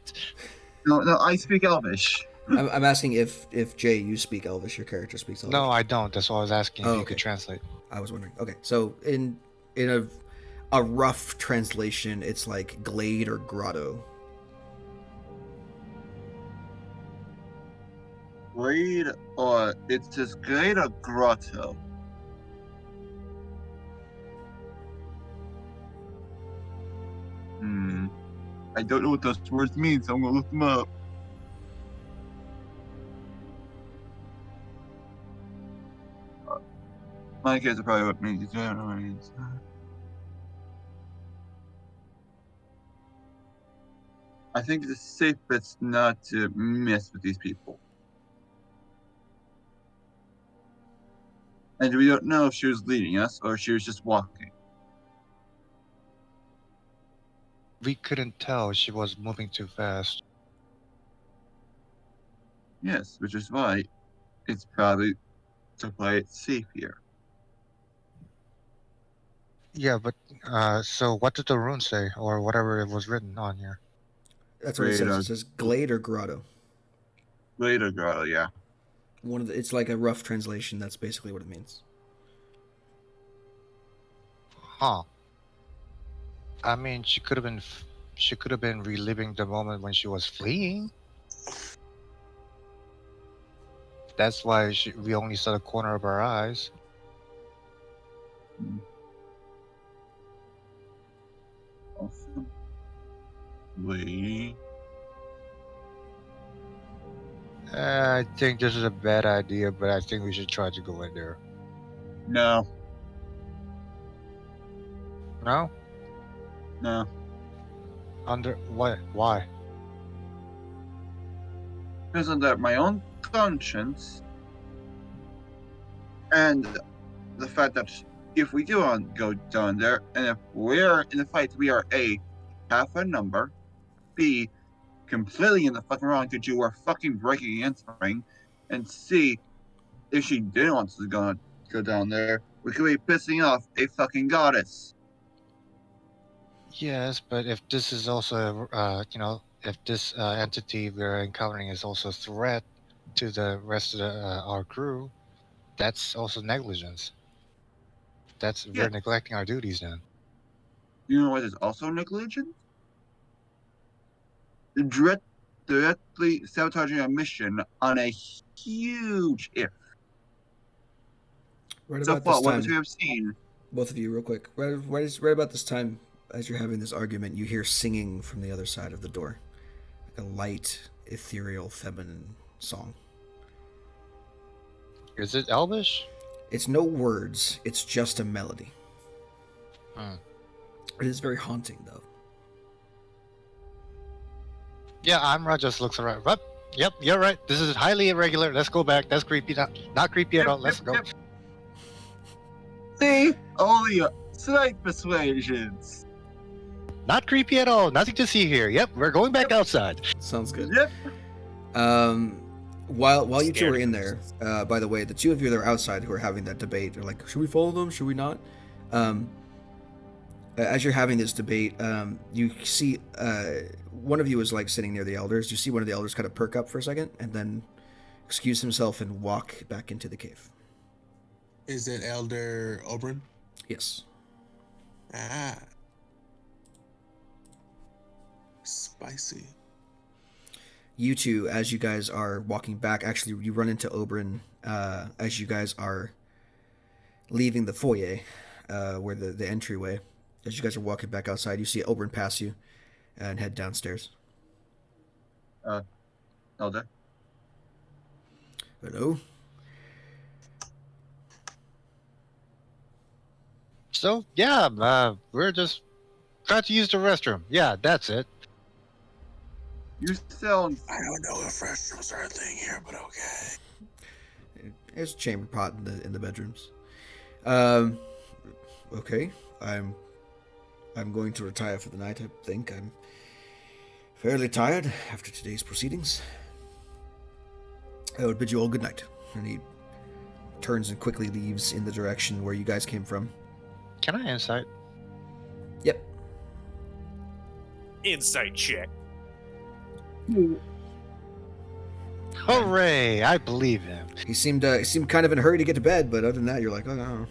no. I speak Elvish. I'm asking if Jay, you speak elvish, your character speaks elvish. No, I don't. That's why I was asking if Oh, you okay. could translate. I was wondering. Okay, so in a rough translation, it's like glade or grotto. Glade or it says glade or grotto. I don't know what those words mean, so I'm gonna look them up. My kids are probably what means. I don't know what it means. I think it's safe bet not to mess with these people. And we don't know if she was leading us or if she was just walking. We couldn't tell. She was moving too fast. Yes, which is why it's probably to play it safe here. Yeah, but so what did the rune say, or whatever it was written on here? That's what it says. Glade or- It says glade or grotto. Later, girl, yeah. It's like a rough translation. That's basically what it means. Huh. I mean, she could have been reliving the moment when she was fleeing. That's why we only saw the corner of our eyes. Awesome. Wait. I think this is a bad idea, but I think we should try to go in there. No, No? no. Under what? Why? Because under my own conscience and the fact that if we do go down there, and if we're in the fight, we are A, half a number, B, completely in the fucking wrong that you were fucking breaking and entering, and C, if she didn't want to go down there, we could be pissing off a fucking goddess. Yes, but if this is also, if this entity we're encountering is also a threat to the rest of our crew, that's also negligence. We're Yes. neglecting our duties then. You know what is also negligent? Directly sabotaging a mission on a huge if. Right So about this far, what we time, have seen, both of you, real quick. Right about this time, as you're having this argument, you hear singing from the other side of the door, like a light, ethereal, feminine song. Is it Elvish? It's no words. It's just a melody. Hmm. It is very haunting, though. Yeah, Amra just looks around. Yep, you're right. This is highly irregular. Let's go back. That's creepy. Not creepy at all. Let's go. see only slight persuasions. Not creepy at all. Nothing to see here. Yep, we're going back outside. Sounds good. Yep. While you two Scared are of in there, by the way, the two of you that are outside who are having that debate are like, should we follow them? Should we not? As you're having this debate, you see one of you is like sitting near the elders. You see one of the elders kind of perk up for a second and then excuse himself and walk back into the cave. Is it Elder Oberon? Yes. Ah. Spicy. You two, as you guys are walking back, actually, you run into Oberon as you guys are leaving the foyer, where the entryway. As you guys are walking back outside, you see Oberon pass you and head downstairs. Elder. Hello? So, yeah, we're just trying to use the restroom. Yeah, that's it. You sound. I don't know if restrooms are a thing here, but okay. There's a chamber pot in the bedrooms. Okay. I'm going to retire for the night, I think. I'm fairly tired after today's proceedings. I would bid you all good night. And he turns and quickly leaves in the direction where you guys came from. Can I insight? Yep. Insight check. Hooray! I believe him. He seemed kind of in a hurry to get to bed, but other than that, you're like, oh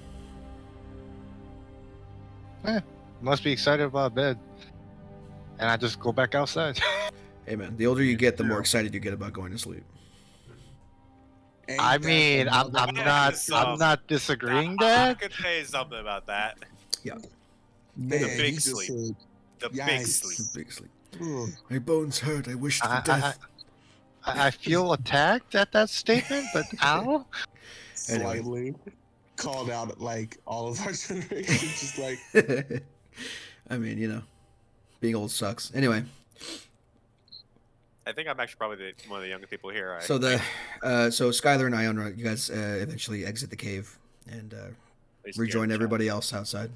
no. Must be excited about bed. And I just go back outside. Hey man, the older you get, the more excited you get about going to sleep. Ain't I that mean, I'm another- not disagreeing I that. could say something about that. Man, big he just sleep. said, The big Yikes. sleep. Big sleep. "Ugh." My bones hurt. I wish for I, death. I feel attacked at that statement, but ow. Anyway. Slightly called out like all of our generation, just like I mean, you know, being old sucks. Anyway, I think I'm actually probably one of the younger people here. so so Skylar and Iona, you guys eventually exit the cave and rejoin everybody else outside.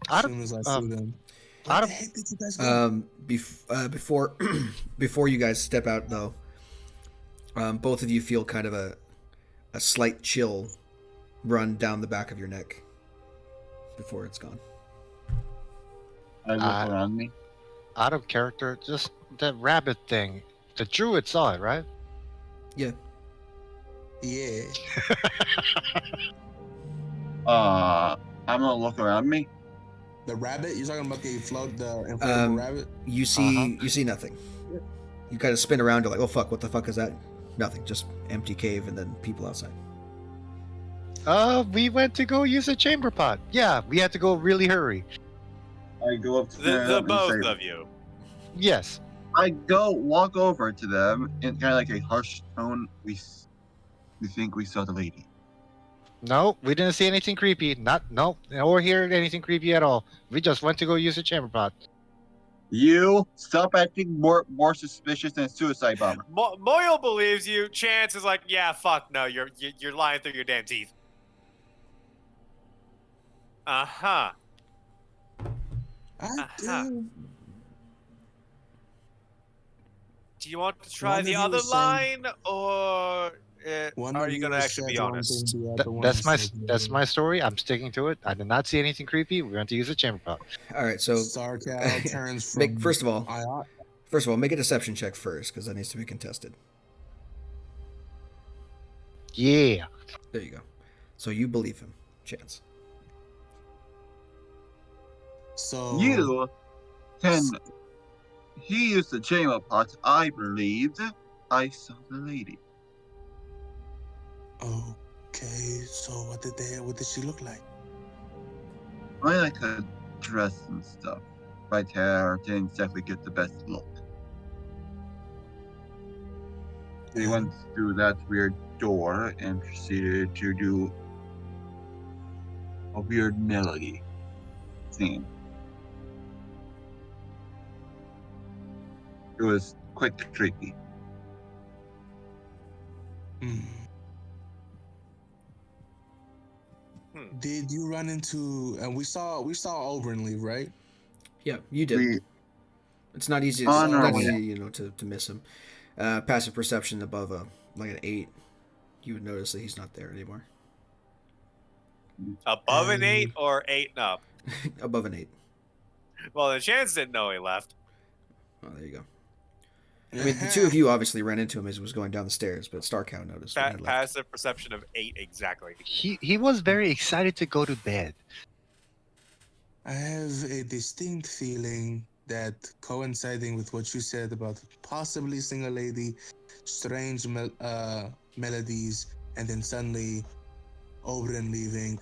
as Out of- soon as I um, see them. out Where of- the heck did you guys go? Before before you guys step out though, both of you feel kind of a slight chill run down the back of your neck before it's gone. I look around me. Out of character, just that rabbit thing. The druid saw it, right? Yeah. Yeah. I'm gonna look around me. The rabbit? You're talking about the inflatable rabbit? You see nothing. You kind of spin around. You're like, oh fuck, what the fuck is that? Nothing. Just empty cave and then people outside. We went to go use a chamber pot. Yeah, we had to go really hurry. I go up to The them and both say, of you. Yes. I walk over to them in kind of like a harsh tone. We think we saw the lady. No, we didn't see anything creepy. No, or hear anything creepy at all. We just went to go use a chamber pot. You stop acting more suspicious than a suicide bomber. Moyle believes you. Chance is like, yeah, fuck no, you're lying through your damn teeth. Uh-huh. I Uh-huh. do. Do you want to try One the of you other is saying- line, or One are of you you gonna has actually said be one thing, honest? the other one That's has my said the that's other. my story. I'm sticking to it. I did not see anything creepy. We're going to use a chamber pot. All right, so Starcal turns from make first of all, I make a deception check first because that needs to be contested. Yeah. There you go. So you believe him, Chance. so You can. He used the chamber pot. I believed I saw the lady. okay. So what did she look like? I like her dress and stuff. Right hair didn't exactly get the best look. He went through that weird door and proceeded to do a weird melody thing. It was quite creepy. Hmm. Hmm. Did you run into? And we saw Oberyn leave, right? Yeah, you did. We It's not easy. It's On our not way. easy, to miss him. Passive perception above like an 8, you would notice that he's not there anymore. Above an And- 8 or 8 and up? Above an 8. Well, the Chance didn't know he left. Oh, there you go. I mean, the two of you obviously ran into him as he was going down the stairs, but Starcow noticed when he left. Passive perception of 8 exactly. He was very excited to go to bed. I have a distinct feeling that coinciding with what you said about possibly seeing a lady, strange melodies, and then suddenly Oberyn leaving,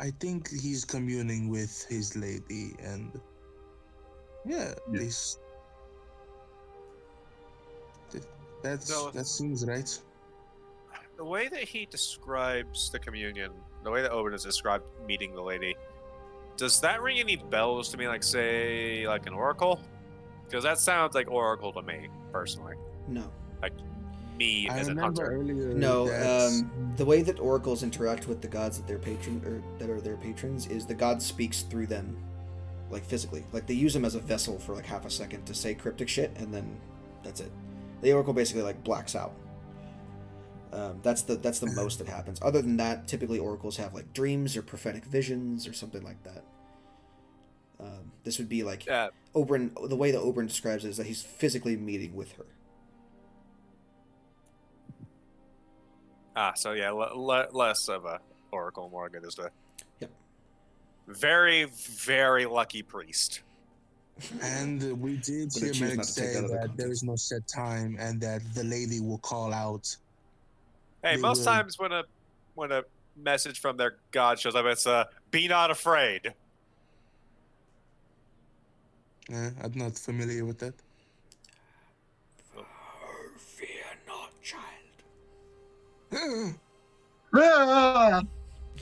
I think he's communing with his lady, and yeah, Yeah. this No. that seems right. The way that he describes the communion, the way that Owen has described meeting the lady, does that ring any bells to me? Like, say, like an oracle? Because that sounds like oracle to me, personally. No. Me I as a remember hunter. earlier No, that the way that oracles interact with the gods that that are their patrons is the god speaks through them, like physically. Like they use them as a vessel for like half a second to say cryptic shit, and then that's it. The oracle basically like blacks out. That's the most that happens. Other than that, typically oracles have like dreams or prophetic visions or something like that. This would be like Oberyn. The way that Oberyn describes it is that he's physically meeting with her. So yeah, less of a oracle, more good as a Yep. very, very lucky priest. and we did But I hear choose Medic not to take say that out of that there context. is no set time and that the lady will call out. Hey, They most will- times when a message from their god shows up, it's be not afraid. I'm not familiar with that. Fear not, child. Ah!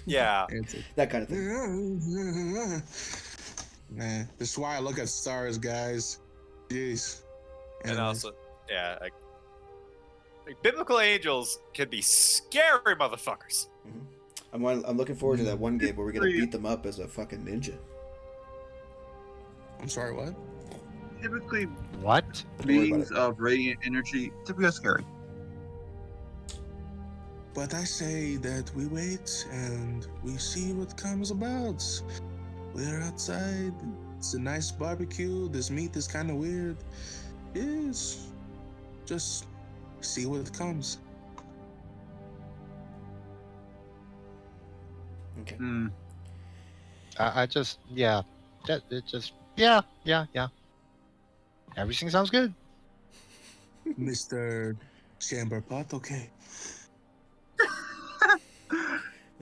Yeah. It's a- That kind of thing. Man, this is why I look at stars, guys. Jeez. And Anyways. also, yeah, like biblical angels can be scary motherfuckers. I'm looking forward to that one game where we're gonna beat them up as a fucking ninja. I'm sorry, what? Typically, What? Don't worry about beings it. of radiant energy typically are scary. But I say that we wait and we see what comes about. We're outside. It's a nice barbecue. This meat is kind of weird. Yes. Just see what comes. Okay. Hmm. I just yeah. That it just yeah. Everything sounds good. Mr. Chamberpot, okay.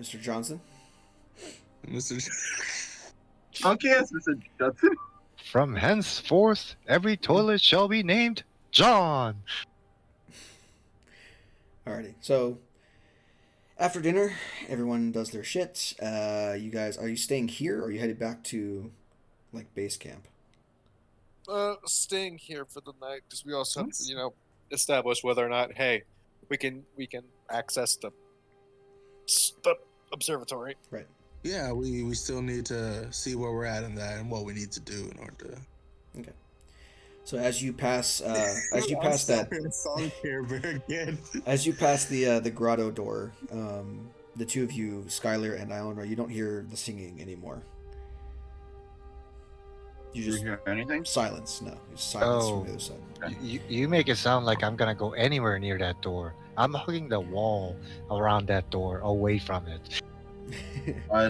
Mr. Johnson. Mr. Okay, yes, Mr. Judson. From henceforth, every toilet shall be named John. Alrighty. So after dinner, everyone does their shit. You guys, are you staying here or are you headed back to like base camp? Staying here for the night because we also have to, Yes. establish whether or not we can access the observatory. Right. Yeah, we still need to see where we're at in that and what we need to do in order to. So as you pass, as you I'm pass that, sorry, solitaire bear again. as you pass the grotto door, the two of you, Skylar and Eleanor, you don't hear the singing anymore. You Do you just hear anything? silence. No, just silence from Oh, the other side. you make it sound like I'm gonna go anywhere near that door. I'm hugging the wall around that door, away from it.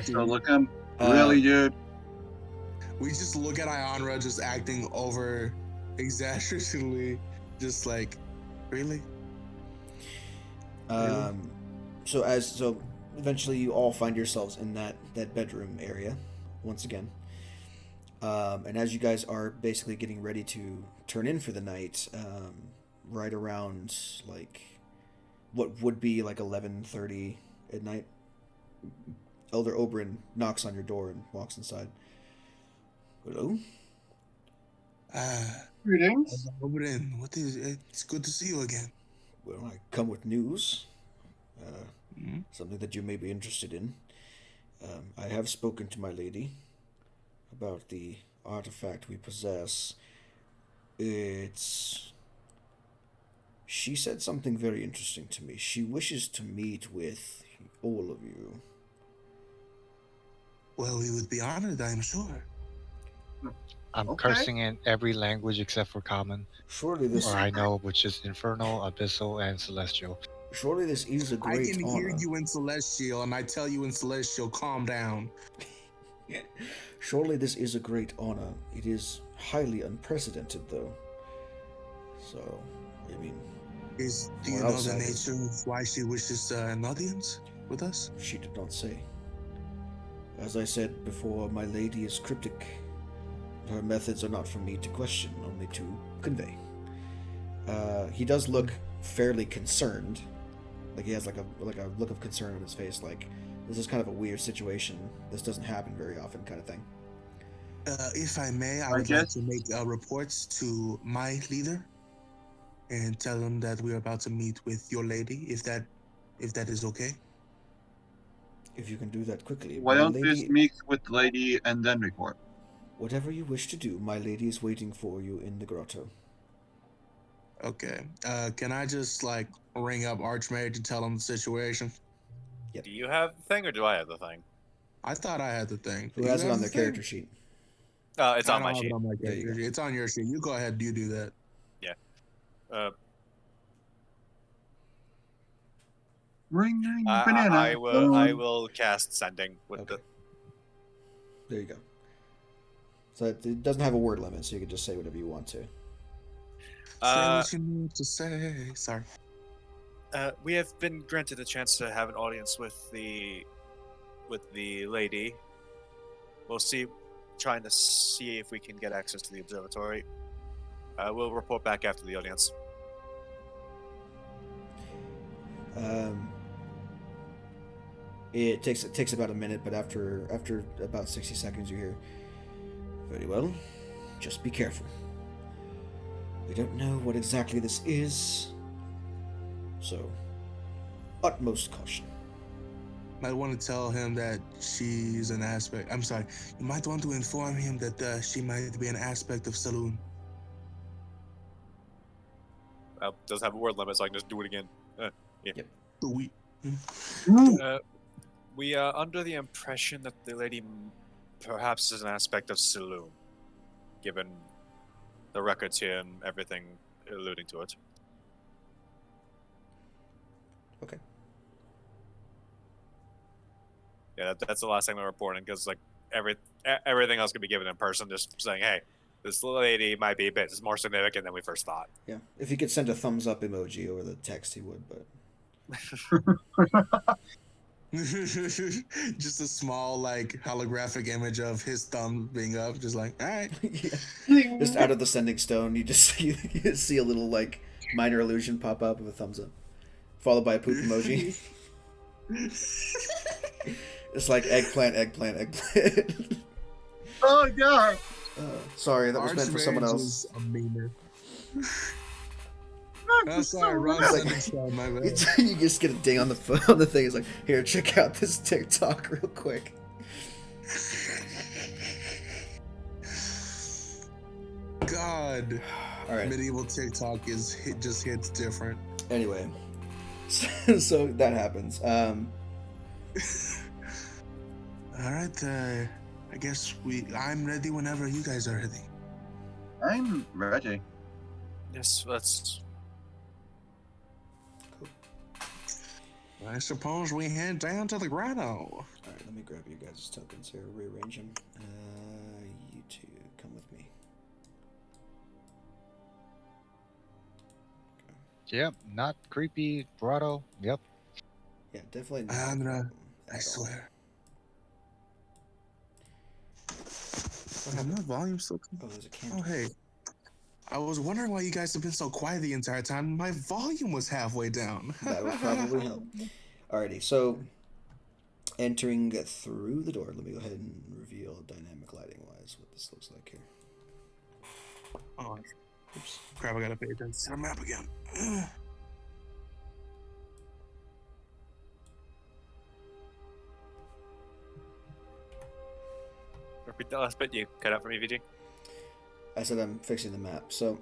So look, I'm Uh, really, dude. We just look at Ionra just acting over exaggeratedly, just like, really? So eventually you all find yourselves in that bedroom area once again. And as you guys are basically getting ready to turn in for the night, right around like what would be like 11:30 at night, Elder Oberyn knocks on your door and walks inside. Hello? Greetings. Oberyn, what is it? It's good to see you again. Well, I come with news. Mhm. Something that you may be interested in. I have spoken to my lady about the artifact we possess. She said something very interesting to me. She wishes to meet with all of you. Well, we would be honored, I'm sure. I'm Okay. cursing in every language except for common, Surely this or I know, which is infernal, abyssal, and celestial. surely this is a I great can honor. hear you in Celestial, and I tell you in Celestial, calm down. Surely this is a great honor. It is highly unprecedented, though. So, I mean, Do you Or know the outsiders. nature of why she wishes an audience with us? she did not say. As I said before, my lady is cryptic. Her methods are not for me to question, only to convey. He does look fairly concerned. Like he has like a look of concern on his face, like this is kind of a weird situation. This doesn't happen very often, kind of thing. If I may, I I would like guess- to make reports to my leader and tell him that we're about to meet with your lady, if that is okay. If you can do that quickly, Why my don't we lady. meet with the lady and then report? Whatever you wish to do, my lady is waiting for you in the grotto. Okay. Can I just like ring up Archmage and tell him the situation? Do you have the thing or do I have the thing? I thought I had the thing. Who Do has you it have on the their thing? character sheet? It's I on don't my have sheet. it on my There you character go. sheet. It's on your sheet. You go ahead. You do that. Uh, Ring, ring, I, banana. I will cast sending with Okay. There you go. So it doesn't have a word limit, so you can just say whatever you want to. the. Say what you need to say. Sorry. We have been granted a chance to have an audience with the lady. We'll see, trying to see if we can get access to the observatory. We'll report back after the audience. It takes about a minute, but after about 60 seconds, you hear, "Very well, just be careful. We don't know what exactly this is, so utmost caution." Might want to tell him that she's an aspect. I'm sorry. You might want to inform him that she might be an aspect of Saloon. It does have a word limit, so I can just do it again. We. We are under the impression that the lady perhaps is an aspect of Saloon, given the records here and everything alluding to it. Okay. Yeah, that's the last thing we're reporting, because like everything else can be given in person. Just saying, hey, this lady might be a bit more significant than we first thought. Yeah. If he could send a thumbs up emoji over the text, he would, but. Just a small like holographic image of his thumb being up, just like, all right. Yeah. Just out of the sending stone, you just you see a little like minor illusion pop up with a thumbs up, followed by a poop emoji. It's like eggplant. Oh god! Sorry, that was meant for someone Archmage else. is a memer. Oh, sorry, wrong sending stone, my bad. You just get a ding on the phone. On the thing. It's like, here, check out this TikTok real quick. God. All right. Medieval TikTok just hits different. Anyway, so that happens. All right. I guess I'm ready whenever you guys are ready. I'm ready. Yes, let's. I suppose we head down to the grotto. All right, let me grab you guys' tokens here, rearrange them. You two, come with me. Yep, not creepy grotto. Yep. Yeah, definitely. Not Andra, a problem I at all. swear. My volume still. Oh, there's a candle. Oh, hey. I was wondering why you guys have been so quiet the entire time. My volume was halfway down. That would probably help. Alrighty, so entering through the door, let me go ahead and reveal dynamic lighting wise what this looks like here. Oh, oops. Crap, I gotta pay attention to the map again. Repeat that last bit you cut out for me, VG. I said I'm fixing the map, so.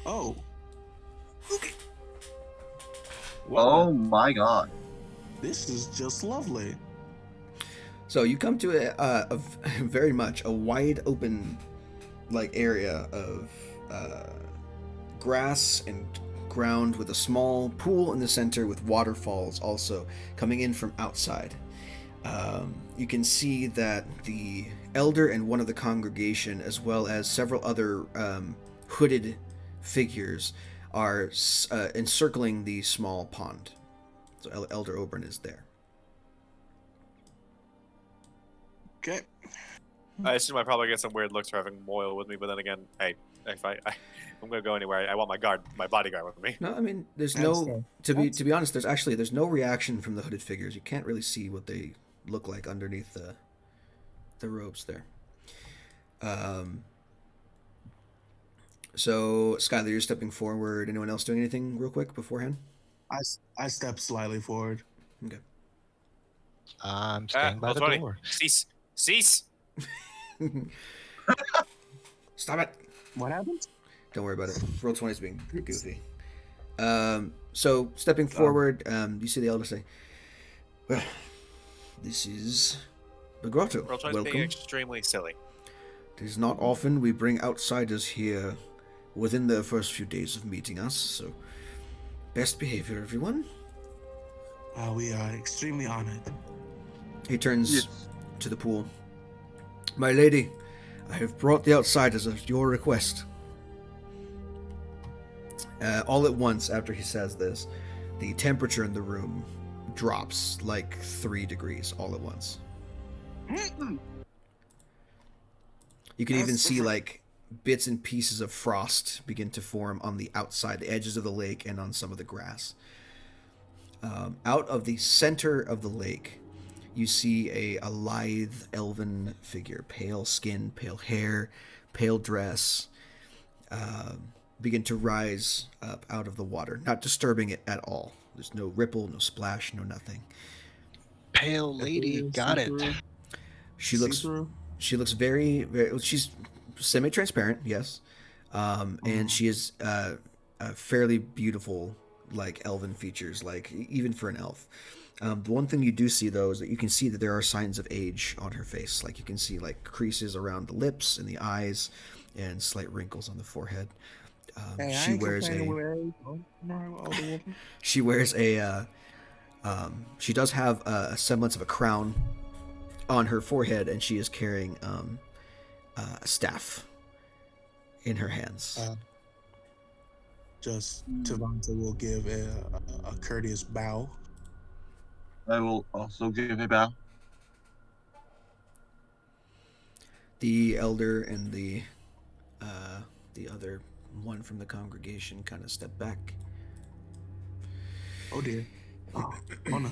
Oh. Okay. Oh my god. This is just lovely. So you come to a very much a wide open, like, area of grass and ground with a small pool in the center with waterfalls also coming in from outside. You can see that the elder and one of the congregation, as well as several other hooded figures, are encircling the small pond. So Elder Oberon is there. Okay. I assume I probably get some weird looks for having Moyle with me, but then again, hey, if I'm gonna go anywhere, I want my bodyguard with me. No, I mean, there's That's no fair. to be honest. There's no reaction from the hooded figures. You can't really see what they look like underneath the robes there. So Skylar, you're stepping forward. Anyone else doing anything real quick beforehand? I stepped slightly forward. Okay. I'm staying by the Roll 20. door. Cease. Stop it. What happened? Don't worry about it. Roll 20 is being goofy. So stepping forward, you see the elder say, "Well, this is the grotto. Roll 20 is being Welcome. extremely silly. It is not often we bring outsiders here within the first few days of meeting us, so best behavior, everyone." We are extremely honored. He turns Yes. to the pool. "My lady, I have brought the outsiders at your request." All at once, after he says this, the temperature in the room drops like 3 degrees all at once. You can even see like bits and pieces of frost begin to form on the outside, the edges of the lake, and on some of the grass. Out of the center of the lake, you see a lithe elven figure, pale skin, pale hair, pale dress, begin to rise up out of the water, not disturbing it at all. There's no ripple, no splash, no nothing. Pale lady, got it. She looks very, very. She's semi-transparent, yes, and she is a fairly beautiful, like elven features, like even for an elf. The one thing you do see though is that you can see that there are signs of age on her face. Like you can see like creases around the lips and the eyes, and slight wrinkles on the forehead. She wears a. She does have a semblance of a crown on her forehead, and she is carrying a staff in her hands. Tavanta will give a courteous bow. I will also give a bow. The elder and the other one from the congregation kind of step back. Oh dear. Oh no.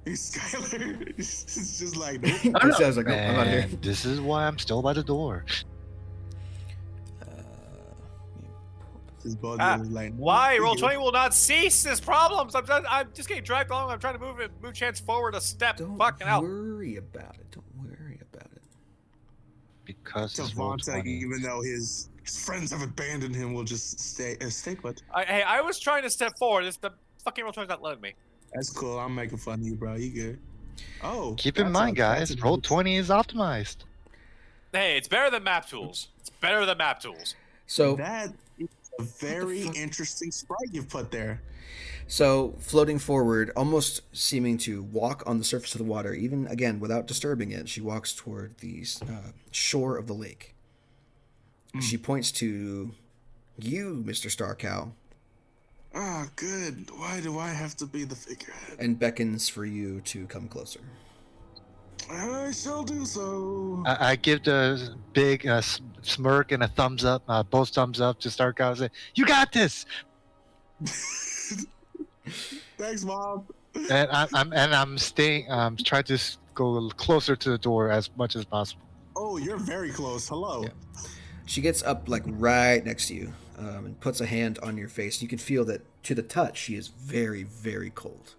It's Skylar. It's just like, nope. It sounds like, nope, I'm out of here. And this is why I'm still by the door. His body is like, nope. Why? Roll 20 will not cease. There's problems. I'm just getting dragged along. I'm trying to move chance forward a step. Don't Fucking hell. worry about it. Don't worry about it. Because because it's roll Tavanta, 20. even though his friends have abandoned him, will just stay put. Hey, I was trying to step forward. It's the fucking roll 20's not letting me. That's cool. I'm making fun of you, bro. You good? Oh, Keep in mind, guys, roll 20 is optimized. Hey, it's better than map tools. It's better than map tools. So That is a very interesting sprite you've put there. So, floating forward, almost seeming to walk on the surface of the water, even again without disturbing it, she walks toward the shore of the lake. She points to you, Mr. Starcow. Ah, good. Why do I have to be the figurehead? And beckons for you to come closer. I shall do so. I give the big smirk and a thumbs up, both thumbs up to Starcow and say, "You got this!" Thanks, Mom. And I'm staying. Trying to go closer to the door as much as possible. Oh, you're very close. Hello. Yeah. She gets up like right next to you and puts a hand on your face. You can feel that to the touch, she is very, very cold.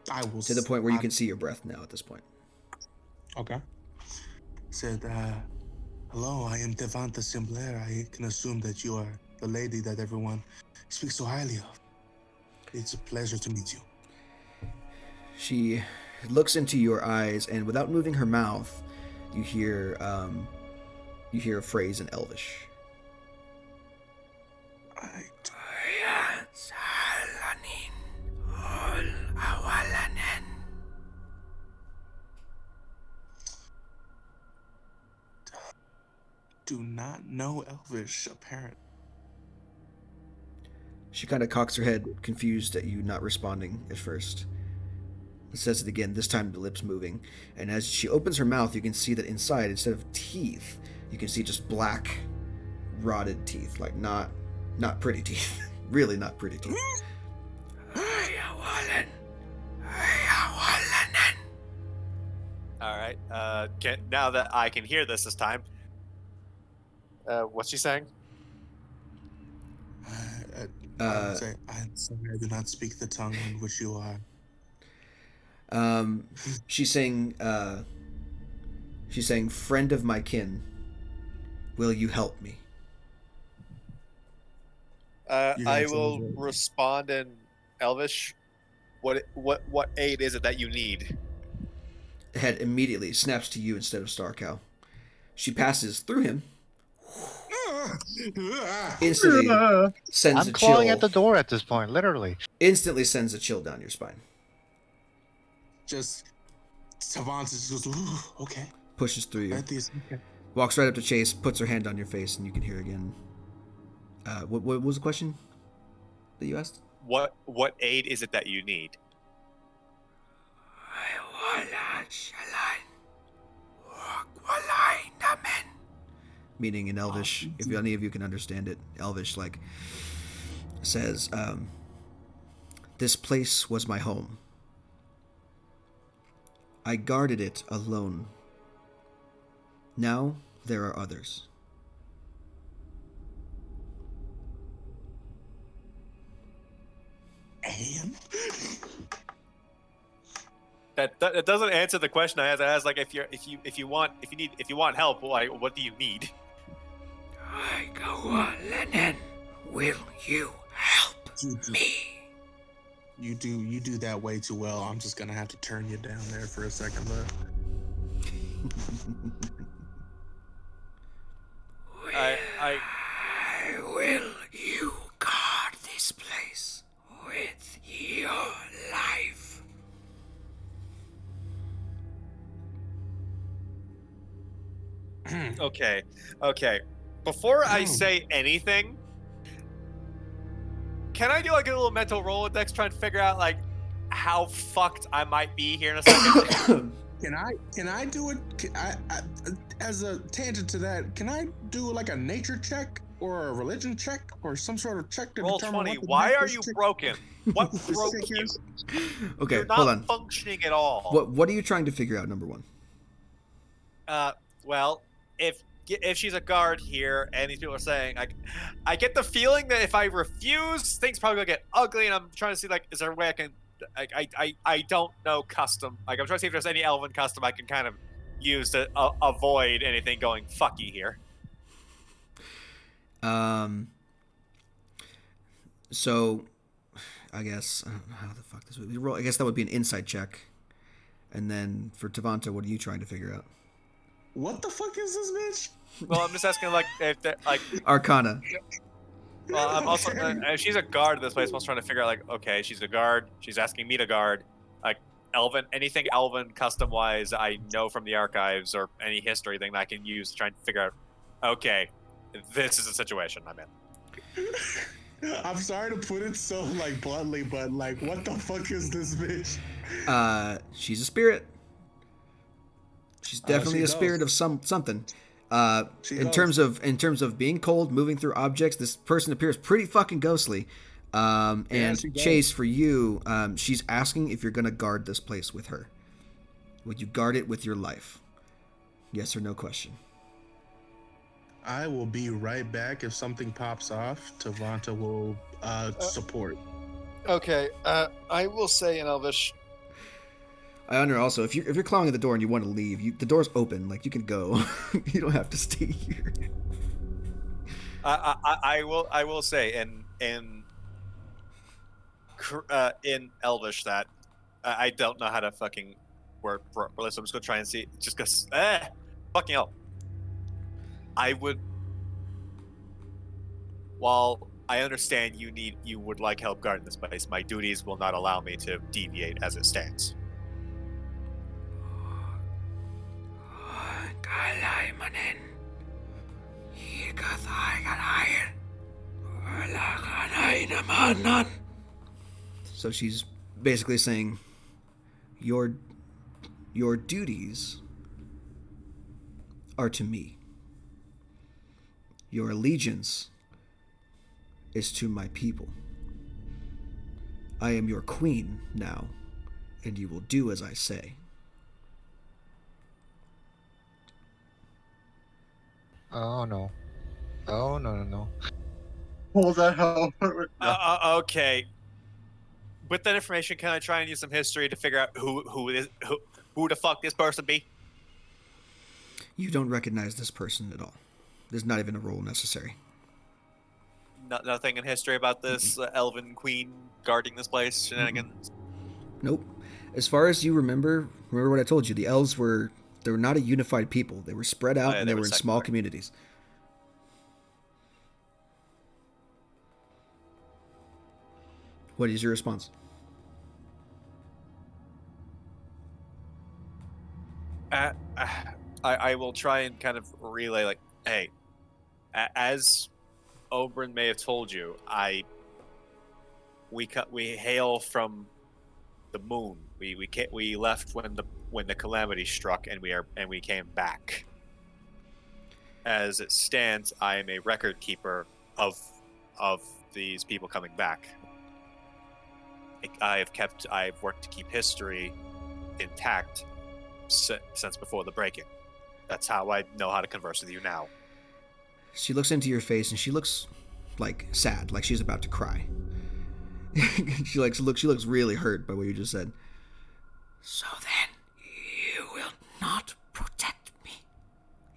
I will. To the point where you can see your breath now at this point. Okay. Said, hello, I am Devanta Simbler. I can assume that you are the lady that everyone speaks so highly of. It's a pleasure to meet you. She looks into your eyes, and without moving her mouth, you hear a phrase in Elvish. Do not know Elvish, apparently. She kind of cocks her head, confused at you not responding at first. Says it again, this time the lips moving. And as she opens her mouth, you can see that inside, instead of teeth, you can see just black, rotted teeth. Like, not pretty teeth. Really not pretty teeth. Alright, now that I can hear this time, what's she saying? I'm sorry, I do not speak the tongue in which you are. She's saying, friend of my kin, will you help me? I will respond in Elvish. What aid is it that you need? The head immediately snaps to you instead of Starcow. She passes through him. Instantly sends I'm a clawing chill. at the door at this point, literally. Instantly sends a chill down your spine. Just Tavanta just goes, ooh, okay. Pushes through you. Okay. Walks right up to Chase, puts her hand on your face, and you can hear again. What was the question that you asked? What aid is it that you need? Meaning in Elvish, if any of you can understand it, Elvish says, this place was my home. I guarded it alone. Now there are others. And That doesn't answer the question I asked. Like, if you want help, what do you need? Will you help me? You do that way too well. I'm just gonna have to turn you down there for a second, though. Will you guard this place with your life? Okay. Before I say anything, can I do like a little mental Rolodex trying to figure out like how fucked I might be here in a second? Can I do it? As a tangent to that, can I do like a nature check or a religion check or some sort of check to Roll determine 20. what the Why heck are this you chick- broken? What this broke chick you? is? Okay, You're not hold on. functioning at all. What are you trying to figure out, number one? Well, if she's a guard here and these people are saying, I get the feeling that if I refuse, things probably gonna get ugly, and I'm trying to see like, is there a way I can, I don't know custom. Like, I'm trying to see if there's any elven custom I can kind of use to avoid anything going fucky here. So, I guess I don't know how the fuck this would be roll. I guess that would be an insight check, and then for Tavanta, what are you trying to figure out? What the fuck is this bitch? Well, I'm just asking, like, if like. Arcana. Well, I'm also if she's a guard of this place. I'm also trying to figure out, like, okay, she's a guard. She's asking me to guard. Like, anything Elven custom wise, I know from the archives or any history thing that I can use to try and figure out. Okay, this is a situation I'm in. I'm sorry to put it so like bluntly, but like, what the fuck is this bitch? She's a spirit. She's definitely a spirit of something. In terms of being cold, moving through objects, this person appears pretty fucking ghostly. And Chase, for you, she's asking if you're gonna guard this place with her. Would you guard it with your life? Yes or no question. I will be right back. If something pops off, Tavanta will support. Okay, I will say in Elvish. I honor also, if you're clawing at the door and you want to leave, the door's open. Like, you can go. You don't have to stay here. I will say in Elvish that I don't know how to fucking work. So I'm just gonna try and see. Just cause fucking hell. I would. While I understand you would like help guarding this place, my duties will not allow me to deviate as it stands. So she's basically saying, your duties are to me. Your allegiance is to my people. I am your queen now, and you will do as I say. Oh no. Oh no. Pull that out. Okay. With that information, can I try and use some history to figure out who the fuck this person be? You don't recognize this person at all. There's not even a role necessary. Nothing in history about this elven queen guarding this place shenanigans? Nope. As far as you remember what I told you. The elves they were not a unified people. They were spread out and they were in small communities. What is your response? I will try and kind of relay, like, hey, as Oberyn may have told you, we hail from the moon. We left when the calamity struck, and we came back. As it stands, I am a record keeper of these people coming back. I've worked to keep history intact since before the break-in. That's how I know how to converse with you now. She looks into your face and she looks like sad, like she's about to cry. She looks really hurt by what you just said. So then, you will not protect me.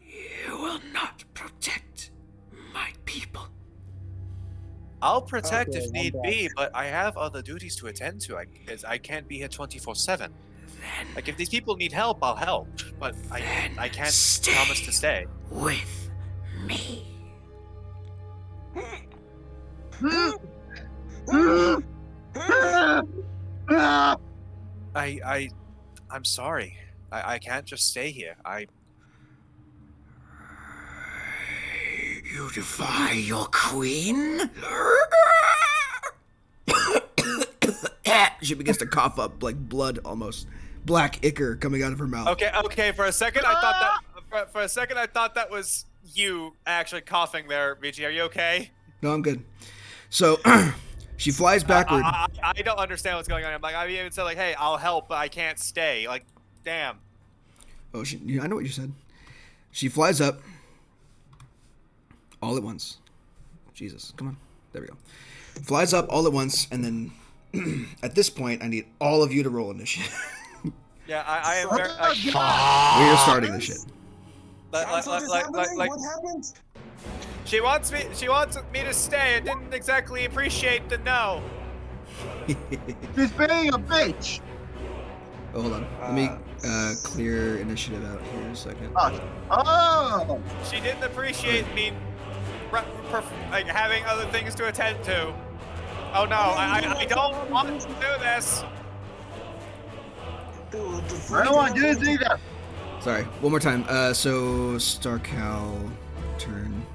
You will not protect my people. I'll protect if need be, but I have other duties to attend to. I can't be here 24/7. Like, if these people need help, I'll help, but I can't promise to stay. With me. I'm sorry. I can't just stay here. You defy your queen? She begins to cough up like blood, almost black ichor coming out of her mouth. Okay. For a second, I thought that was you actually coughing there, BG. Are you okay? No, I'm good. So she flies backward. I don't understand what's going on. I'm like, I even said, like, hey, I'll help, but I can't stay. Like, damn. Oh, I know what you said. She flies up all at once. Jesus, come on. There we go. Flies up all at once, and then at this point, I need all of you to roll initiative. Yeah, I am very. We are starting this shit. That's what is happening? What happened? She wants me to stay. I didn't exactly appreciate the no. She's being a bitch. Oh, hold on. Let me clear initiative out here a second. Oh. She didn't appreciate me like having other things to attend to. Oh no, I don't want to do this. I don't want to do this either. Sorry, one more time. So Star Cow turn.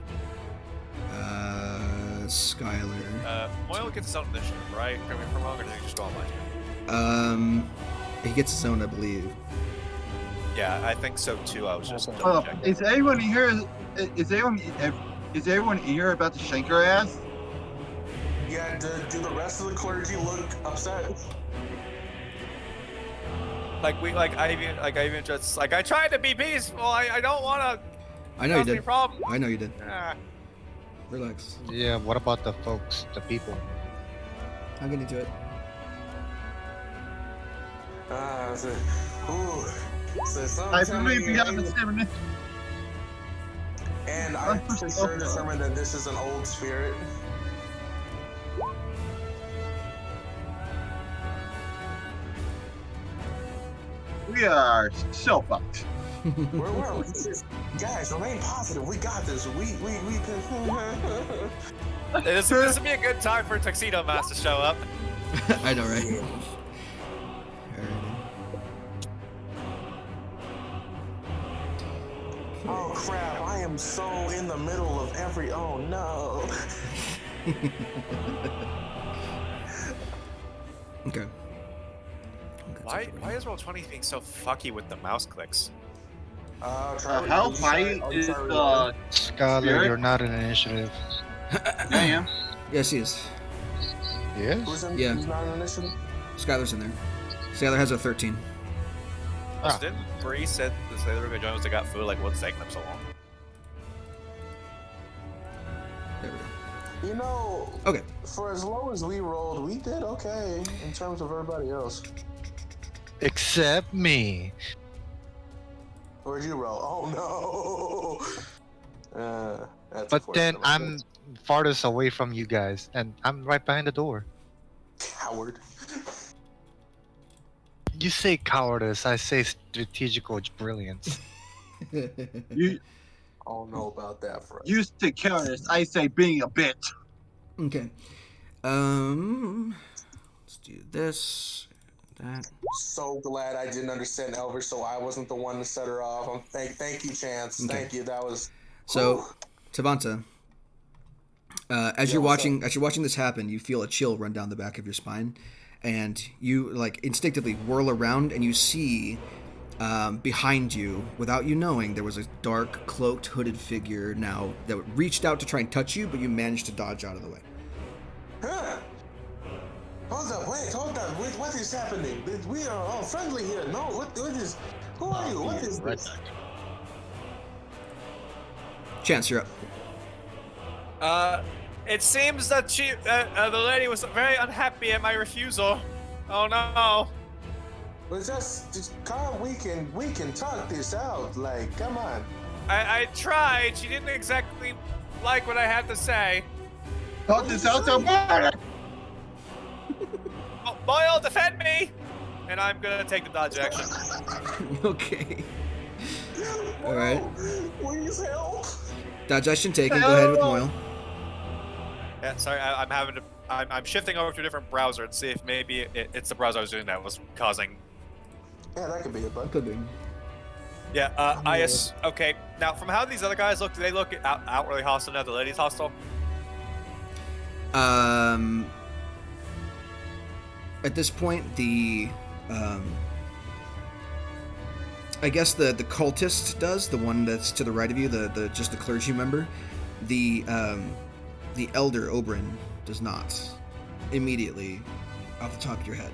Skylar. Moyle gets his own initiative, right? Correct me if I'm wrong, or did he just go on mine? He gets his own, I believe. Yeah, I think so too. I was just Is double-checking. anyone here? Is everyone here about to shank her ass? Yeah, do the rest of the clergy look upset? I even just I tried to be peaceful. I don't want to. I know you cause me did. problems. I know you did. Ah. Relax. Yeah, what about the folks, the people? I'll get into it. I believe we have the same. And I for sure determined that this is an old spirit. We are so fucked. Where are we? Guys, remain positive. We got this. We can. This would be a good time for Tuxedo Mask to show up. I know, right? Yeah. Oh crap, I am so in the middle of every. Oh no. Okay. Why is Roll20 being so fucky with the mouse clicks? How high is the Skylar, Spirit? you're not an initiative. I am. Yes, he is. Yes? Yeah. Who's not an initiative? Skylar's in there. Skylar has a 13. Also, didn't Bree said the Slayer were gonna join us? They got food. Like, what's taking them so long? There we go. You know, Okay. for as low as we rolled, we did okay in terms of everybody else. Except me. Where'd you roll? Oh no. That's But then unfortunate. I'm farthest away from you guys, and I'm right behind the door. Coward. You say cowardice, I say strategical brilliance. You I don't know about that, Fred. used to cowardice. I say being a bitch. Okay. Let's do this. That. So glad I didn't understand Elvish, so I wasn't the one to set her off. Thank you, Chance. Okay. Thank you. That was. So, Whew. Tavanta, as you're watching this happen, you feel a chill run down the back of your spine, and you like instinctively whirl around, and you see behind you, without you knowing, there was a dark, cloaked, hooded figure now that reached out to try and touch you, but you managed to dodge out of the way. Huh. Hold up, hold up. What is happening? We are all friendly here. No, what is. Who are you? What is this? Chance, you're up. It seems that the lady was very unhappy at my refusal. Oh no. Well, just come. We can talk this out. Like, come on. I tried. She didn't exactly like what I had to say. Talk this out to murder. Boyle, defend me! And I'm gonna take the dodge action. Okay. All right. Please help. Dodge action taken. Go ahead with Moyle. Yeah, sorry, I'm shifting over to a different browser and see if maybe it's the browser I was doing that was causing. Yeah, that could be it, bud. Could be. Yeah, okay. Now, from how these other guys look, do they look outwardly hostile now? The lady's hostile? At this point, I guess the cultist does, the one that's to the right of you, the just the clergy member. The elder Oberyn does not. Immediately, off the top of your head.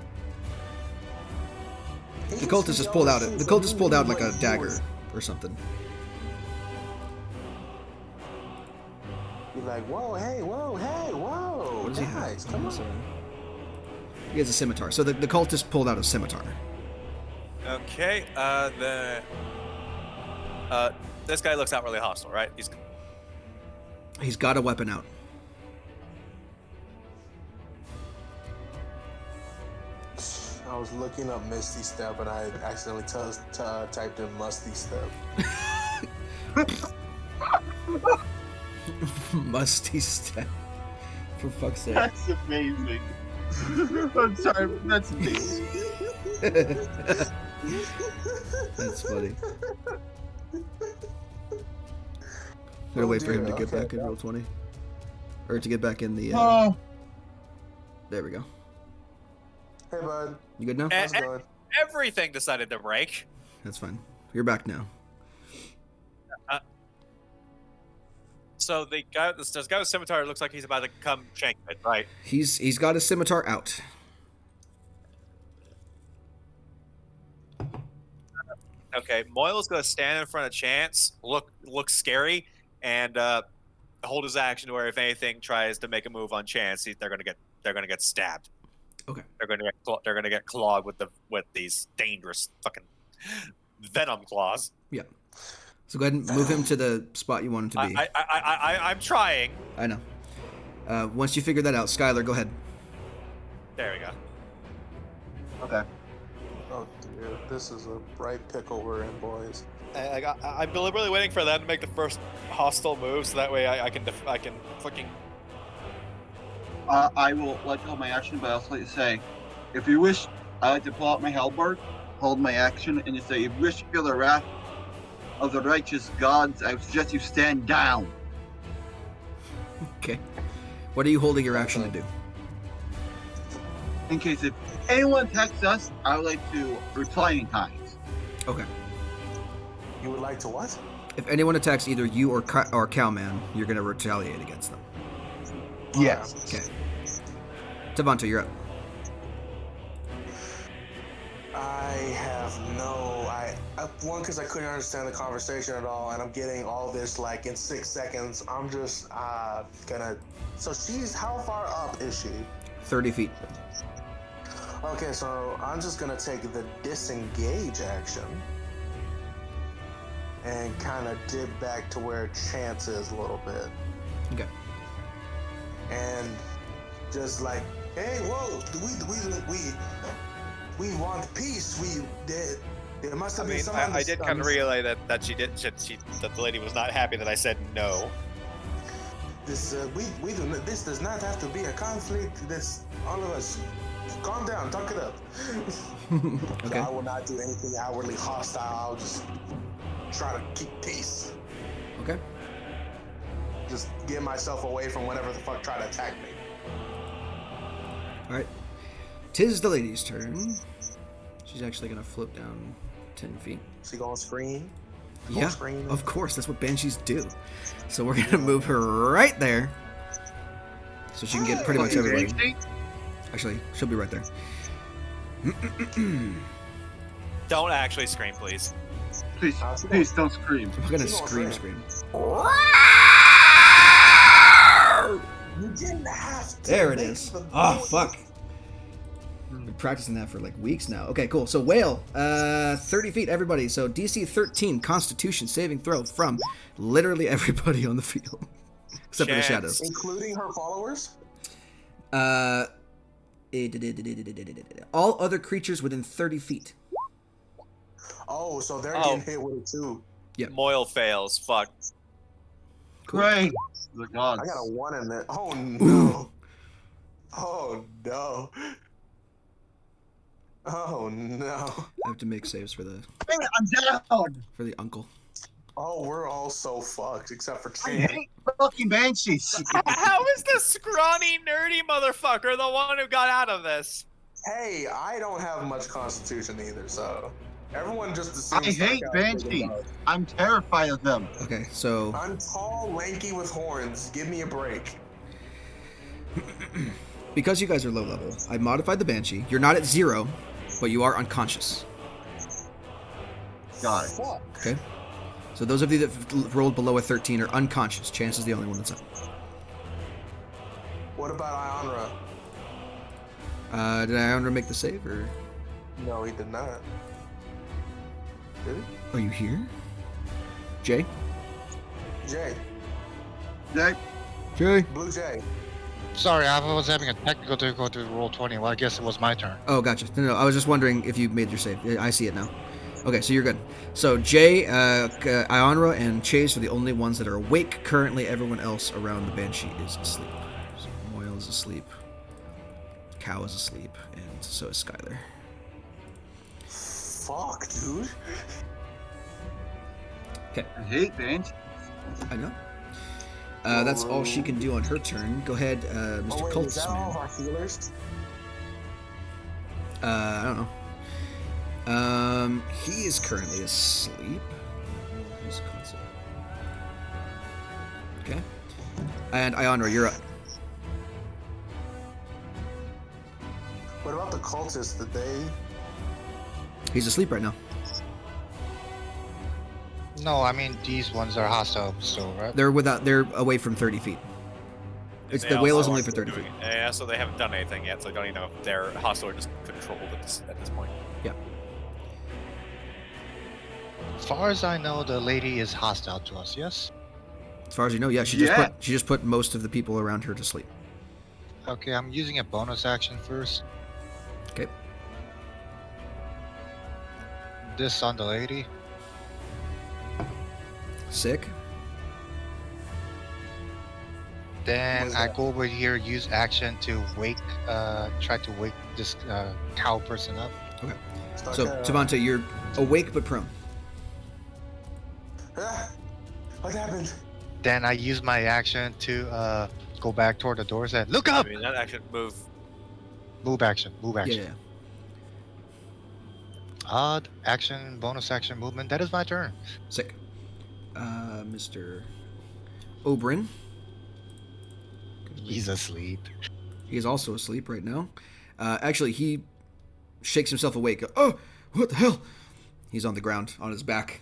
The cultist just pulled out like a dagger or something. You're like, whoa, hey, whoa, What does he guys, have? come on. Sorry. He has a scimitar. So the cultist pulled out a scimitar. Okay. This guy looks out really hostile, right? He's got a weapon out. I was looking up Misty Step and I accidentally typed in Musty Step. Musty step. For fuck's sake. That's amazing. I'm sorry, but that's amazing. That's funny. Gotta wait for him to get okay. back in roll 20. Or to get back in the... Oh, There we go. Hey, bud. You good now? How's it going? Everything decided to break. That's fine. You're back now. So this guy with scimitar looks like he's about to come shank it, right? He's got his scimitar out. Okay, Moyle's gonna stand in front of Chance, look scary, and hold his action where if anything tries to make a move on Chance, they're gonna get stabbed. Okay. They're gonna get clawed with these dangerous fucking venom claws. Yeah. So go ahead and move him to the spot you want him to be. I'm trying. I know. Once you figure that out, Skylar, go ahead. There we go. okay. Oh, dear. This is a bright pickle we're in, boys. I'm deliberately waiting for them to make the first hostile move, so that way I can fucking. I will let go of my action, but I also like to say, if you wish, I like to pull out my halberd, hold my action, and just say, if you wish to feel the wrath of the righteous gods, I suggest you stand down. Okay. What are you holding your action to do? In case if anyone attacks us, I would like to reply in kind. Okay. You would like to what? If anyone attacks either you or Cowman, you're going to retaliate against them. Yes. Okay. Tavanta, you're up. One, because I couldn't understand the conversation at all, and I'm getting all this like in 6 seconds. I'm just gonna. So how far up is she? 30 feet. Okay, so I'm just gonna take the disengage action and kind of dip back to where Chance is a little bit, Okay. and just like, hey, whoa, we want peace. There must have been someone. I did kind of realize that that the lady was not happy that I said no. This this does not have to be a conflict. This all of us, calm down, talk it up. Okay. I will not do anything outwardly hostile. I'll just try to keep peace. Okay. Just get myself away from whatever the fuck try to attack me. All right. 'Tis the lady's turn. She's actually going to float down 10 feet. She gonna scream? Yeah, of course. That's what banshees do. So we're going to move her right there. So she can get pretty much everybody. Actually, she'll be right there. Don't actually scream, please. Please don't scream. I'm going to scream. You didn't have to. There it is. Oh, fuck. Been practicing that for like weeks now. Okay, cool. So whale, 30 feet, everybody. So DC 13 Constitution saving throw from literally everybody on the field, except for the shadows, including her followers. All other creatures within 30 feet. Oh, so they're getting hit with it too. Yep. Moyle fails. Fuck. Cool. Great. The gods. I got a 1 in there. Oh no. Oh no. Oh no. I have to make saves for the I'm down. uncle. Oh, we're all so fucked except for I Chan. hate fucking banshees. How is the scrawny, nerdy motherfucker the one who got out of this? Hey, I don't have much constitution either, so everyone just I assumes. hate banshees. I'm terrified of them. Okay, so I'm tall, lanky with horns. Give me a break. because you guys are low level, I modified the banshee. You're not at 0, but you are unconscious. Got it. Fuck. Okay. So those of you that rolled below a 13 are unconscious. Chance is the only one that's up. What about Ionra? Did Ionra make the save or? No, he did not. Did he? Are you here? Jay? Jay. Jay, Jay? Blue Jay. Sorry, I was having a technical difficulty with roll 20. Well, I guess it was my turn. Oh, gotcha. No, I was just wondering if you made your save. I see it now. Okay, so you're good. So Jay, Ionra, and Chase are the only ones that are awake. Currently, everyone else around the Banshee is asleep. So Moyle is asleep. Cow is asleep, and so is Skylar. Fuck, dude. I hate Bench. I know. That's all she can do on her turn. Go ahead, Mr. Oh, wait, is that all of Cultisman. our healers? I don't know. He is currently asleep. He's constant. Okay. And Ionra, you're up. What about the cultists? Did they? He's asleep right now. No, I mean, these ones are hostile still, right? They're away from 30 feet. It's They the whale is also only aren't for 30 doing- feet. Yeah, so they haven't done anything yet, so I don't even know if they're hostile or just controlled at this point. Yeah. As far as I know, the lady is hostile to us, yes? As far as you know, yeah, she Yeah. just put most of the people around her to sleep. Okay, I'm using a bonus action first. Okay. This on the lady. Sick. Then What's I that? go over here, use action to wake, try to wake this cow person up. Stuck So, Tavante, you're awake but prone. Ah, what happened? Then I use my action to go back toward the doors and look I up. mean, that action move. Move action. Move Yeah, action. yeah. Odd action, bonus action, movement. That is my turn. Sick. Mr. Oberyn. He's asleep. He is also asleep right now. Actually, he shakes himself awake. Oh, what the hell? He's on the ground, on his back.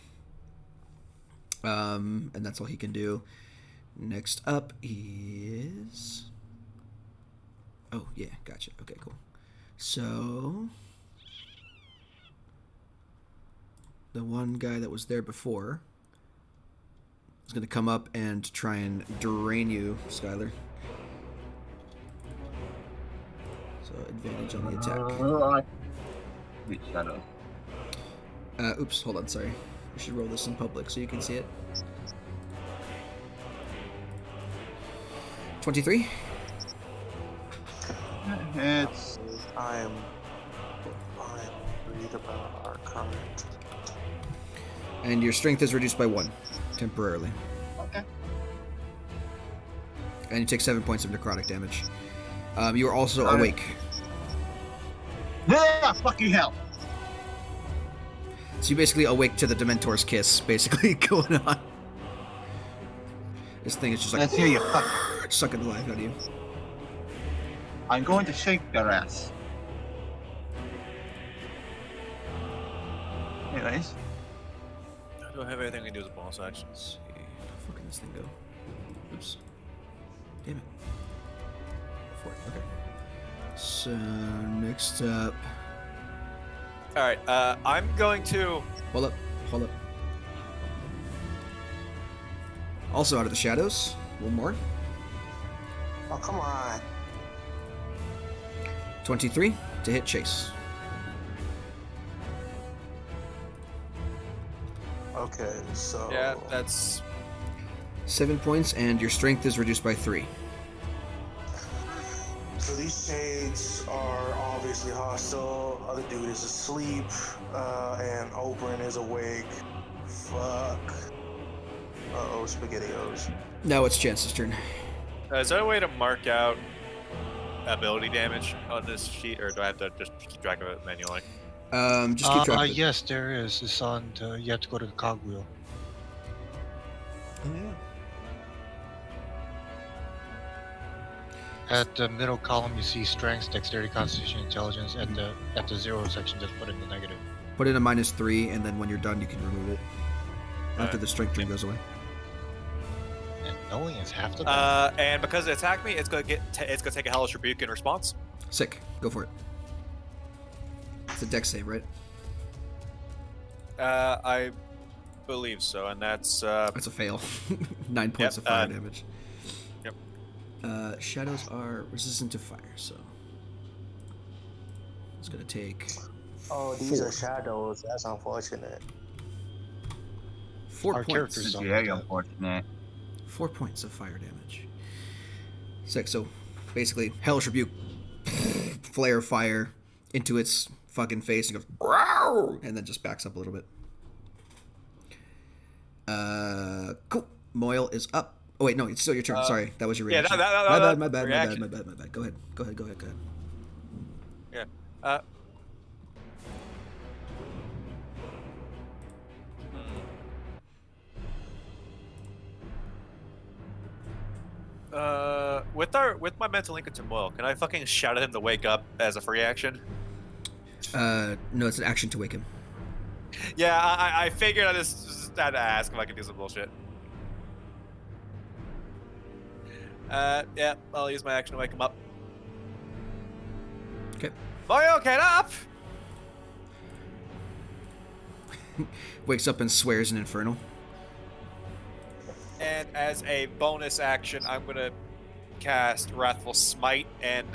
And that's all he can do. Next up is... Oh, yeah, gotcha. Okay, cool. So... The one guy that was there before is going to come up and try and drain you, Skylar. So advantage on the attack. Wait, shadow. Oops, hold on, sorry. We should roll this in public so you can see it. 23. It's I'm worried about our current. And your strength is reduced by 1, temporarily. okay. And you take 7 points of necrotic damage. You are also Got it. awake. Yeah, fucking hell. So you basically awake to the Dementor's kiss, basically, going on. This thing is just like Let's hear you fuck. sucking the life out of you. I'm going to shake their ass. Anyways, I don't have anything I can do as a bonus action. Let's see. How the fuck can this thing go? Oops. Damn it. 4. Okay. So, next up... All right, I'm going to. Hold up. Hold up. Also out of the shadows. One more. Oh, come on. 23 to hit Chase. Okay, so. Yeah, that's 7 points, and your strength is reduced by 3. So these shades are obviously hostile. Other dude is asleep, and Oberyn is awake. Fuck. Uh-oh, SpaghettiOs. Now it's Chance's turn. Is there a way to mark out ability damage on this sheet, or do I have to just keep track of it manually? Just keep track of it. Yes, there is. It's on. You have to go to the cogwheel. Oh, yeah. At the middle column, you see strength, dexterity, constitution, intelligence. At the 0 section, just put in the negative. Put in a -3, and then when you're done, you can remove it. After Alright. the strength drain goes away. And knowing is half the battle. And because it attacked me, it's gonna take a hellish rebuke in response. Sick. Go for it. It's a dex save, right? I believe so, and that's That's a fail. 9 points of fire damage. Yep. Shadows are resistant to fire, so it's gonna take. Oh, these 4. are shadows. That's unfortunate. 4 Our points. characters It's don't very like that. unfortunate. 4 points of fire damage. 6. So basically, Hellish Rebuke, flare fire into its fucking face and goes, "Growl," and then just backs up a little bit. Cool. Moyle is up. Oh wait, no, it's still your turn. Sorry, that was your yeah, reaction. that- My bad. reaction. Go ahead. Yeah. With my mental link into Moyle, can I fucking shout at him to wake up as a free action? No, it's an action to wake him. Yeah, I figured I just had to ask if I could do some bullshit. Yeah, I'll use my action to wake him up. Okay. Moyle, get up! Wakes up and swears an infernal. And as a bonus action, I'm gonna cast Wrathful Smite and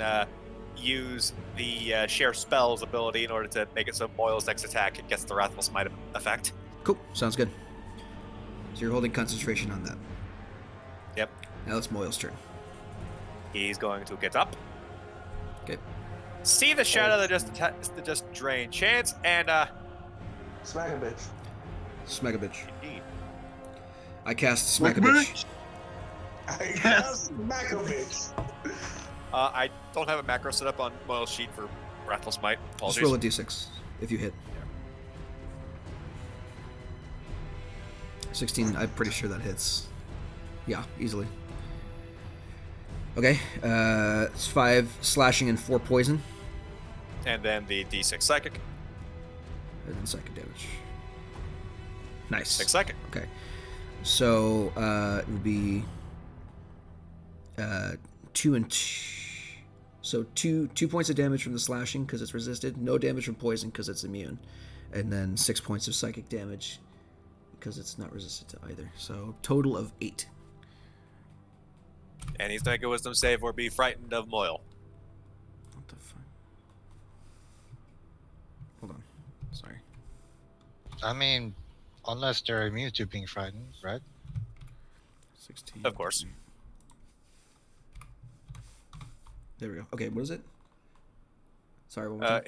use the Share Spells ability in order to make it so Moyle's next attack gets the Wrathful Smite effect. Cool. Sounds good. So you're holding concentration on that. Yep. Now it's Moyle's turn. He's going to get up. Okay. See the shadow that just drained chance and Smack a bitch. Smack a bitch. indeed. I cast Smack a bitch. Smack a bitch. I don't have a macro set up on Moyle's sheet for Wrathful Smite. Just Apologies. roll a d6 if you hit. 16, I'm pretty sure that hits. Yeah, easily. Okay, it's 5 slashing and 4 poison. And then the D6 psychic. And then psychic damage. Nice. 6 psychic. Okay. So, it would be 2 and 2. So 2 points of damage from the slashing because it's resisted. No damage from poison because it's immune. And then 6 points of psychic damage because it's not resistant to either. So total of 8. And he's going to make a wisdom save or be frightened of Moyle. What the fuck? Hold on. Sorry. I mean, unless they're immune to being frightened, right? 16. Of course. There we go. Okay, what is it? Sorry, one more time.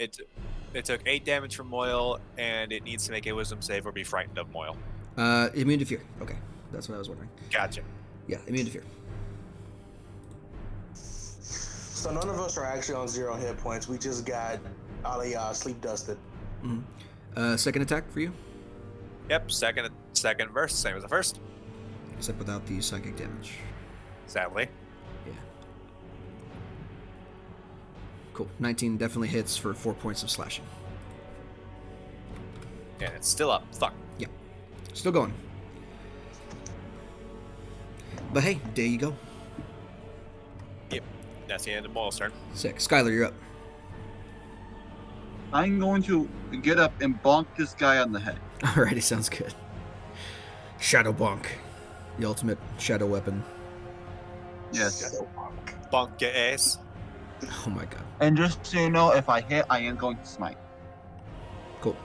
It took 8 damage from Moyle, and it needs to make a wisdom save or be frightened of Moyle. Immune to fear. Okay, that's what I was wondering. Gotcha. Yeah, immune to fear. So none of us are actually on 0 hit points. We just got sleep dusted. Mm-hmm. Second attack for you, Yep, second verse, same as the first. except without the psychic damage. Sadly. Yeah. Cool. 19 definitely hits for 4 points of slashing. And it's still up. Fuck. Yep. Still going. But hey, there you go. Yep. That's the end of Moyle's turn. Sick. Skylar, you're up. I'm going to get up and bonk this guy on the head. Alrighty, sounds good. Shadow Bonk. The ultimate shadow weapon. Yes. Bonk your ass. Oh my god. And just so you know, if I hit, I am going to smite. Cool.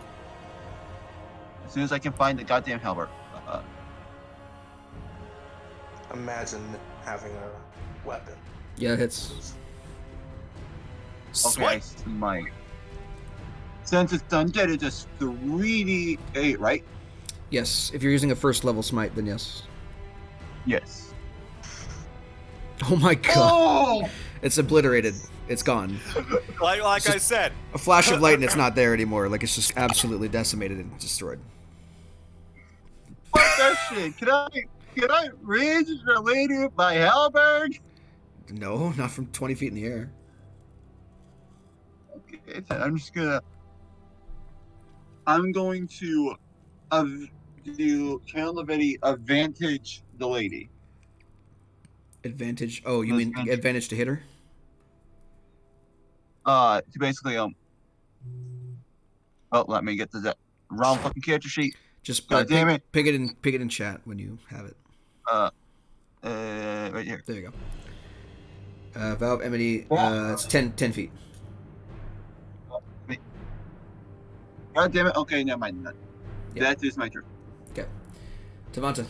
As soon as I can find the goddamn halberd. Imagine having a weapon. Yeah, it hits. Okay, Swipe. smite. Since it's undead, it's just 3d8, right? Yes, if you're using a first level smite, then yes. Yes. Oh my god. Oh! It's obliterated. It's gone. Like I Just- said, A flash of light and it's not there anymore. Like it's just absolutely decimated and destroyed. Fuck that shit. Can I range the lady with my halberd? No, not from 20 feet in the air. Okay, then I'm going to do Channel of Eddie advantage the lady. Advantage. Oh, you mean advantage to hit her? To basically Oh, let me get to that Wrong fucking character sheet. Just God damn it. pick it in chat when you have it. Right here. There you go. Valve Emily, it's 10 feet. God damn it. Okay, never mind that. Yeah. That is my turn. Okay. Tavanta.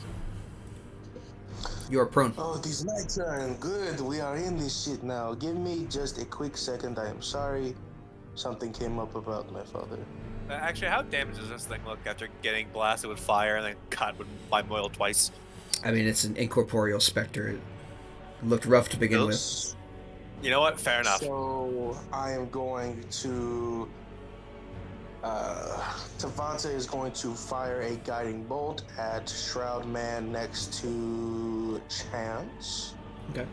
You are prone. Oh, these nights are good. We are in this shit now. Give me just a quick second. I am sorry. Something came up about my father. Actually, how damaged does this thing look after getting blasted with fire and then God would buy oil twice? I mean, it's an incorporeal specter. It looked rough to begin with. You know what? Fair enough. So I am going to. Tavanta is going to fire a guiding bolt at Shroud Man next to Chance. Okay.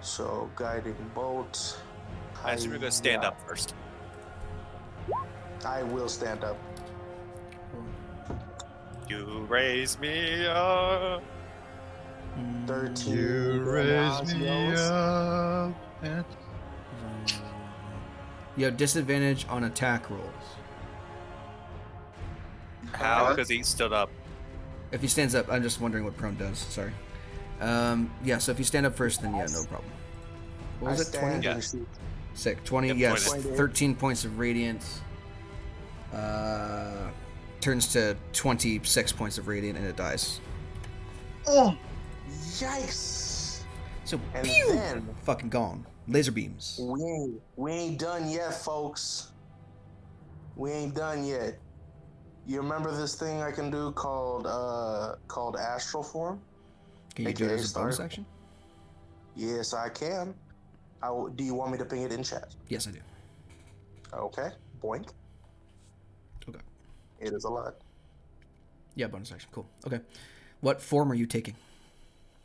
So guiding bolt. I assume you're going to stand up first. I will stand up. You raise me up. 13. You raise me up. You have disadvantage on attack rolls. How? Because he stood up. If he stands up, I'm just wondering what prone does. Sorry. Yeah, so if you stand up first, then yeah, no problem. What was it? 20? Yeah. Sick. 20, Yep, yes. 20. 13 points of radiant. Turns to 26 points of radiant and it dies. Oh, yikes! So, And pew! then Fucking gone. Laser beams. we ain't done yet, folks. We ain't done yet. You remember this thing I can do called astral form? Can you do it AKA as a bonus Star? action? Yes, I can. Do you want me to ping it in chat? Yes, I do. Okay. Boink. Okay. It is a lot. Yeah, bonus action. Cool. Okay. What form are you taking?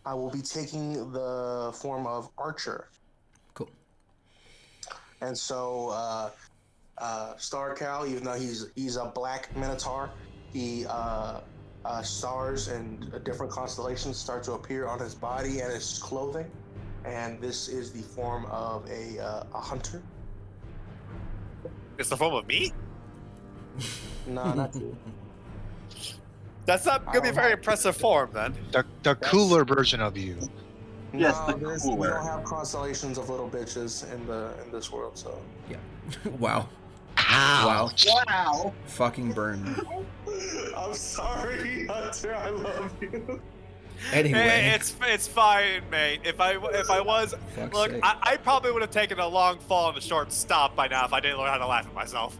I will be taking the form of Archer. Cool. And so, Star Cal, even though he's a black Minotaur, he stars and different constellations start to appear on his body and his clothing, and this is the form of a hunter. It's the form of me? No, not you. That's not going to be a very impressive form, then. The cooler version of you. Yes, No, the we cooler. don't have constellations of little bitches in this world, so. Yeah. Wow. Ouch. Wow. Fucking burn. I'm sorry, Hunter. I love you. Anyway. Hey, it's fine, mate. If I was, Fuck's look, sake. I probably would have taken a long fall and a short stop by now if I didn't learn how to laugh at myself.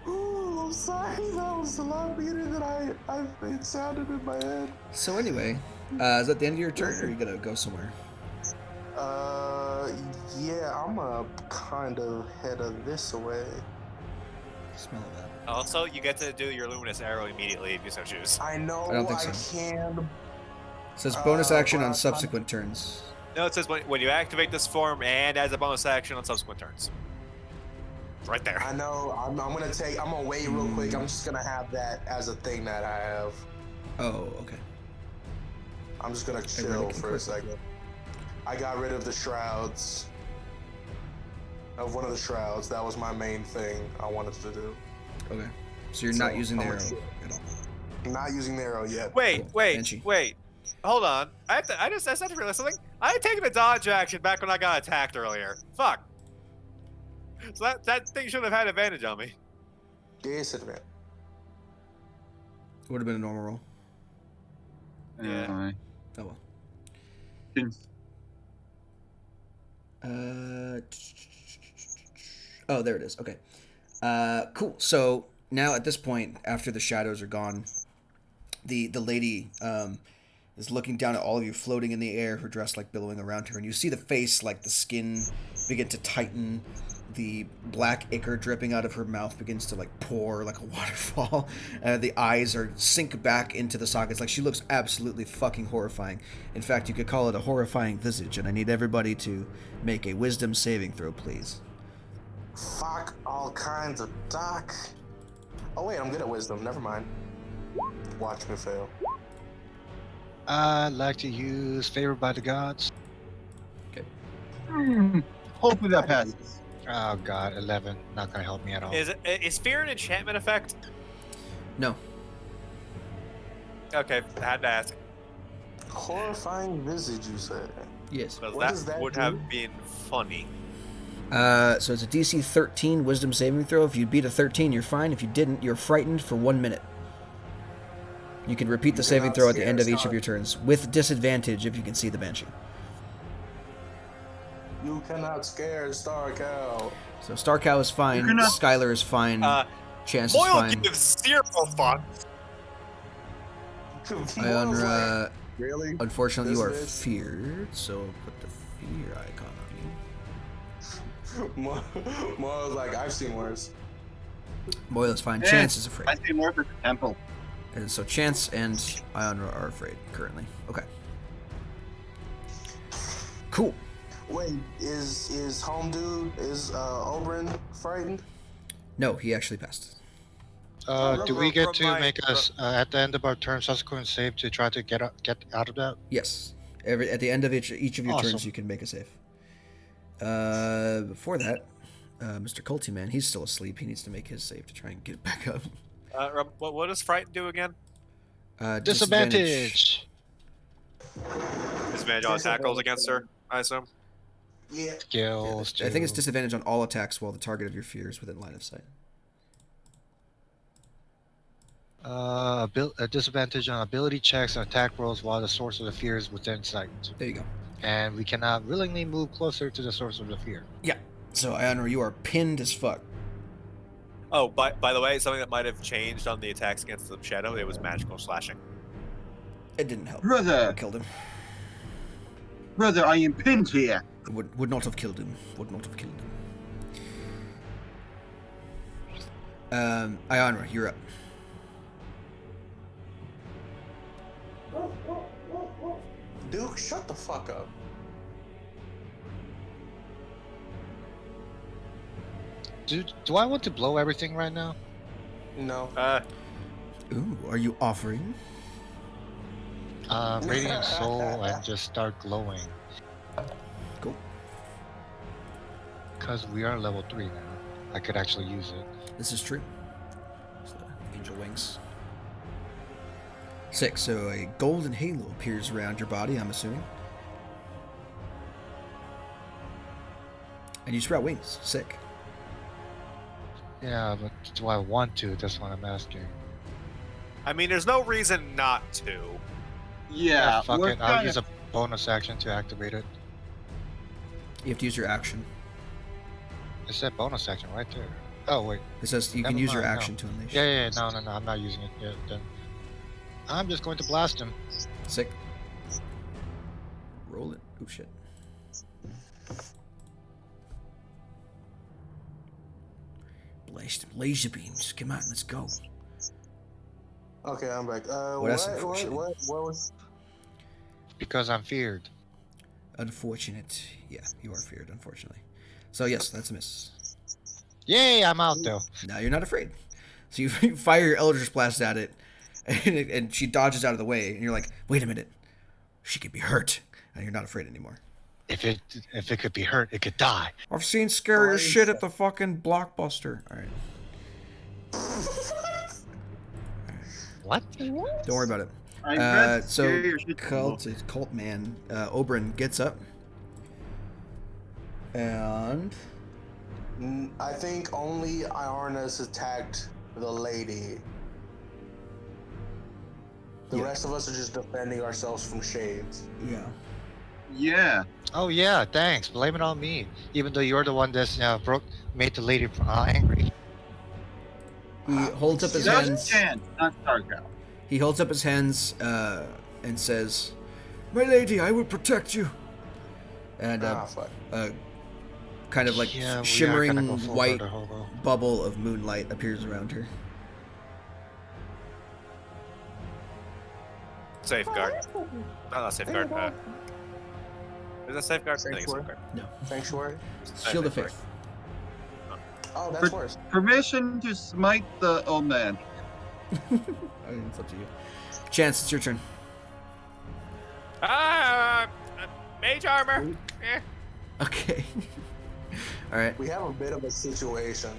Ooh, I'm sorry. That was a lot better than it sounded in my head. So anyway, is that the end of your turn, or are you gonna go somewhere? Yeah, I'm gonna kind of head this away. Smell that. Also, you get to do your luminous arrow immediately if you so choose. I know I don't think I so. can. It says bonus action but on I'm- subsequent turns. No, it says when you activate this form and as a bonus action on subsequent turns. It's right there. I know. I'm gonna wait real quick. I'm just gonna have that as a thing that I have. Oh, okay. I'm just gonna really chill can for a click. second. I got rid of the shrouds. Of one of the shrouds. That was my main thing I wanted to do. Okay. So you're not So, using the I'm arrow gonna chill. at all. I'm not using the arrow yet. Wait, Cool. wait, Banshee. wait. Hold on. I just have to realize something. I had taken a dodge action back when I got attacked earlier. Fuck. So that thing should have had advantage on me. Disadvantage. Would have been a normal roll. Yeah. Oh well. Oh, there it is. Okay. Cool. So now at this point, after the shadows are gone, the lady is looking down at all of you floating in the air, her dress like billowing around her, and you see the face, like the skin begin to tighten. The black ichor dripping out of her mouth begins to like pour like a waterfall. The eyes are sink back into the sockets. Like she looks absolutely fucking horrifying. In fact, you could call it a horrifying visage. And I need everybody to make a wisdom saving throw, please. Fuck all kinds of doc. Oh wait, I'm good at wisdom. Never mind. Watch me fail. I'd like to use Favored by the Gods. Okay. Hopefully that passes. Oh god, 11. Not gonna help me at all. Is fear an enchantment effect? No. Okay, I had to ask. Horrifying visage, you said. Yes. Because What does that would do? have been funny. So it's a DC 13 Wisdom saving throw. If you beat a 13, you're fine. If you didn't, you're frightened for 1 minute. You can repeat the saving cannot throw at the scare end of each Star. of your turns, with disadvantage if you can see the Banshee. You cannot scare Star Cow. So Star Cow is fine, You cannot- Skylar is fine, Chance is Boyle fine, gives 0 fun. Moyle's Ionra, like, really? unfortunately you are This bitch? feared, so put the fear icon on you. Moyle's like, I've seen worse. Boyle is fine, Yeah, Chance is afraid. I say more for the temple. And so Chance and Ionra are afraid currently. Okay. Cool. Wait, is home dude, is Oberyn frightened? No, he actually passed. Do we get From to my- make us at the end of our turn subsequent save to try to get out of that? Yes. At the end of each of your turns, Awesome. you can make a save. Before that, Mr. Culty Man, he's still asleep. He needs to make his save to try and get back up. What does Frighten do again? Disadvantage. Disadvantage on attack rolls against her, I assume. Yeah. Skills. I think it's too. disadvantage on all attacks while the target of your fear is within line of sight. A disadvantage on ability checks and attack rolls while the source of the fear is within sight. There you go. And we cannot willingly move closer to the source of the fear. So, Ionra, you are pinned as fuck. Oh, by the way, something that might have changed on the attacks against the shadow, it was magical slashing. It didn't help. I Brother, killed him. brother, I am pinned here. It would not have killed him. Would not have killed him. Ionra, you're up. Duke, shut the fuck up. Do I want to blow everything right now? No. Ooh, are you offering? Radiant Soul and just start glowing. Cool. Because we are level 3 now. I could actually use it. This is true. So, angel wings. 6. So a golden halo appears around your body, I'm assuming. And you sprout wings. Sick. Yeah, but do I want to? That's what I'm asking. I mean, there's no reason not to. Yeah, Fuck we're it. I'll kinda- use a bonus action to activate it. You have to use your action. It said bonus action right there. Oh, wait. It says you can Never use your mind, no. action to unleash. Yeah, no, I'm not using it yet. Then I'm just going to blast him. Sick. Roll it. Oh shit. Laser beams. Come on, let's go. Okay, I'm back. Well, that's unfortunate. what was? Because I'm feared. Unfortunate. Yeah, you are feared, unfortunately. So yes, that's a miss. Yay, I'm out though. Now you're not afraid. So you fire your Eldritch Blast at it, and she dodges out of the way, and you're like, wait a minute, she could be hurt, and you're not afraid anymore. If it could be hurt, it could die. I've seen scarier shit at the fucking Blockbuster. All right, What? don't worry about it. I'd rather So scare your shit cult man, Oberyn gets up, and I think only Iarna's attacked the lady. The Yeah. rest of us are just defending ourselves from shades. yeah, Yeah, Oh yeah, thanks. Blame it on me. Even though you're the one that's made the lady angry. he holds up his that's hands. Chance, not Starcow. He holds up his hands and says, "My lady, I will protect you." And Fuck. kind of like Yeah, we are gonna shimmering go full white murder hobo. bubble of moonlight appears around her. Safeguard. Not safeguard. Is that safeguard? I think it's Sanctuary. safeguard. Sanctuary. Shield of Faith. Oh, that's For- worse. Permission to smite the old man. I mean, it's up to you. Chance, it's your turn. Ah, mage armor. Eh. Okay. All right. We have a bit of a situation.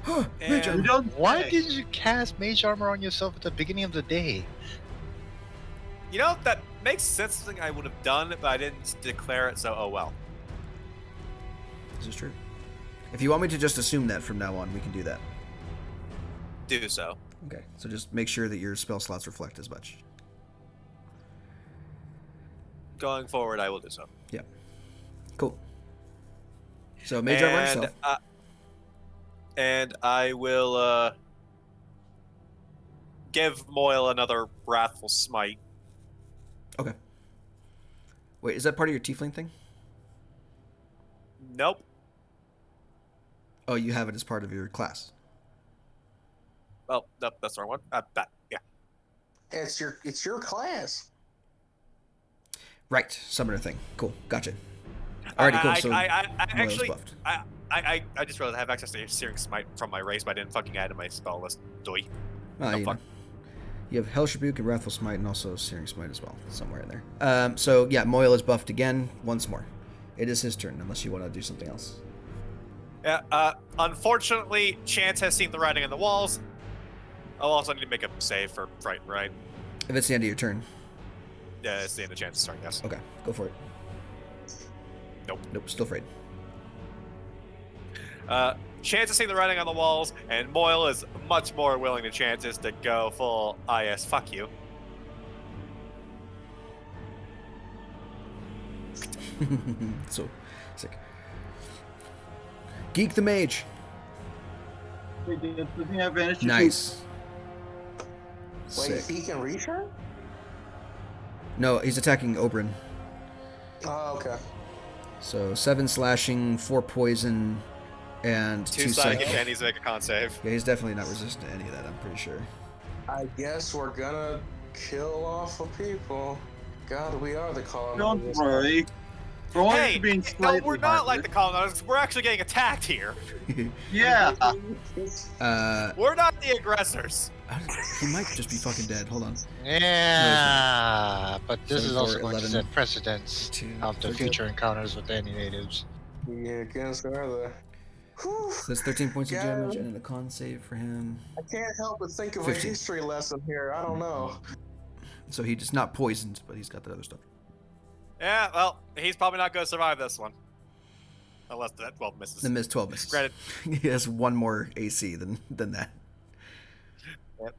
Mage And- armor. You don't Why say. didn't you cast mage armor on yourself at the beginning of the day? You know, that makes sense. Something I would have done, but I didn't declare it, so oh well. This is true. If you want me to just assume that from now on, we can do that. Do so. Okay. So just make sure that your spell slots reflect as much. Going forward, I will do so. Cool. So mage armor on yourself. And I will give Moyle another Wrathful Smite. Okay. Wait, is that part of your tiefling thing? Nope. Oh, you have it as part of your class. Well, nope, that's the wrong one. Yeah. It's your class. Right. Summoner thing. Cool. Gotcha. Alrighty, cool. So I Moyle's actually, buffed. I just realized I have access to Searing Smite from my race, but I didn't fucking add to my spell list. Doy. Oh, No, you fuck. know. You have Hellish Rebuke and Wrathful Smite and also Searing Smite as well, somewhere in there. So yeah, Moyle is buffed again once more. It is his turn, unless you want to do something else. Yeah, unfortunately, Chance has seen the writing on the walls. I'll also need to make a save for Fright, right? If it's the end of your turn, Yeah, it's the end of Chance's turn, yes. okay, go for it. Nope. Nope, still afraid. Chance has seen the writing on the walls, and Moyle is much more willing than Chances to go full IS fuck you. So sick. Geek the Mage. Wait, does he have advantage? Nice. Wait, Sick. he can reach her? No, he's attacking Oberyn. Oh, okay. So 7 slashing, 4 poison, and 2 Two psychic, psychic. and he's make a con save. Yeah, he's definitely not resistant to any of that, I'm pretty sure. I guess we're gonna kill off of people. God, we are the Don't colonizers. worry. For only Hey, being no, slightly we're not like the heartless. colonizers. We're actually getting attacked here. Yeah. We're not the aggressors. He might just be fucking dead. Hold on. Yeah, but this is 7, 4, also going to 11, set precedents 2, of the 13. future encounters with any natives. Yeah, against her there. Whew. So that's 13 points of Yeah. damage and then a con save for him. I can't help but think of 15. a history lesson here. I don't know. So he's not poisoned, but he's got that other stuff. Yeah, well, he's probably not going to survive this one. Unless that 12 misses. The miss 12 misses. Granted. He has 1 more AC than that. Yep.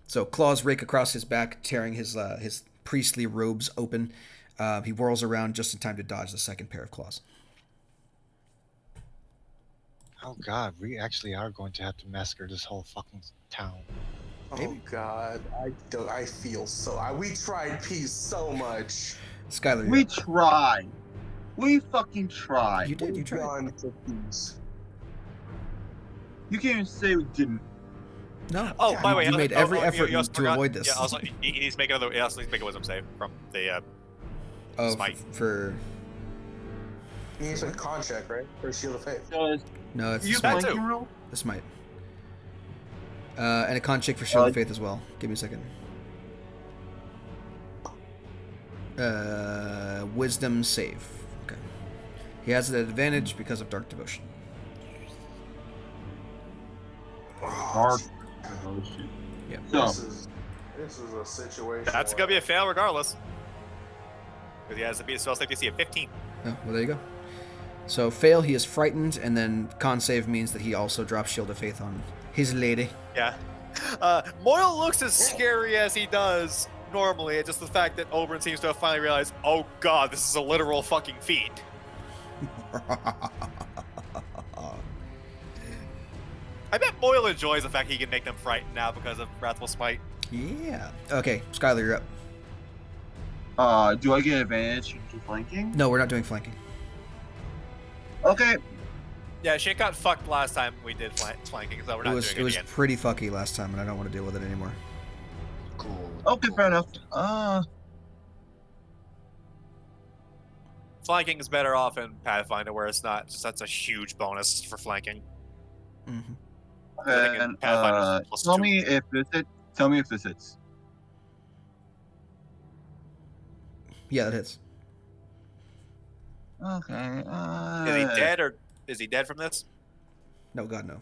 So claws rake across his back, tearing his priestly robes open. He whirls around just in time to dodge the second pair of claws. Oh god, we actually are going to have to massacre this whole fucking town. Maybe. Oh God, I feel so. We tried peace so much. Skylar, you're We up. tried. We fucking tried. You did. You We've tried. gone for peace. You can't even say we didn't. No. Oh, by the way, you made every effort you also to forgot- avoid this. Yeah, also, he needs to make another. He also needs to make a wisdom save from the. Oh, Smite. for He needs a con check, right? For Shield of Faith. Does no, it's you the That smite. too. flanking roll? The smite. And a con check for Shield of Faith as well. Give me a second. Wisdom save. Okay. He has an advantage because of Dark Devotion. Dark devotion. Yeah. So, This is a situation. That's gonna be a fail regardless. Because he has to be a spell save DC of 15. Oh, well, there you go. So fail, he is frightened, and then con save means that he also drops Shield of Faith on his lady. Yeah. Moyle looks as scary as he does normally. It's just the fact that Oberyn seems to have finally realized, oh god, this is a literal fucking fiend. I bet Moyle enjoys the fact he can make them frightened now because of Wrathful Smite. Yeah. Okay, Skylar, you're up. do I get advantage to flanking? No, we're not doing flanking. Okay. Yeah, shit got fucked last time we did flanking, so we're not It doing was it again. pretty fucky last time, and I don't want to deal with it anymore. Cool. Okay, fair enough. Flanking is better off in Pathfinder, where it's not just that's a huge bonus for flanking. Hmm. I think in And Pathfinder it's tell +2. me if this hits. Tell me if this hits. Yeah, that hits. Okay. Is he dead or is he dead from this? No, God, no.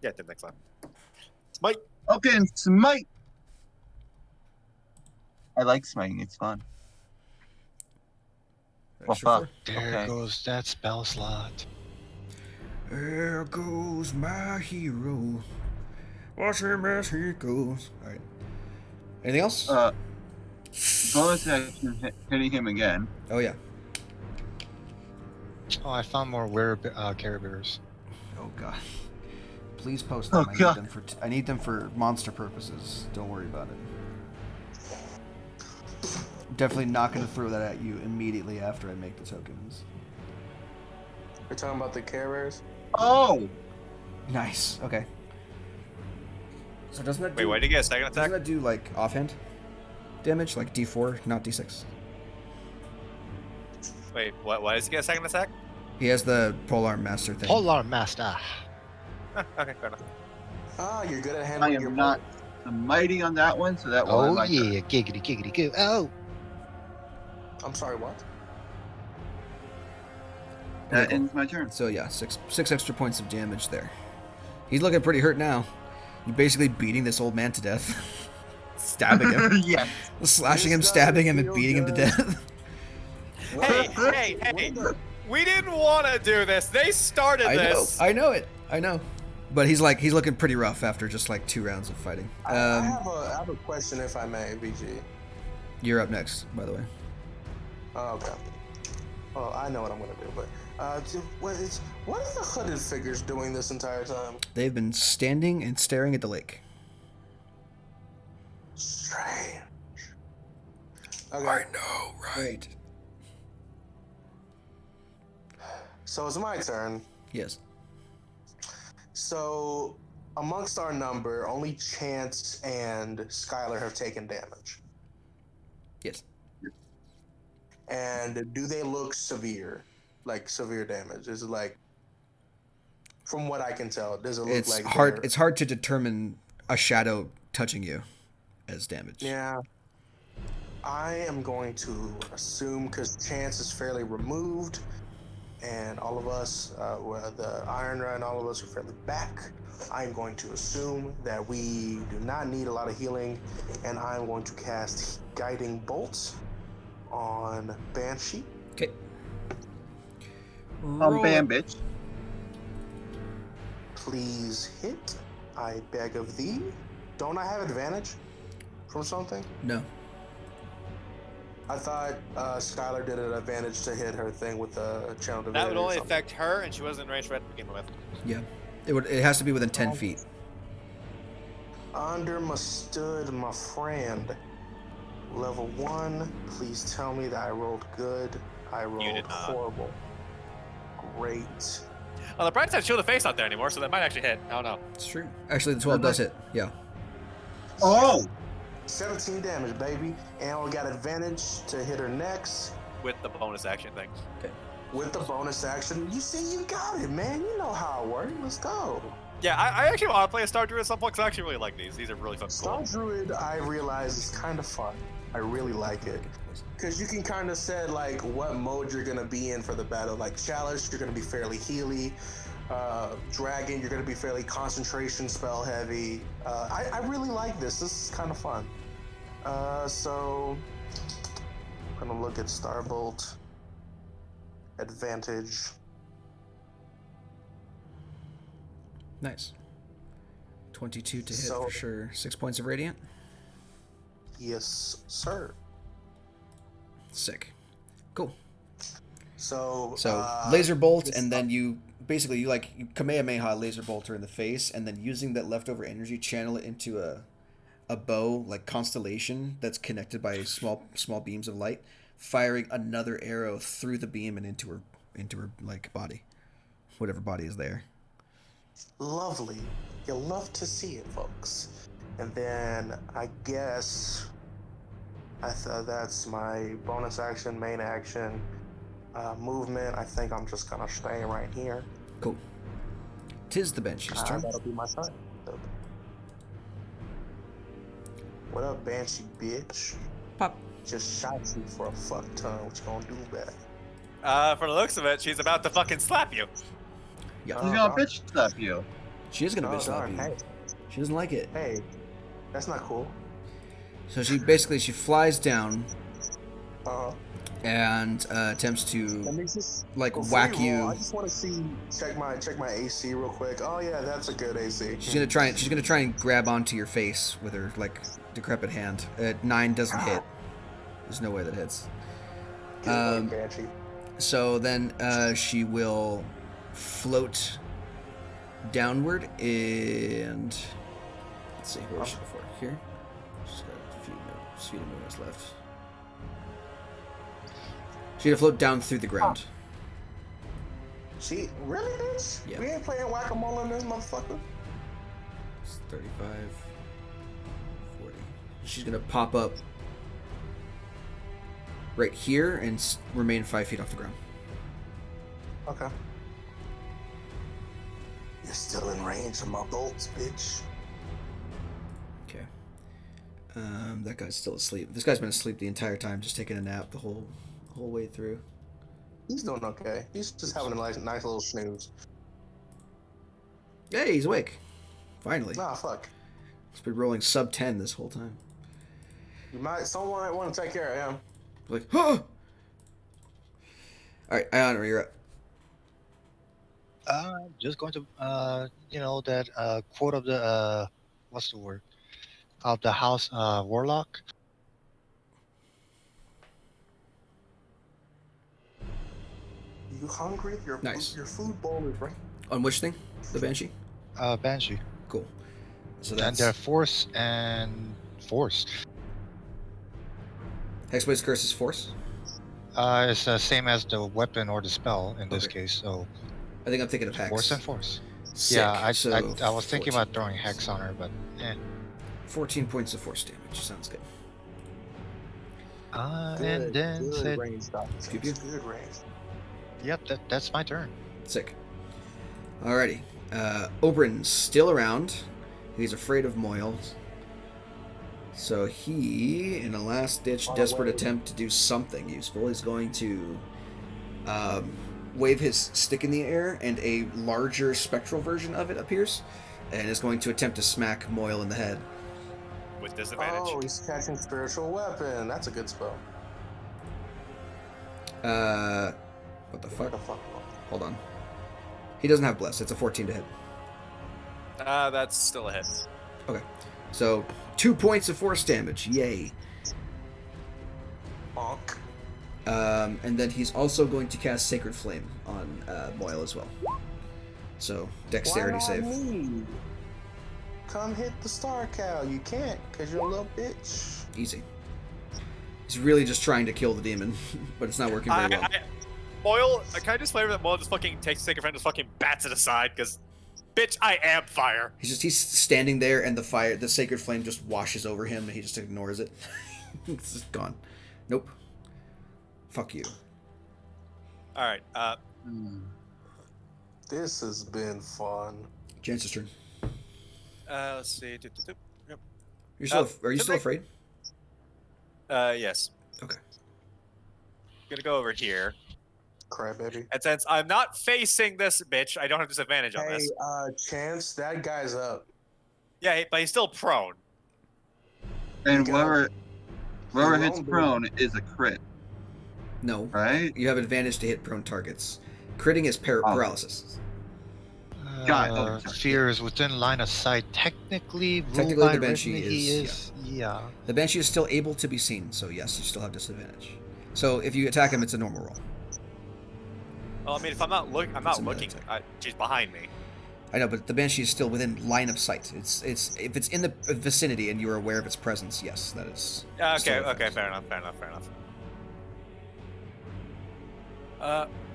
Yeah, did next time. Smite. Okay, and smite. I like smiting. It's fun. Well, Extra fuck. 4. There Okay. goes that spell slot. There goes my hero. Watch him as he goes. All right. Anything else? Bonus action hitting him again. Oh yeah. Oh, I found more care bears. Oh God. Please post Oh, them. God. I need them for monster purposes. Don't worry about it. Definitely not going to throw that at you immediately after I make the tokens. You're talking about the Care Bears? Oh! Nice. Okay. So doesn't that Wait, why did you get a second attack? doesn't that do like offhand damage, like D4, not D6? Wait, what? Why does he get a second attack? He has the polearm master thing. Polar Master. Okay, fair enough. Ah, you're good at I handling your am not mighty on that one, so that will end Oh my turn. yeah, giggity giggity goo. Oh, I'm sorry, what? That Okay, cool. ends my turn. So yeah, six extra points of damage there. He's looking pretty hurt now. You're basically beating this old man to death. Stabbing him. Yes. Slashing him, This stabbing him, doesn't and feel beating him to good. death. Hey! We didn't want to do this. They started this. I know it. But he's looking pretty rough after just like 2 rounds of fighting. I have a question, if I may, BG. You're up next, by the way. Oh, okay. Well, I know what I'm gonna do, but what are the hooded figures doing this entire time? They've been standing and staring at the lake. Strange. Okay. I know, right? So it's my turn. Yes. So amongst our number, only Chance and Skylar have taken damage. Yes. And do they look severe? Like severe damage? Is it like, from what I can tell, does it look It's like hard. they're- It's hard to determine a shadow touching you as damage. Yeah. I am going to assume, because Chance is fairly removed, and all of us, the Iron Run, all of us are fairly back. I'm going to assume that we do not need a lot of healing, and I'm going to cast Guiding Bolt on Banshee. Okay. Bam, bitch. Please hit. I beg of thee. Don't I have advantage from something? No. I thought Skylar did an advantage to hit her thing with the channel division. That would only affect her, and she wasn't in range for it to begin with. Yeah. It has to be within 10 feet. Understood, my friend. Level 1, please tell me that I rolled good. I rolled did not. horrible. Great. On the bright side, Shield of Face not there anymore, so that might actually hit. I don't know. It's true. Actually, the 12 does hit. Yeah. Oh! 17 damage, baby. And we got advantage to hit her next With the bonus action thing. with the bonus action. You see, you got it, man. You know how it works. Let's go. Yeah, I actually want to play a Star Druid at some point because I actually really like these. These are really fun. Star Druid, I realize, is kind of fun. I really like it. Because you can kind of set, like, what mode you're going to be in for the battle. Like, Chalice, you're going to be fairly healy. Dragon, you're going to be fairly concentration spell heavy. I really like this. This is kind of fun. So, I'm going to look at Starbolt. Advantage. Nice. 22 to hit So- for sure. 6 points of radiant. Yes, sir. Sick. Cool. So, laser bolt, it's and then you basically you Kamehameha laser bolt her in the face, and then using that leftover energy, channel it into a bow like constellation that's connected by small beams of light, firing another arrow through the beam and into her like body, whatever body is there. Lovely. You'll love to see it, folks. And then I guess that's my bonus action, main action, movement. I think I'm just gonna stay right here. Cool. 'Tis the Banshee's turn. That'll be my turn. What up, Banshee bitch? Pop. Just shot you for a fuck ton. What you gonna do about it? From the looks of it, she's about to fucking slap you. Yeah, She's gonna bitch slap you. she is gonna Oh, bitch slap darn. you. Hey, She doesn't like it. hey, that's not cool. So she flies down Uh, and attempts to let me just like before whack you roll, you. I just want to check my AC real quick. Oh yeah, that's a good AC. She's gonna try and grab onto your face with her like decrepit hand. 9 doesn't hit. There's no way that hits. Get away, Banshee. So then she will float downward and let's see, where was she before? Here. She's got a few movements left. She's gonna float down through the ground. She really, bitch? Yeah. We ain't playing whack-a-mole in this motherfucker. It's 35, 40. She's gonna pop up right here and remain 5 feet off the ground. Okay. You're still in range of my bolts, bitch. Okay. That guy's still asleep. This guy's been asleep the entire time, just taking a nap the whole way through. He's doing okay. He's just having a nice little snooze. Hey, he's awake. Finally. Nah, fuck. He's been rolling sub 10 this whole time. Someone might want to take care of him. Like, huh! Alright, Ionor, you're up. Just going to, that quote of the, what's the word? Of the house warlock. You hungry? Nice. Your food bowl is right. On which thing? The Banshee? Banshee. Cool. So And that's they're force and force. Hexblade's Curse is force. It's the same as the weapon or the spell in this Okay. case. So I think I'm thinking of Hex. force and force. Sick. Yeah, I was 14. thinking about throwing hex on her, but 14 points of force damage. Sounds good. And then good said, range, Doctor. Pew pew. Good range. "Yep, that's my turn." Sick. Alrighty. Oberyn's still around. He's afraid of Moyle. So he, in a last-ditch, On desperate way. attempt to do something useful, is going to wave his stick in the air, and a larger spectral version of it appears, and is going to attempt to smack Moyle in the head. With disadvantage. Oh, he's catching spiritual weapon. That's a good spell. What the fuck? What the fuck? Hold on. He doesn't have Bless. It's a 14 to hit. That's still a hit. Okay. So, 2 points of force damage. Yay. Bonk. And then he's also going to cast Sacred Flame on Moyle as well. So, dexterity Why not save. me? Come hit the star cow. You can't, because you're a little bitch. Easy. He's really just trying to kill the demon, but it's not working very well. Moyle, can I just flavor that Moyle just fucking takes a second friend and just fucking bats it aside? Because, bitch, I am fire. He's standing there, and the Sacred Flame just washes over him, and he just ignores it. It's just gone. Nope. Fuck you. Alright, This has been fun. Jance's turn. let's see. Yep. Are you still something- afraid? Yes. Okay. Gonna go over here. Crybaby. And since I'm not facing this bitch, I don't have disadvantage on Hey, this. Chance, that guy's up. Yeah, but he's still prone. And You got- whoever you hits won't be. prone is a crit, No. right? You have advantage to hit prone targets. Critting is paralysis. God, oh, Fear is within line of sight. Technically, ruled Technically, by the Banshee written, he is, is. Yeah. The Banshee is still able to be seen, so yes, you still have disadvantage. So if you attack him, it's a normal roll. Well, I mean, if I'm not looking, It's a melee attack. she's behind me. I know, but the Banshee is still within line of sight. It's if it's in the vicinity and you are aware of its presence, yes, that is. Yeah, still okay, offense. fair enough.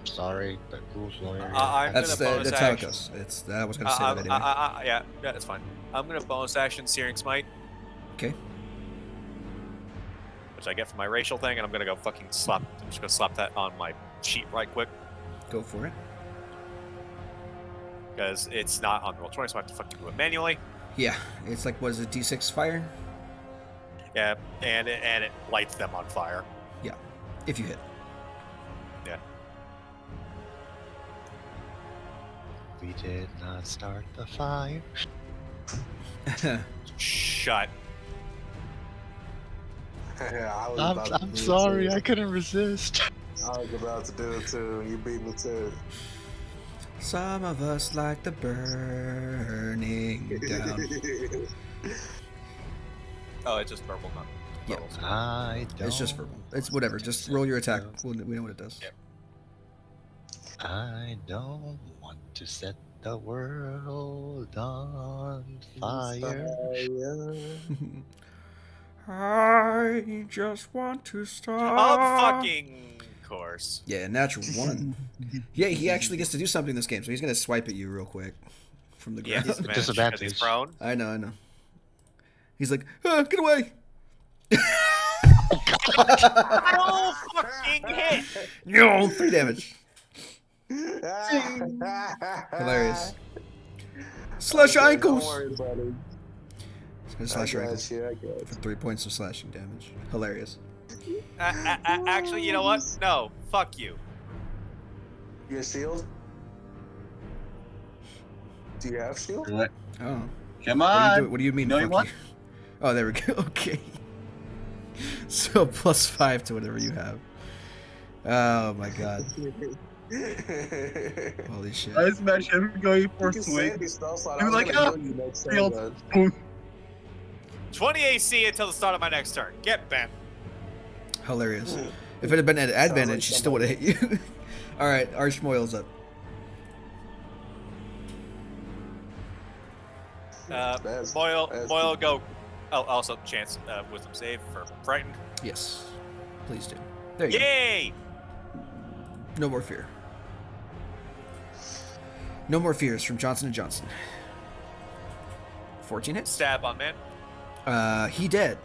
Sorry, but rules lawyer. I'm That's gonna bonus that's how it action. goes. I was gonna say that anyway. Yeah, that's fine. I'm gonna bonus action Searing Smite, Okay. which I get from my racial thing, and I'm gonna go fucking slap. I'm just gonna slap that on my sheet right quick, Go for it. because it's not on roll 20, so I have to fucking do it manually. Yeah, it's like, what is it, D6 fire? Yeah, and it lights them on fire. If you hit. We did not start the fire. Shut. I was about to I'm do it sorry, too. I couldn't resist. I was about to do it too. You beat me to it. Some of us like the burning down. Oh, it's just verbal, not Yeah. verbal. I don't. It's just verbal. It's whatever. want Just to roll your set attack. the- We know what it does. Yep. I don't want to set the world on fire. I just want to Of stop. fucking course. Yeah, natural one. Yeah, he actually gets to do something in this game, so he's gonna swipe at you real quick from the Yeah, ground. disadvantage because he's prone. I know. He's like, get away! No fucking hit. No, 3 damage. Hilarious. Slash your ankles. Don't worry, buddy. He's gonna slash your ankles I got you. for 3 points of slashing damage. Hilarious. Actually, you know what? No, fuck you. You have shield? Do you have shield? What? Oh. Come What on. do you mean? No, you fuck want? you? Oh, there we go. Okay. So +5 to whatever you have. Oh my god. Holy shit. I just imagine him going for a You can swing. save your spell slot. He I was was like, gonna "Oh, heal you next turn, shield." but- Boom. 20 AC until the start of my next turn. Get bent. Hilarious. If it had been at advantage, like she still would have hit you. Alright, Archmoil's up. That's- Moyle, that's- go. Oh, also chance wisdom save for frightened. Yes. Please do. There you Yay! go. No more fear. No more fears from Johnson & Johnson. 14 hits. Stab on man. He dead.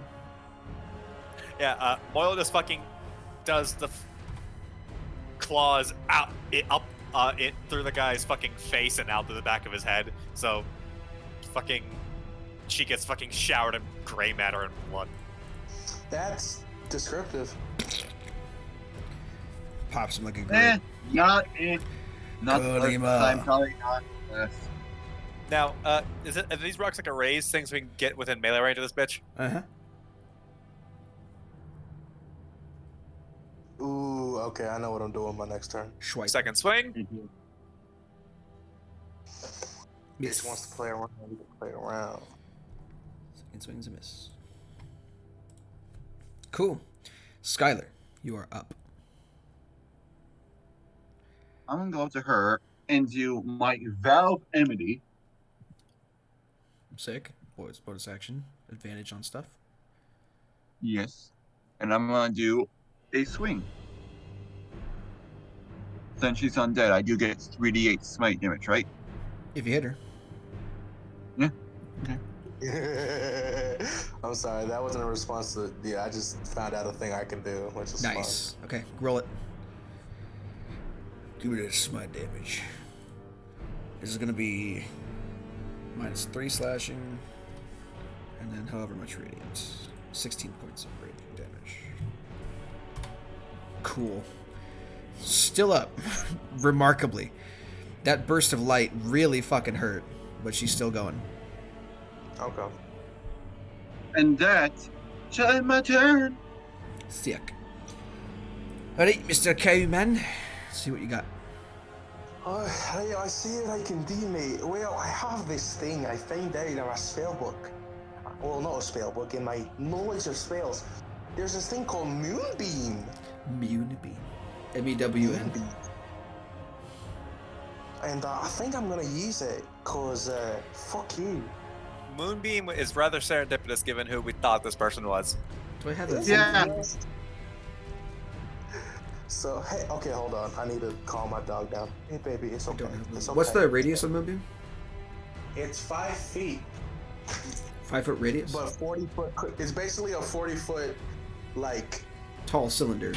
Yeah, Moyle just fucking does the claws up through the guy's fucking face and out to the back of his head. So, fucking, she gets fucking showered in gray matter and blood. That's descriptive. Pops him like a Eh, grape. not it. Not Cut the him first time, up. probably not. Now, are these rocks like a raise thing so we can get within melee range of this bitch? Uh-huh. Ooh, okay, I know what I'm doing my next turn. Schweik. Second swing. Miss. Bitch wants to play around. We can play around. Second swing's a miss. Cool. Skylar, you are up. I'm gonna go up to her and do my Vow of Enmity. Sick. Bonus action. Advantage on stuff. Yes. And I'm gonna do a swing. Since she's undead, I do get 3d8 smite damage, right? If you hit her. I'm sorry, that wasn't a response to. Yeah, I just found out a thing I can do, which is Nice. Okay, roll it. Give me that smite damage. This is gonna be -3 slashing, and then however much radiant. 16 points of radiant damage. Cool. Still up. Remarkably. That burst of light really fucking hurt, but she's still going. fun. Okay. And that shall end my turn. Sick. Alright, Mr. Cowman. See what you got. I see it I can do, mate. Well, I have this thing I find out in my spell book. Well, not a spell book, in my knowledge of spells. There's this thing called Moonbeam. Moonbeam. M-E-W-N. And I think I'm gonna use it, cause fuck you. Moonbeam is rather serendipitous given who we thought this person was. Do I have that? Yeah. So, hey, okay, hold on. I need to calm my dog down. Hey, baby, it's I okay. don't have It's that. okay. What's the radius of Moonbeam? It's 5 feet, 5 foot radius? but 40 foot. It's basically a 40-foot, like, Tall cylinder.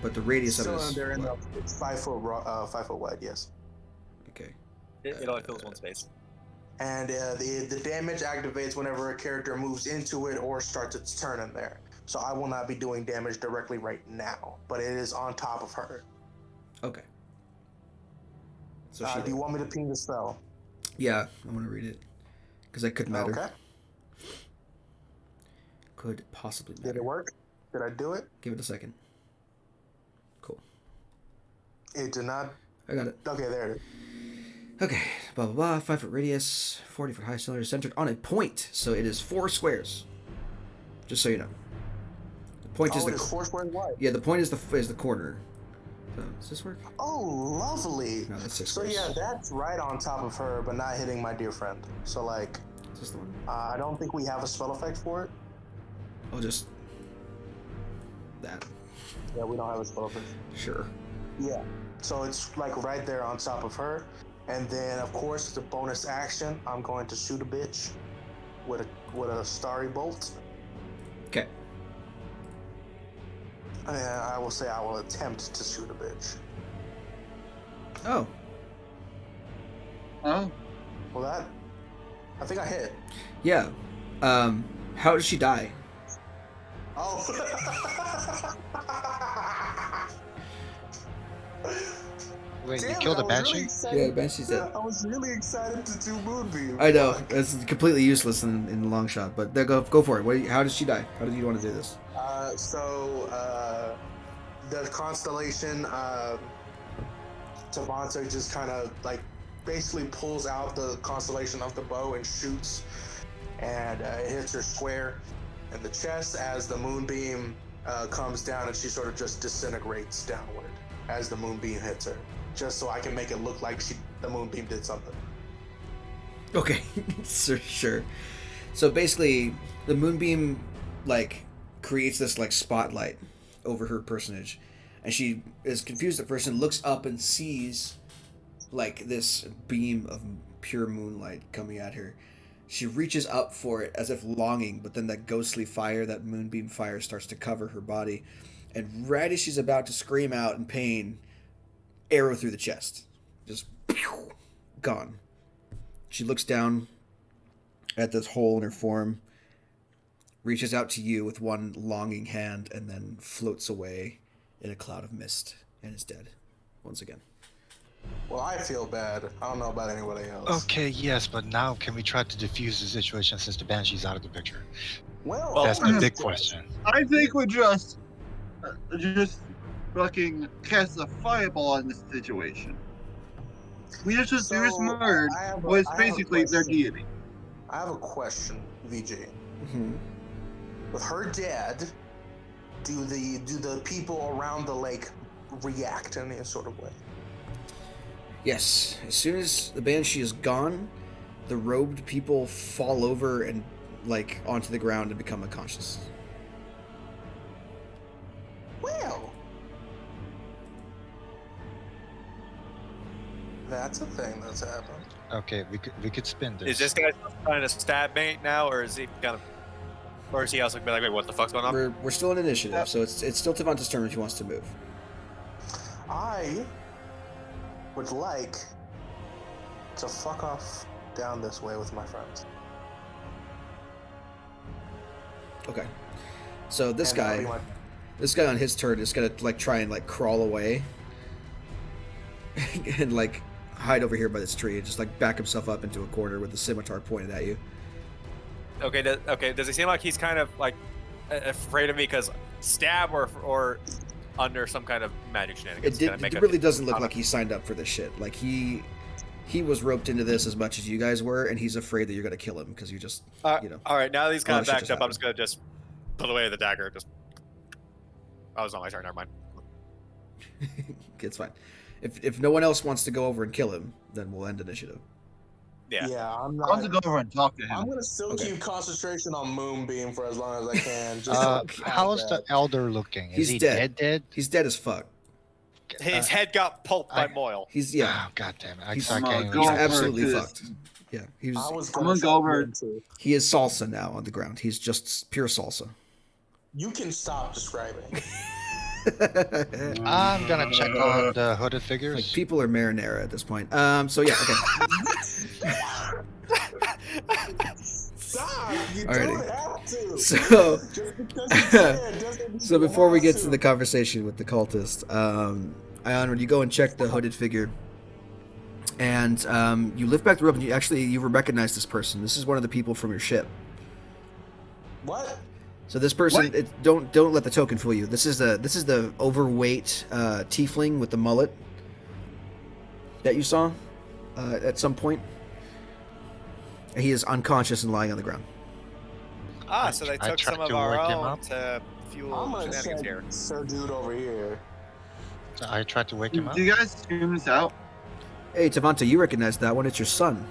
But the radius of it cylinder, is. and what? it's 5 foot, 5 foot wide. Yes. Okay. It only fills one space. And the damage activates whenever a character moves into it or starts its turn in there. So I will not be doing damage directly right now, but it is on top of her. Okay. So Do you want me to ping the spell? Yeah, I want to read it because that could matter. Okay. Could possibly matter. Did it work? Did I do it? Give it a second. Cool. It did not. I got it. Okay, there it is. Okay, blah blah blah. 5 foot radius, 40 foot high cylinder centered on a point, so it is 4 squares. Just so you know, the point is it the is 4 squares wide. yeah. The point is the corner. So, does this work? Oh, lovely. No, that's 6 So squares. yeah, that's right on top of her, but not hitting my dear friend. So like, Is this the one? I don't think we have a spell effect for it. I'll just that. Yeah, we don't have a spell effect. Sure. Yeah. So it's like right there on top of her, and then of course the bonus action, I'm going to shoot a bitch with a starry bolt. Okay. And I will say I will attempt to shoot a bitch. Oh. Oh, Well, I think I hit. Yeah. How did she die? Oh. Wait, you Damn killed it, a I was banshee? really excited- Yeah, Banshee's dead. I was really excited to do Moonbeam. I know Fuck. it's completely useless in the long shot, but there, go for it. How did she die? How did you want to do this? The constellation, Tavanta just kind of like basically pulls out the constellation of the bow and shoots, and it hits her square in the chest as the moonbeam comes down, and she sort of just disintegrates downward as the moonbeam hits her, just so I can make it look like the moonbeam did something. Okay, sure. So basically, the moonbeam like creates this like spotlight over her personage, and she is confused at first and looks up and sees like this beam of pure moonlight coming at her. She reaches up for it as if longing, but then that ghostly fire, that moonbeam fire, starts to cover her body, and right as she's about to scream out in pain, arrow through the chest, just pew, gone. She looks down at this hole in her form, reaches out to you with one longing hand, and then floats away in a cloud of mist and is dead once again. Well, I feel bad. I don't know about anybody else. Okay, yes, but now can we try to defuse the situation since the banshee's out of the picture? Well, That's the big question. I think we just fucking cast a fireball on this situation. We just serious murder was basically their deity. I have a question, VJ. Mm-hmm. With her dead, do the people around the lake react in any sort of way? Yes, as soon as the banshee is gone, the robed people fall over and like onto the ground and become unconscious. Well, that's a thing that's happened. Okay, we could spin this. Is this guy trying to stab me now, or is he kind of, or is he also gonna be like, wait, what the fuck's going on? We're still in initiative, so it's still Tavanta's turn if he wants to move. I would like to fuck off down this way with my friends. Okay. So this And that'll guy, be this guy on his turn is gonna like try and like crawl away and like hide over here by this tree and just like back himself up into a corner with the scimitar pointed at you. Okay, does he seem like he's kind of like afraid of me because stab or under some kind of magic shenanigans? It really doesn't look like he signed up for this shit. Like he was roped into this as much as you guys were, and he's afraid that you're gonna kill him because you just you know. All right, now that he's kind of shit backed just up, I'm happened. just gonna just pull away the dagger. Just oh, it's not my turn. Never mind. It's fine. If no one else wants to go over and kill him, then we'll end initiative. Yeah. Yeah, I'm I want to not. go over and talk to I'm him. gonna still Okay. keep concentration on Moonbeam for as long as I can. Just to How's the count elder looking? Is He's he dead. dead? He's dead as fuck. His head got pulped by I- Moyle. He's Oh, God damn it. He's- I I'm can't gonna he's go over absolutely to this. fucked. Yeah, he that. I was. was I'm gonna go over- too. He is salsa now on the ground. He's just pure salsa. You can stop describing. I'm gonna check on the hooded Like figures. people are marinara at this point. So yeah, okay. Stop! You Alrighty. don't have to. So Just because you can doesn't mean so you before we have get to the conversation with the cultist, Ion, when you go and check the hooded figure, And you lift back the rope, and you recognize this person. This is one of the people from your ship. What? So this person, What? don't let the token fool you. This is the overweight tiefling with the mullet that you saw at some point. He is unconscious and lying on the ground. Ah, so they I took tried some of to our wake him own up. to fuel I'm gonna shenanigans check here. Sir Dude over here. I tried to wake him up. Do you guys scream this out? Hey, Tavanta, you recognize that one? It's your son.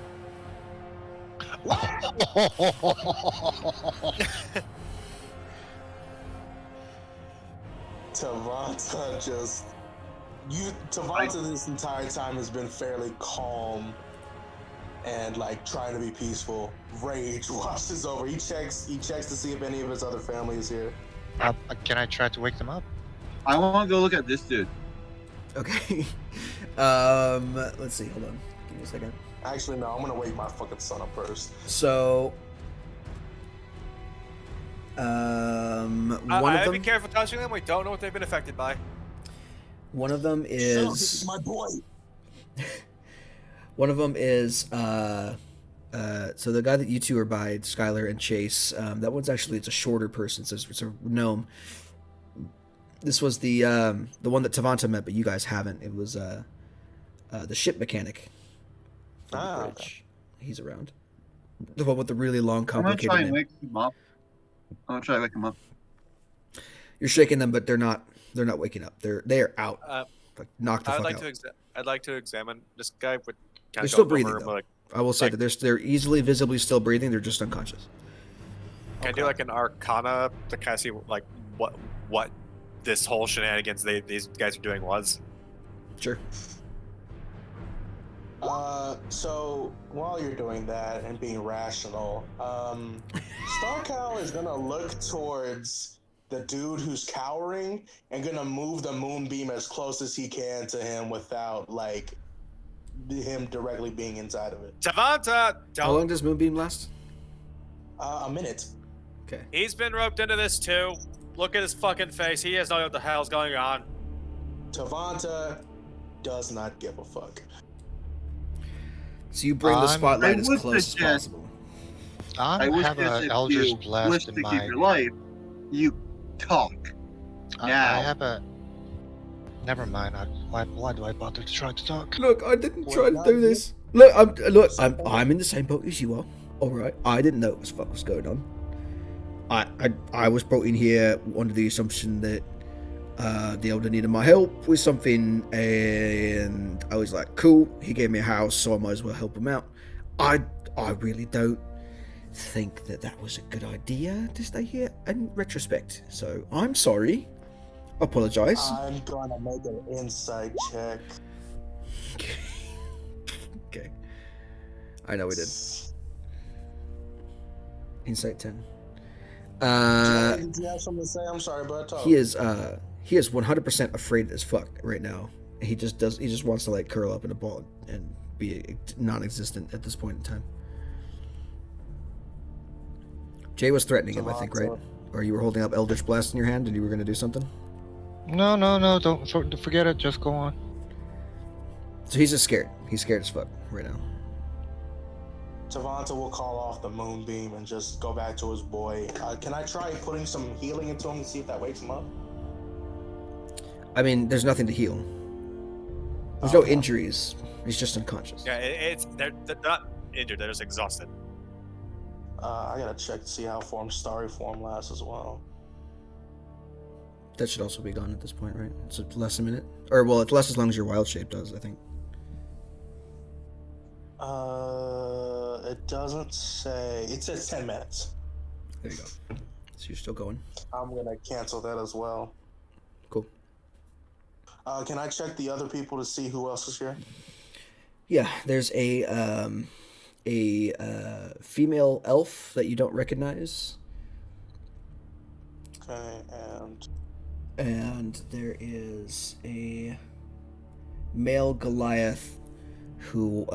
Tavanta just Tavanta this entire time has been fairly calm and like trying to be peaceful. Rage washes over. He checks to see if any of his other family is here. Can I try to wake them up? I want to go look at this dude. Okay. Let's see. Hold on. Give me a second. Actually, no, I'm gonna wake my fucking son up first. So, one I'd of be them. careful touching them. We don't know what they've been affected by. One of them Shut up, this is. is my boy. One of them is. So the guy that you two are by, Skylar and Chase. That one's actually it's a shorter person. So it's a gnome. This was the one that Tavanta met, but you guys haven't. It was the ship mechanic. From the bridge. Okay. He's around. The one with the really long, I'm gonna complicated try and name. wake him up. I'm gonna try to wake him up. You're shaking them, but they're not waking up. They are out. Like knocked the I'd fuck like out. to I'd like to examine this guy. With They're still breathing, though. Like, I will say like- that they're easily, visibly still breathing. They're just unconscious. can I do like an Arcana to kind of see like what this whole shenanigans these guys are doing was? Sure. So while you're doing that and being rational, Starcow is gonna look towards the dude who's cowering and gonna move the moonbeam as close as he can to him without like him directly being inside of it. Tavanta, How long don't. does Moonbeam last? A minute. Okay. He's been roped into this too. Look at his fucking face. He has no idea what the hell's going on. Tavanta does not give a fuck. So you bring the I'm- spotlight I as would close as suggest- possible. I would have suggest an if Eldritch you Blast wish in to keep my. your life, you talk. I now. have a. Never mind. Why do I bother to try to talk? Look, I didn't Well, try to not do you. this. I'm in the same boat as you are. All right. I didn't know what the fuck was going on. I was brought in here under the assumption that the elder needed my help with something, and I was like, cool. He gave me a house, so I might as well help him out. I really don't think that was a good idea to stay here in retrospect. So I'm sorry. Apologize. I'm gonna make an insight check. Okay. I know we did. Insight 10. Did you have something to say? I'm sorry, but He is 100% afraid as fuck right now. He just wants to like curl up in a ball and be non-existent at this point in time. Jay was threatening him, I think, right? Or you were holding up Eldritch Blast in your hand and you were going to do something? No, don't forget it. Just go on. So he's just scared. He's scared as fuck right now. Tavanta will call off the moonbeam and just go back to his boy. Can I try putting some healing into him to see if that wakes him up? I mean, there's nothing to heal. There's no Okay. injuries. He's just unconscious. Yeah, they're not injured. They're just exhausted. I gotta check to see how starry form lasts as well. That should also be gone at this point, right? It's less a minute? Or, well, it's less as long as your wild shape does, I think. It doesn't say. It says 10 minutes. There you go. So you're still going. I'm gonna cancel that as well. Cool. Can I check the other people to see who else is here? Yeah, there's a female elf that you don't recognize, Okay, and there is a male Goliath who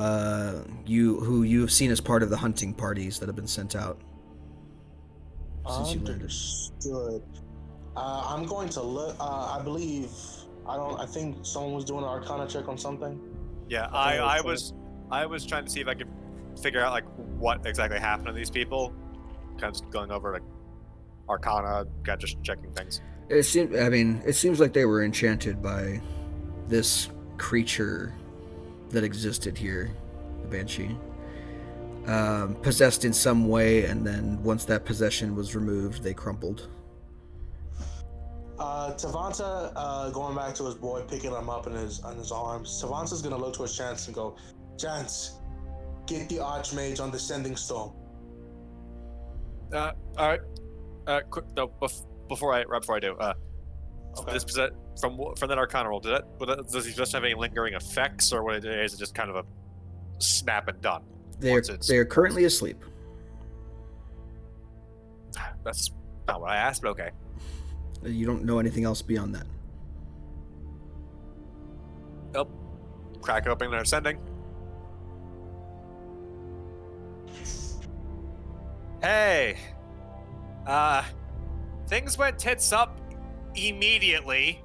you have seen as part of the hunting parties that have been sent out since you landed. understood. I'm going to look. I think someone was doing an Arcana check on something. Yeah, Okay, I so- was trying to see if I could figure out like what exactly happened to these people. Kind of just going over like Arcana, kind of just checking things. It seems like they were enchanted by this creature that existed here, the Banshee. Possessed in some way, and then once that possession was removed, they crumpled. Tavanta, going back to his boy, picking him up in his arms. Tavanta's gonna look towards Chance and go, Chance, get the Archmage on the sending storm. All right. Quick, no, before I do, Okay. this from that Arcana roll, does he just have any lingering effects, or what is it just kind of a snap and done? They are currently asleep. That's not what I asked, but okay. You don't know anything else beyond that. Nope. Crack open their sending. Hey, things went tits up immediately.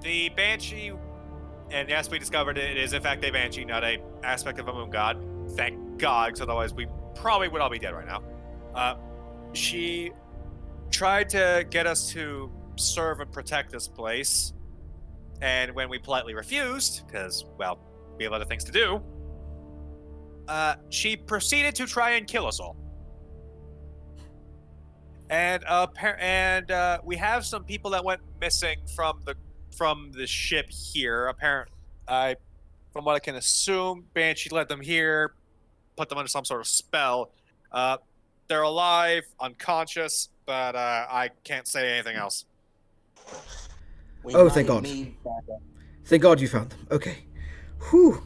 The Banshee, and yes, we discovered it is in fact a Banshee, not a aspect of a moon god. Thank God, because otherwise we probably would all be dead right now. She tried to get us to serve and protect this place, and when we politely refused, because, well, we have other things to do, she proceeded to try and kill us all. And we have some people that went missing from the ship here. Apparently, from what I can assume, Banshee led them here, put them under some sort of spell. They're alive, unconscious, but I can't say anything else. Oh, thank God. Thank God you found them. Okay. Whew.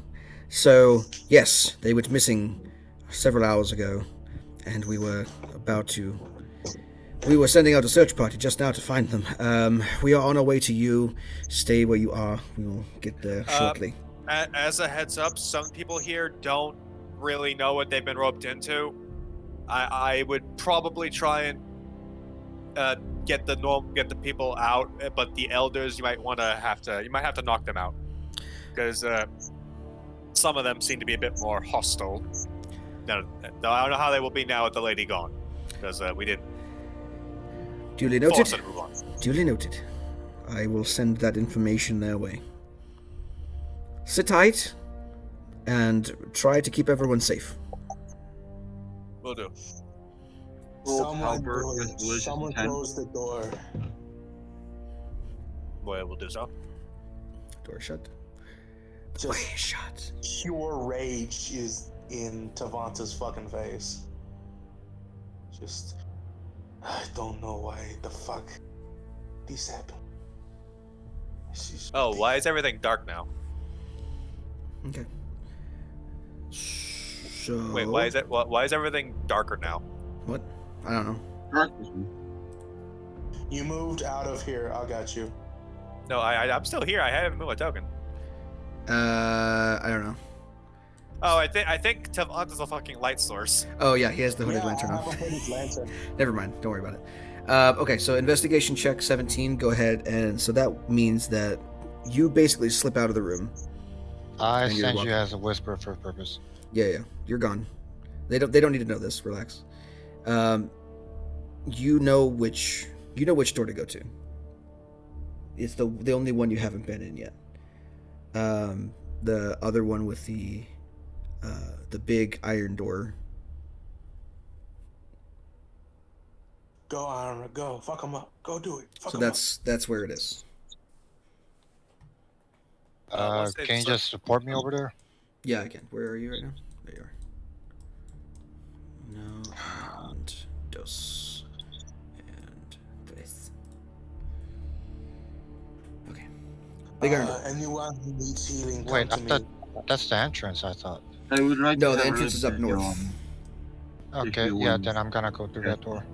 So, yes, they went missing several hours ago, and we were sending out a search party just now to find them. We are on our way to you. Stay where you are. We will get there shortly. As a heads up, some people here don't really know what they've been roped into. I would probably try and get the people out, but the elders you might have to knock them out, because some of them seem to be a bit more hostile. No, I don't know how they will be now with the lady gone, because we didn't. Duly noted. Force her to move on. Duly noted. I will send that information their way. Sit tight and try to keep everyone safe. Will do. Someone close the door. Boy, we'll do so. Door shut. Just Way shut. pure rage is in Tavanta's fucking face. Just, I don't know why the fuck this happened. Oh, why is everything dark now? Okay. So. Wait, why is everything darker now? What? I don't know. Darkness. You moved out of here. I got you. No, I'm still here. I haven't moved a token. I don't know. Oh, I think Tavanta's a fucking light source. Oh yeah, he has the hooded lantern I on. have a hooded lantern. Never mind. Don't worry about it. Okay, so investigation check 17. Go ahead, and so that means that you basically slip out of the room. I And you're send you welcome. as a whisper for purpose. Yeah, you're gone. They don't need to know this. Relax. You know which door to go to. It's the only one you haven't been in yet. The other one with the big iron door. Go, Ira, go. Fuck him up. Go do it. Fuck So him up. that's where it is. Let's say Can you so- just support me over there? Yeah, I can. Where are you right now? There you are. No, and dos, and tres. Okay. Big iron door. Anyone who needs healing, come Wait, to I me. thought that's the entrance. I thought. I would like No, to the have entrance is up Red north. Okay, you yeah, wouldn't- then I'm gonna go through that door.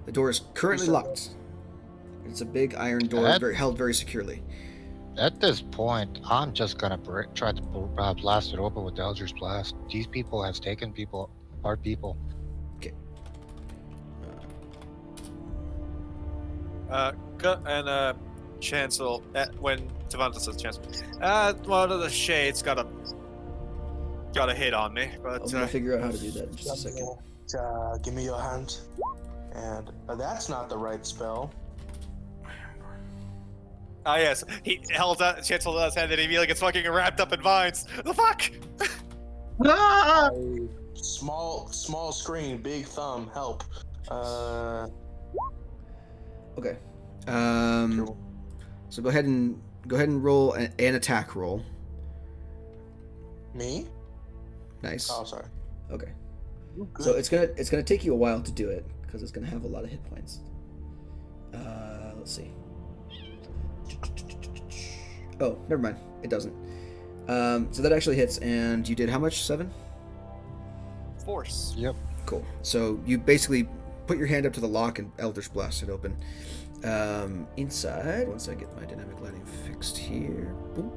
The door is currently locked. It's a big iron door, That- held very securely. At this point, I'm just gonna try to blast it open with the Eldritch Blast. These people have taken our people. Chancel, when Tavanta says Chancel, one of the shades got a hit on me, but I'm gonna figure out how to do that in just a second. Give me your hand. And that's not the right spell. ah yes, he held out Chancel his hand and he immediately gets fucking wrapped up in vines. The fuck? Ah! Small screen, big thumb, help. Okay. Cool. So go ahead and roll an attack roll. Me? Nice. Oh, sorry. Okay. Ooh, good. So it's gonna take you a while to do it because it's gonna have a lot of hit points. Let's see. Oh, never mind. It doesn't. So that actually hits, and you did how much? 7? Force. Yep. Cool. So you basically put your hand up to the lock and Eldritch Blast it open. Inside, once I get my dynamic lighting fixed here. Boom.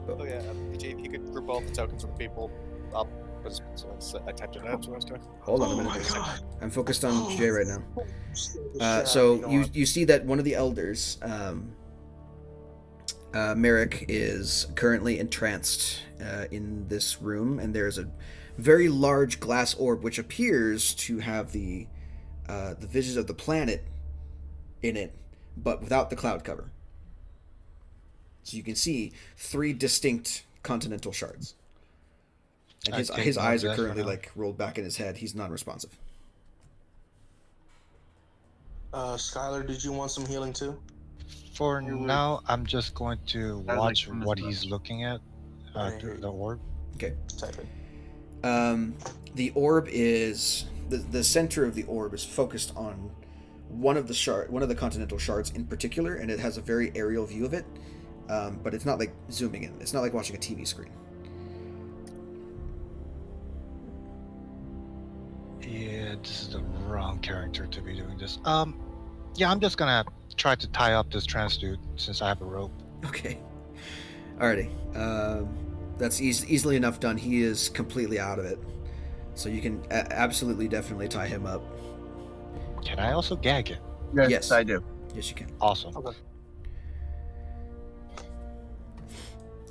Oh yeah, PJ, if you could group all the tokens with the people up. I typed it out, so I was doing. Hold on a Oh minute. my god. I'm focused on Jay right now. Yeah, So go you on. you see that one of the elders, Merrick, is currently entranced in this room, and there's a very large glass orb which appears to have the visions of the planet in it, but without the cloud cover. So you can see 3 distinct continental shards. And I take his note eyes of are that for currently now. like rolled back in his head. He's non-responsive. Skylar, did you want some healing too? For You would- now, I'm just going to I'd like watch some as what well. he's looking at. I hear you. The orb. Okay. Type it. The orb is the center of the orb is focused on one of the continental shards in particular, and it has a very aerial view of it. But it's not like zooming in. It's not like watching a TV screen. Yeah, this is the wrong character to be doing this. Yeah, I'm just gonna try to tie up this trans dude since I have a rope. Okay. Alrighty. That's easily enough done. He is completely out of it. So you can absolutely, definitely tie him up. Can I also gag it? Yes, Yes. I do. Yes, you can. Awesome. Okay.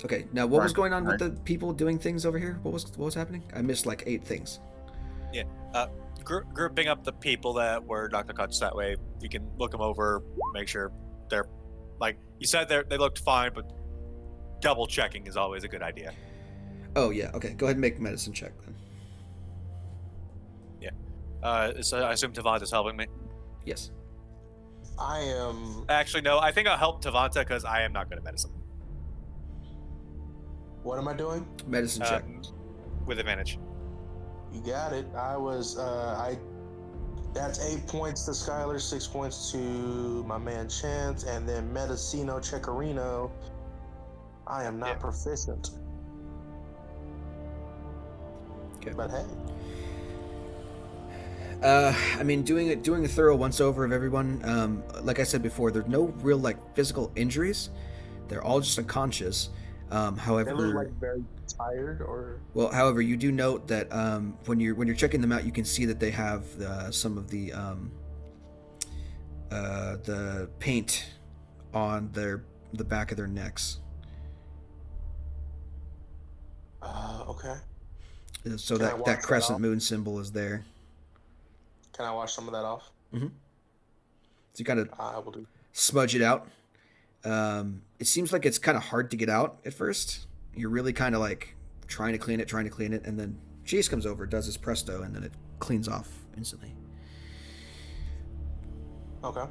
Okay. Now, what was Right, going on with right. the people doing things over here? What was happening? I missed like 8 things. Grouping up the people that were knocked unconscious that way, you can look them over, make sure they're like you said they looked fine, but double checking is always a good idea. Oh yeah. Okay. Go ahead and make a medicine check then. So I assume Tavanta's helping me. Yes. I am. Actually, no. I think I'll help Tavanta because I am not good at medicine. What am I doing? Medicine check. With advantage. You got it. I was. That's 8 points to Skylar, 6 points to my man Chance, and then Medicino Checarino. I am not Yeah. proficient. Okay. But hey. I mean, doing a thorough once over of everyone. Like I said before, there's no real like physical injuries. They're all just unconscious. They look However, like very tired, or however, you do note that when you're checking them out, you can see that they have some of the paint on the back of their necks. okay. So Can I that wash that crescent off? moon symbol is there. Can I wash some of that off? So you kind of I will do. smudge it out. It seems like it's kind of hard to get out at first. You're really kind of like trying to clean it, and then Chase comes over, does his presto, and then it cleans off instantly. Okay.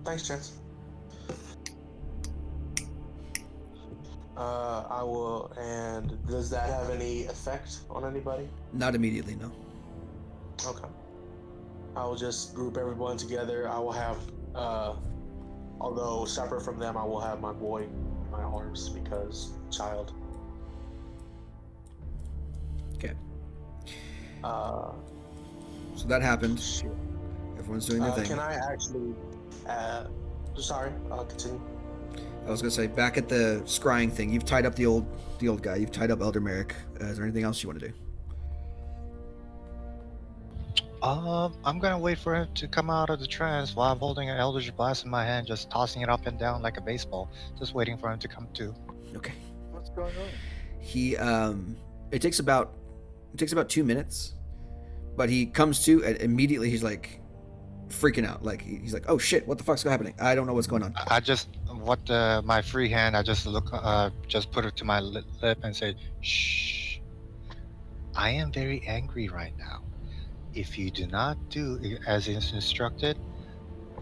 Thanks, Chance. I will. And does that have any effect on anybody? Not immediately, no. Okay. I will just group everyone together. I will have, although separate from them, I will have my boy in my arms because child. Okay. So that happened. Everyone's doing their thing. Can I actually? Sorry. Continue. I was gonna say, back at the scrying thing, you've tied up the old guy. You've tied up Elder Merrick. Is there anything else you want to do? I'm gonna wait for him to come out of the trance while I'm holding an Eldritch Blast in my hand, just tossing it up and down like a baseball, just waiting for him to come to. Okay. What's going on? He it takes about 2 minutes, but he comes to and immediately he's like freaking out. Like he's like, "Oh shit, what the fuck's happening? I don't know what's going on." I just my free hand. I just just put it to my lip and said, "Shh. I am very angry right now. If you do not do as is instructed,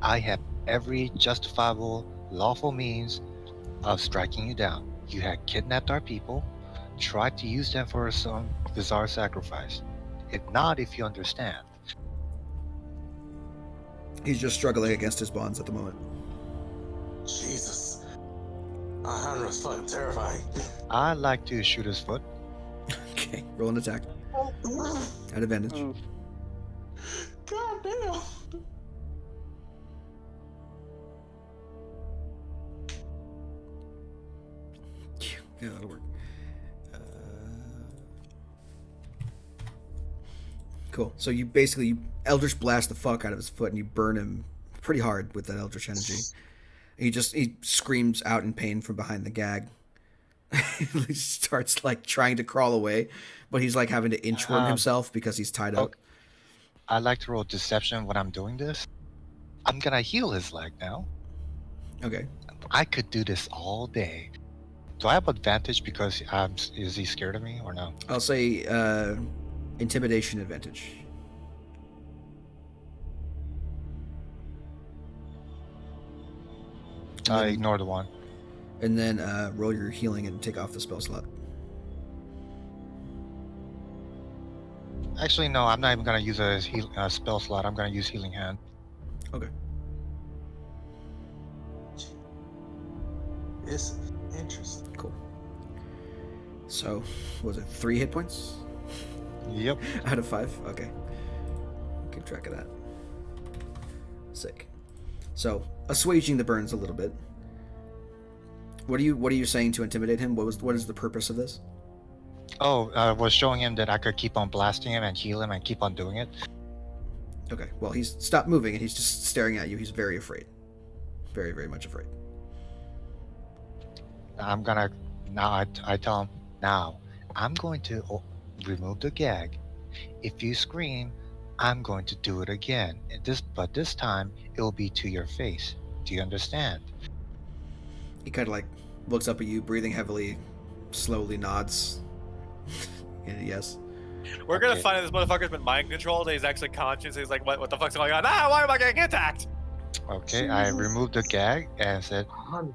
I have every justifiable, lawful means of striking you down. You had kidnapped our people, tried to use them for some bizarre sacrifice. If not, if you understand." He's just struggling against his bonds at the moment. Jesus. Alejandro is fucking terrifying. I like to shoot his foot. Okay, roll an attack at advantage. Oof. God damn. Yeah, that'll work. Cool. So you basically Eldritch blast the fuck out of his foot and you burn him pretty hard with that Eldritch energy. He screams out in pain from behind the gag. He starts like trying to crawl away, but he's like having to inchworm himself because he's tied up. I like to roll deception when I'm doing this. I'm gonna heal his leg now. Okay. I could do this all day. Do I have advantage because is he scared of me or no? I'll say intimidation advantage. I ignore the one. And then roll your healing and take off the spell slot. Actually, no. I'm not even gonna use a spell slot. I'm gonna use healing hand. Okay. It's interesting. Cool. So, was it 3 hit points? Yep. Out of 5? Okay. Keep track of that. Sick. So, assuaging the burns a little bit. What are you saying to intimidate him? What is the purpose of this? Oh, I was showing him that I could keep on blasting him and heal him and keep on doing it. Okay. Well, he's stopped moving and he's just staring at you. He's very afraid. Very, very much afraid. I'm gonna now. I tell him now. I'm going to remove the gag. If you scream, I'm going to do it again. But this time it will be to your face. Do you understand? He kind of like looks up at you, breathing heavily, slowly nods. Yes. We're gonna Okay. find out this motherfucker's been mind controlled. And he's actually conscious. He's like, what the fuck's going on? Ah, why am I getting attacked? Okay. I Jesus. removed the gag and said,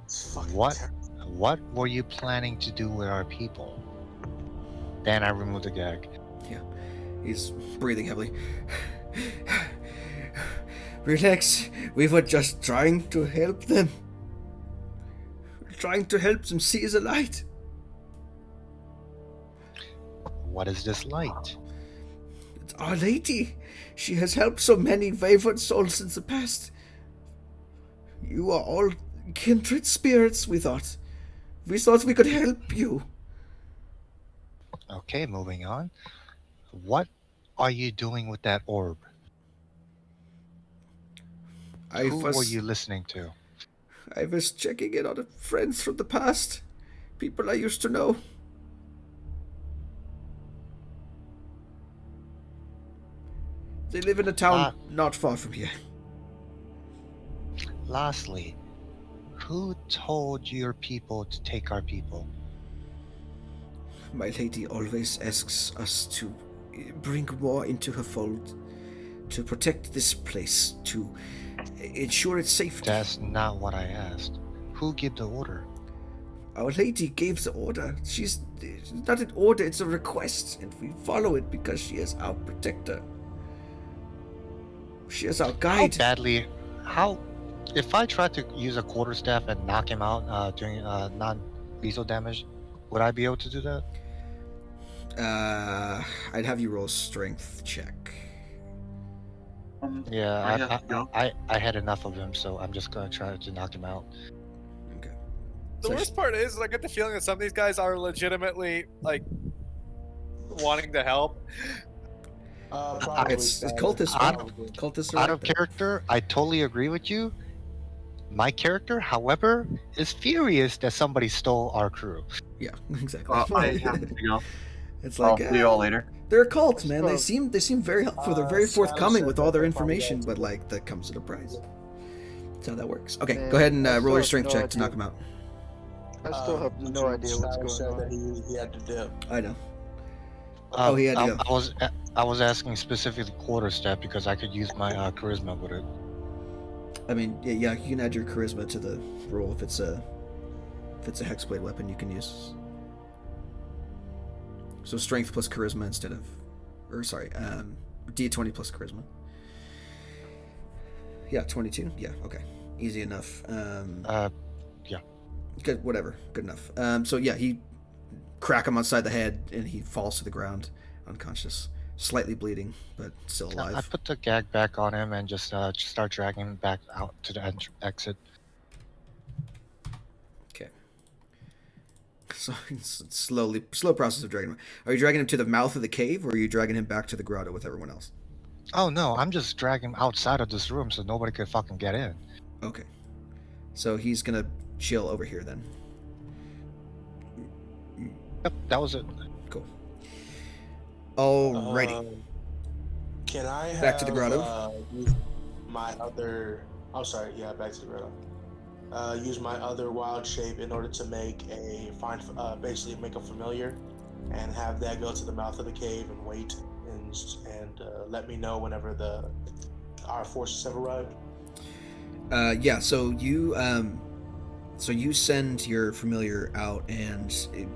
It's fucking What? terrible. "What were you planning to do with our people?" Then I removed the gag. He's breathing heavily. Relax. We were just trying to help them. We're trying to help them see the light. What is this light? It's Our Lady. She has helped so many wayward souls in the past. You are all kindred spirits, we thought. We thought we could help you. Okay, moving on. What are you doing with that orb? Who were you listening to? I was checking in on friends from the past. People I used to know. They live in a town not far from here. Lastly, who told your people to take our people? My lady always asks us to bring more into her fold, to protect this place, to ensure its safety. That's not what I asked. Who gave the order? Our lady gave the order. It's not an order, it's a request, and we follow it because she is our protector. She is our guide. If I tried to use a quarterstaff and knock him out doing non-lethal damage, would I be able to do that? I'd have you roll a strength check. Yeah, I have to go. I had enough of him, so I'm just gonna try to knock him out. Okay. The So worst part is, I get the feeling that some of these guys are legitimately like wanting to help. Probably. It's Tyler. cultists, I- man. Probably. Cultists are Out like of that. character, I totally agree with you. My character, however, is furious that somebody stole our crew. Yeah, exactly. I have to go. It's I'll like see you all later. they're a cult, I man. They suppose- seem very helpful. They're very Skylar forthcoming said with that all their they're probably information, out but to- like that comes at a price. That's how that works. Okay, Man, go ahead and I roll still your have strength no check to idea. knock him out. I still have no idea what's Skylar going said that on. he had to dip. I know. Oh, he had to go. I was asking specifically quarterstaff because I could use my charisma with it. I mean, yeah, you can add your charisma to the roll if it's a hexblade weapon you can use. So strength plus charisma instead of, or sorry, D20 plus charisma. Yeah, 22. Yeah, okay, easy enough. Yeah. Good, whatever, good enough. So yeah, he crack him outside the head and he falls to the ground, unconscious, slightly bleeding, but still alive. I put the gag back on him and just start dragging him back out to the exit. Okay. So it's slow process of dragging him. Are you dragging him to the mouth of the cave, or are you dragging him back to the grotto with everyone else? Oh no, I'm just dragging him outside of this room so nobody could fucking get in. Okay. So he's gonna chill over here then. Yep, that was it. Cool. Alrighty. Can I have Back to the grotto? use my other? Oh, sorry. Yeah, back to the grotto. Use my other wild shape in order to make basically make a familiar, and have that go to the mouth of the cave and wait and let me know whenever our forces have arrived. Yeah. So you send your familiar out, and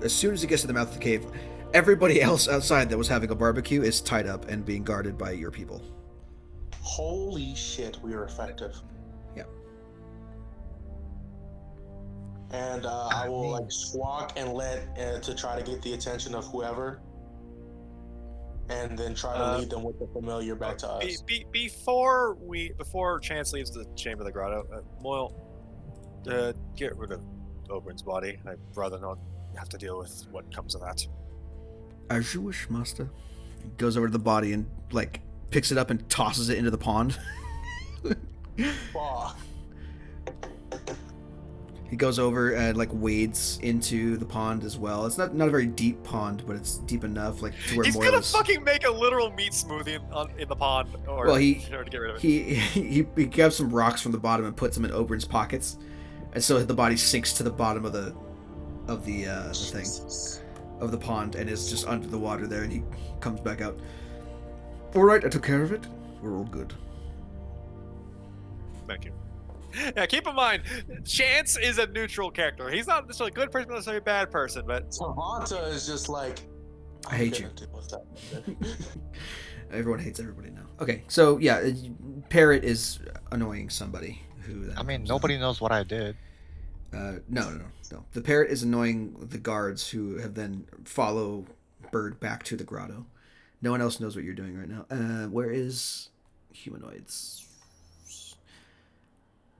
as soon as it gets to the mouth of the cave, everybody else outside that was having a barbecue is tied up and being guarded by your people. Holy shit, we are effective. Yep. And I will like squawk and let to try to get the attention of whoever, and then try to lead them with the familiar back to us. Before Chance leaves the chamber of the grotto, Moyle, get rid of Oberyn's body. I'd rather not have to deal with what comes of that. As you wish, master. He goes over to the body and like picks it up and tosses it into the pond. Fuck. He goes over and like wades into the pond as well. It's not a very deep pond, but it's deep enough like to where He's Moyle gonna is. fucking make a literal meat smoothie in the pond, or Well, or to get rid of it. he grabs some rocks from the bottom and puts them in Oberyn's pockets, and so the body sinks to the bottom of the thing of the pond and is just under the water there, and he comes back out. All right, I took care of it. We're all good. Thank you. Yeah, keep in mind, Chance is a neutral character. He's not necessarily a good person, not necessarily a bad person, but Savanta is just like, I hate I'm you. gonna deal with that. Everyone hates everybody now. Okay, so yeah, Parrot is annoying somebody who. Then I mean, comes nobody on. knows what I did. No. The Parrot is annoying the guards who have then follow Bird back to the grotto. No one else knows what you're doing right now. Where is humanoids?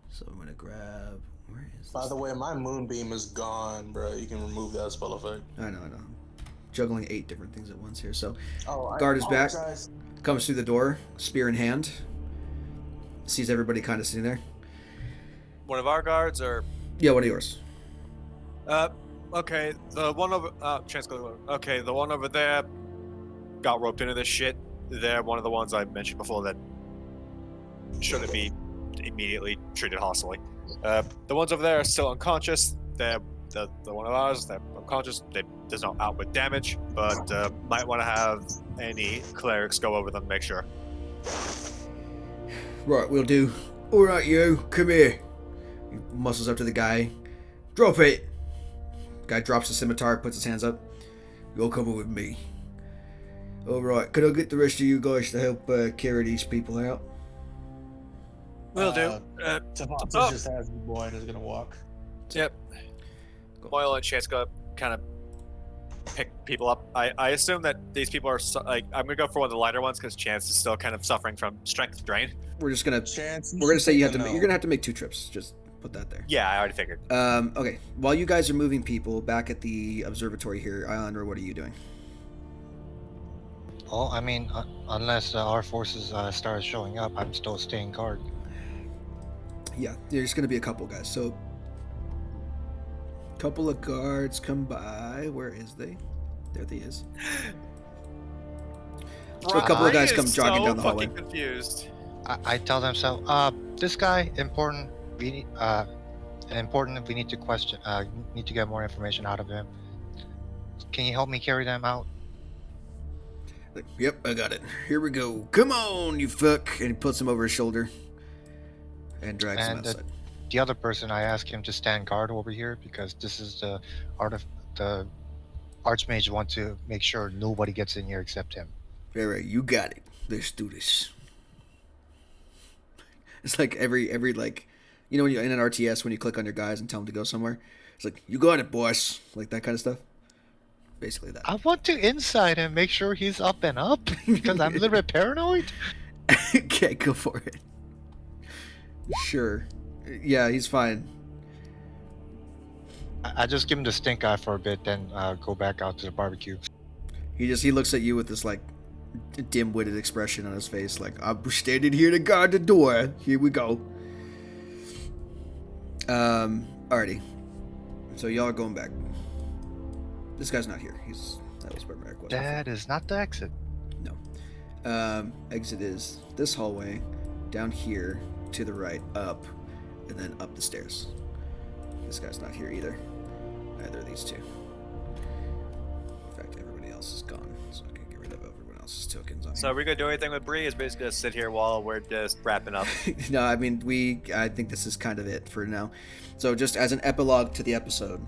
So I'm gonna grab. Where is? By this the thing? way, my moonbeam is gone, bro. You can remove that spell effect. I know. I'm juggling 8 different things at once here. So Oh, Guard is back. apologize. comes through the door, spear in hand. Sees everybody kind of sitting there. one of our guards, or Yeah, one of yours. okay, the one over Chance goes over. Okay, the one over there got roped into this shit. They're one of the ones I mentioned before that shouldn't be immediately treated hostilely. The ones over there are still unconscious. They're the one of ours. They're unconscious. There's no outward damage, but might want to have any clerics go over them, make sure. Right, we'll do. All right, you, come here. He muscles up to the guy. Drop it. Guy drops the scimitar, puts his hands up. You're coming with me. All right, can I get the rest of you guys to help carry these people out? Will do. Savanta just has the boy and is gonna walk. Yep. Moyle and Chance go kind of pick people up. I assume that these people are I'm gonna go for one of the lighter ones because Chance is still kind of suffering from strength drain. We're just gonna. Chance, We're gonna say you have to. You're gonna have to make 2 trips. Just put that there. Yeah, I already figured. Okay. While you guys are moving people back at the observatory here, Islander, what are you doing? Well, I mean, unless our forces start showing up, I'm still staying guard. Yeah, there's going to be a couple guys. So, couple of guards come by. Where is they? There they is. So a couple of guys come jogging down the hallway. Fucking confused. I tell them so. This guy important. We need important. We need to question. Need to get more information out of him. Can you help me carry them out? Like, yep, I got it. Here we go. Come on, you fuck. And he puts him over his shoulder and drags him outside. The other person, I ask him to stand guard over here because this is the the Archmage want to make sure nobody gets in here except him. All right, you got it. Let's do this. It's like every like, you know, when you're in an RTS, when you click on your guys and tell them to go somewhere, it's like, you got it, boss. Like that kind of stuff. Basically that. I want to inside and make sure he's up and up because I'm a little bit paranoid. Okay, go for it. Sure. Yeah, he's fine. I just give him the stink eye for a bit, then go back out to the barbecue. He looks at you with this like dim-witted expression on his face, like, I'm standing here to guard the door. Here we go. Alrighty. So y'all are going back. This guy's not here. That was where Merrick was. That is not the exit. No. Exit is this hallway, down here, to the right, up, and then up the stairs. This guy's not here either. Neither of these two. In fact, everybody else is gone, so I can get rid of everyone else's tokens on So are we gonna do anything with Bree? Is basically just sit here while we're just wrapping up. No, I mean, I think this is kind of it for now. So just as an epilogue to the episode.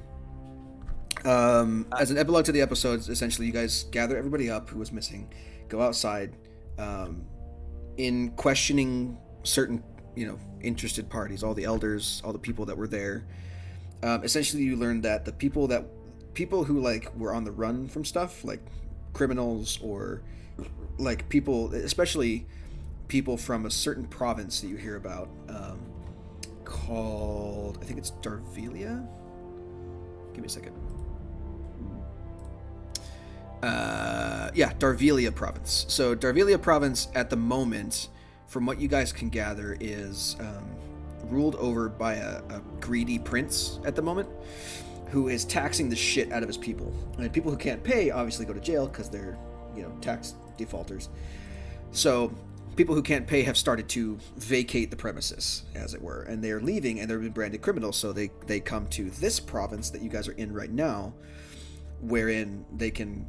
Essentially you guys gather everybody up who was missing, go outside, in questioning certain, interested parties, all the elders, all the people that were there. Essentially you learned that the people who like were on the run from stuff, like criminals or like people, especially people from a certain province that you hear about, called, I think it's Darvelia. Give me a second. Darvelia province. So Darvelia province at the moment, from what you guys can gather, is ruled over by a greedy prince at the moment, who is taxing the shit out of his people. And people who can't pay obviously go to jail because they're, tax defaulters. So people who can't pay have started to vacate the premises, as it were, and they're leaving and they're being branded criminals. So they come to this province that you guys are in right now, wherein they can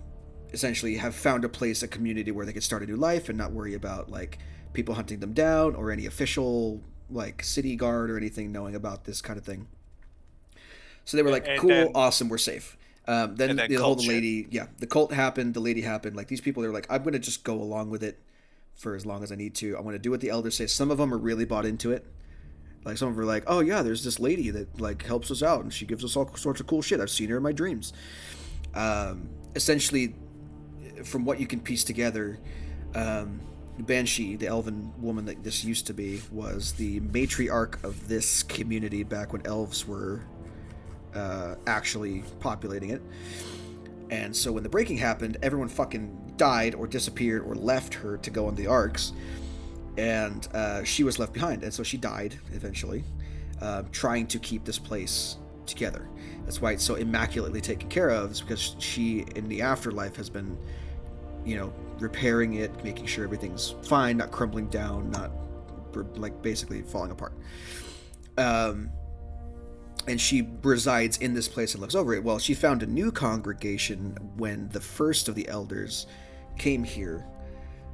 essentially have found a place, a community where they can start a new life and not worry about like people hunting them down or any official like city guard or anything knowing about this kind of thing. So they were like, cool, awesome, we're safe. Then the whole lady, the cult happened, the lady happened. Like these people, they're like, I'm going to just go along with it for as long as I need to. I want to do what the elders say. Some of them are really bought into it. Like some of them are like, oh yeah, there's this lady that like helps us out and she gives us all sorts of cool shit. I've seen her in my dreams. Essentially, from what you can piece together, Banshee, the elven woman that this used to be, was the matriarch of this community back when elves were actually populating it. And so when the breaking happened, everyone fucking died or disappeared or left her to go on the arcs, and she was left behind. And so she died eventually, trying to keep this place together. That's why it's so immaculately taken care of, is because she, in the afterlife, has been, repairing it, making sure everything's fine, not crumbling down, not like basically falling apart. And she resides in this place and looks over it. Well, she found a new congregation when the first of the elders came here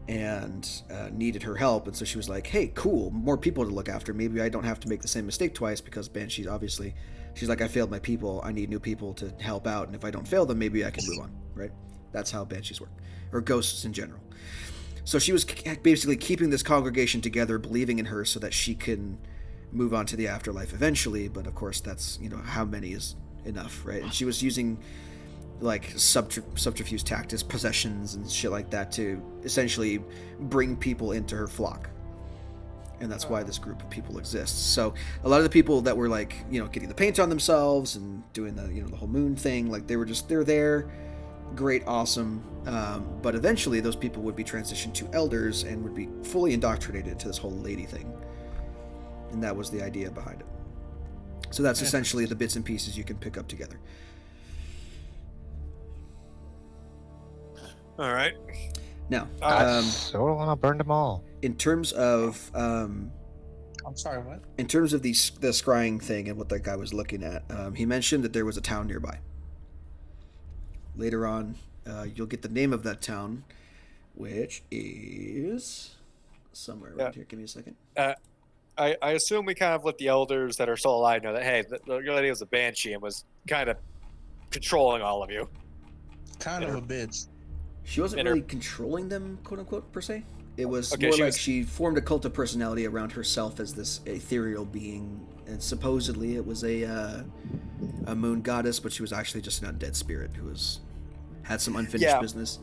and needed her help. And so she was like, hey, cool, more people to look after. Maybe I don't have to make the same mistake twice, because Banshee, obviously, she's like, I failed my people. I need new people to help out. And if I don't fail them, maybe I can move on, right? That's how Banshees work, or ghosts in general. So she was basically keeping this congregation together, believing in her so that she can move on to the afterlife eventually. But of course, that's, how many is enough, right? And she was using like subterfuge tactics, possessions and shit like that to essentially bring people into her flock. And that's why this group of people exists. So a lot of the people that were like, getting the paint on themselves and doing the, the whole moon thing, like they're there great, awesome, but eventually those people would be transitioned to elders and would be fully indoctrinated to this whole lady thing. And that was the idea behind it. So that's essentially the bits and pieces you can pick up together. All right. Now, So I want to burn them all. in terms of I'm sorry, what? in terms of the scrying thing and what that guy was looking at, he mentioned that there was a town nearby. Later on, you'll get the name of that town, which is somewhere around here. Give me a second. I assume we kind of let the elders that are still alive know that, hey, the lady was a banshee and was kind of controlling all of you. Kind of a bitch. She wasn't And her- really controlling them, quote unquote, per se. It was Okay, more she like was- she formed a cult of personality around herself as this ethereal being, and supposedly it was a moon goddess, but she was actually just an undead spirit who had some unfinished business.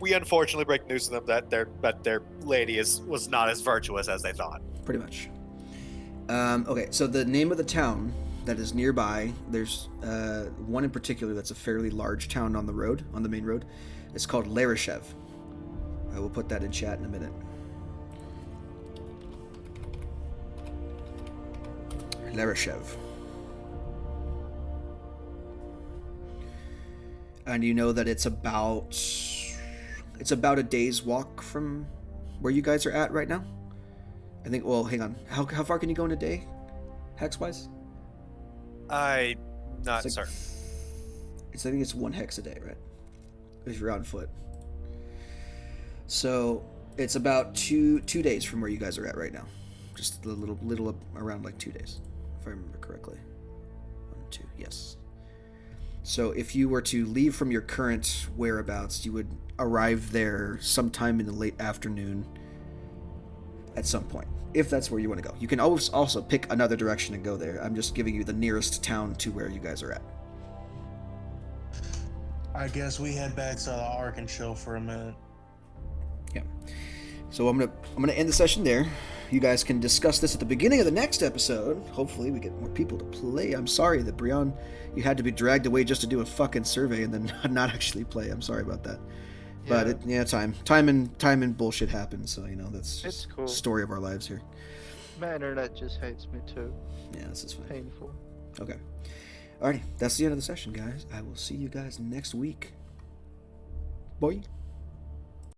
We unfortunately break news to them that their lady was not as virtuous as they thought. Pretty much. Okay, so the name of the town that is nearby, there's one in particular that's a fairly large town on the main road. It's called Larishev. I will put that in chat in a minute. Larishev. And you know that it's about a day's walk from where you guys are at right now. I think. Well, hang on. How far can you go in a day, hex wise? I'm not It's like- certain. I think it's 1 hex a day, right? If you're on foot. So it's about two days from where you guys are at right now. Just a little around like 2 days, if I remember correctly. 1, 2, yes. So if you were to leave from your current whereabouts, you would arrive there sometime in the late afternoon at some point, if that's where you want to go. You can always also pick another direction and go there. I'm just giving you the nearest town to where you guys are at. I guess we head back to the Ark and chill for a minute. Yeah. So I'm gonna end the session there. You guys can discuss this at the beginning of the next episode. Hopefully we get more people to play. I'm sorry that Brian, you had to be dragged away just to do a fucking survey and then not actually play. I'm sorry about that. Yeah. But time and bullshit happens. So that's It's just cool. story of our lives here. My internet just hates me too. Yeah, this is fine. Painful. Okay. Alrighty, that's the end of the session, guys. I will see you guys next week. Bye.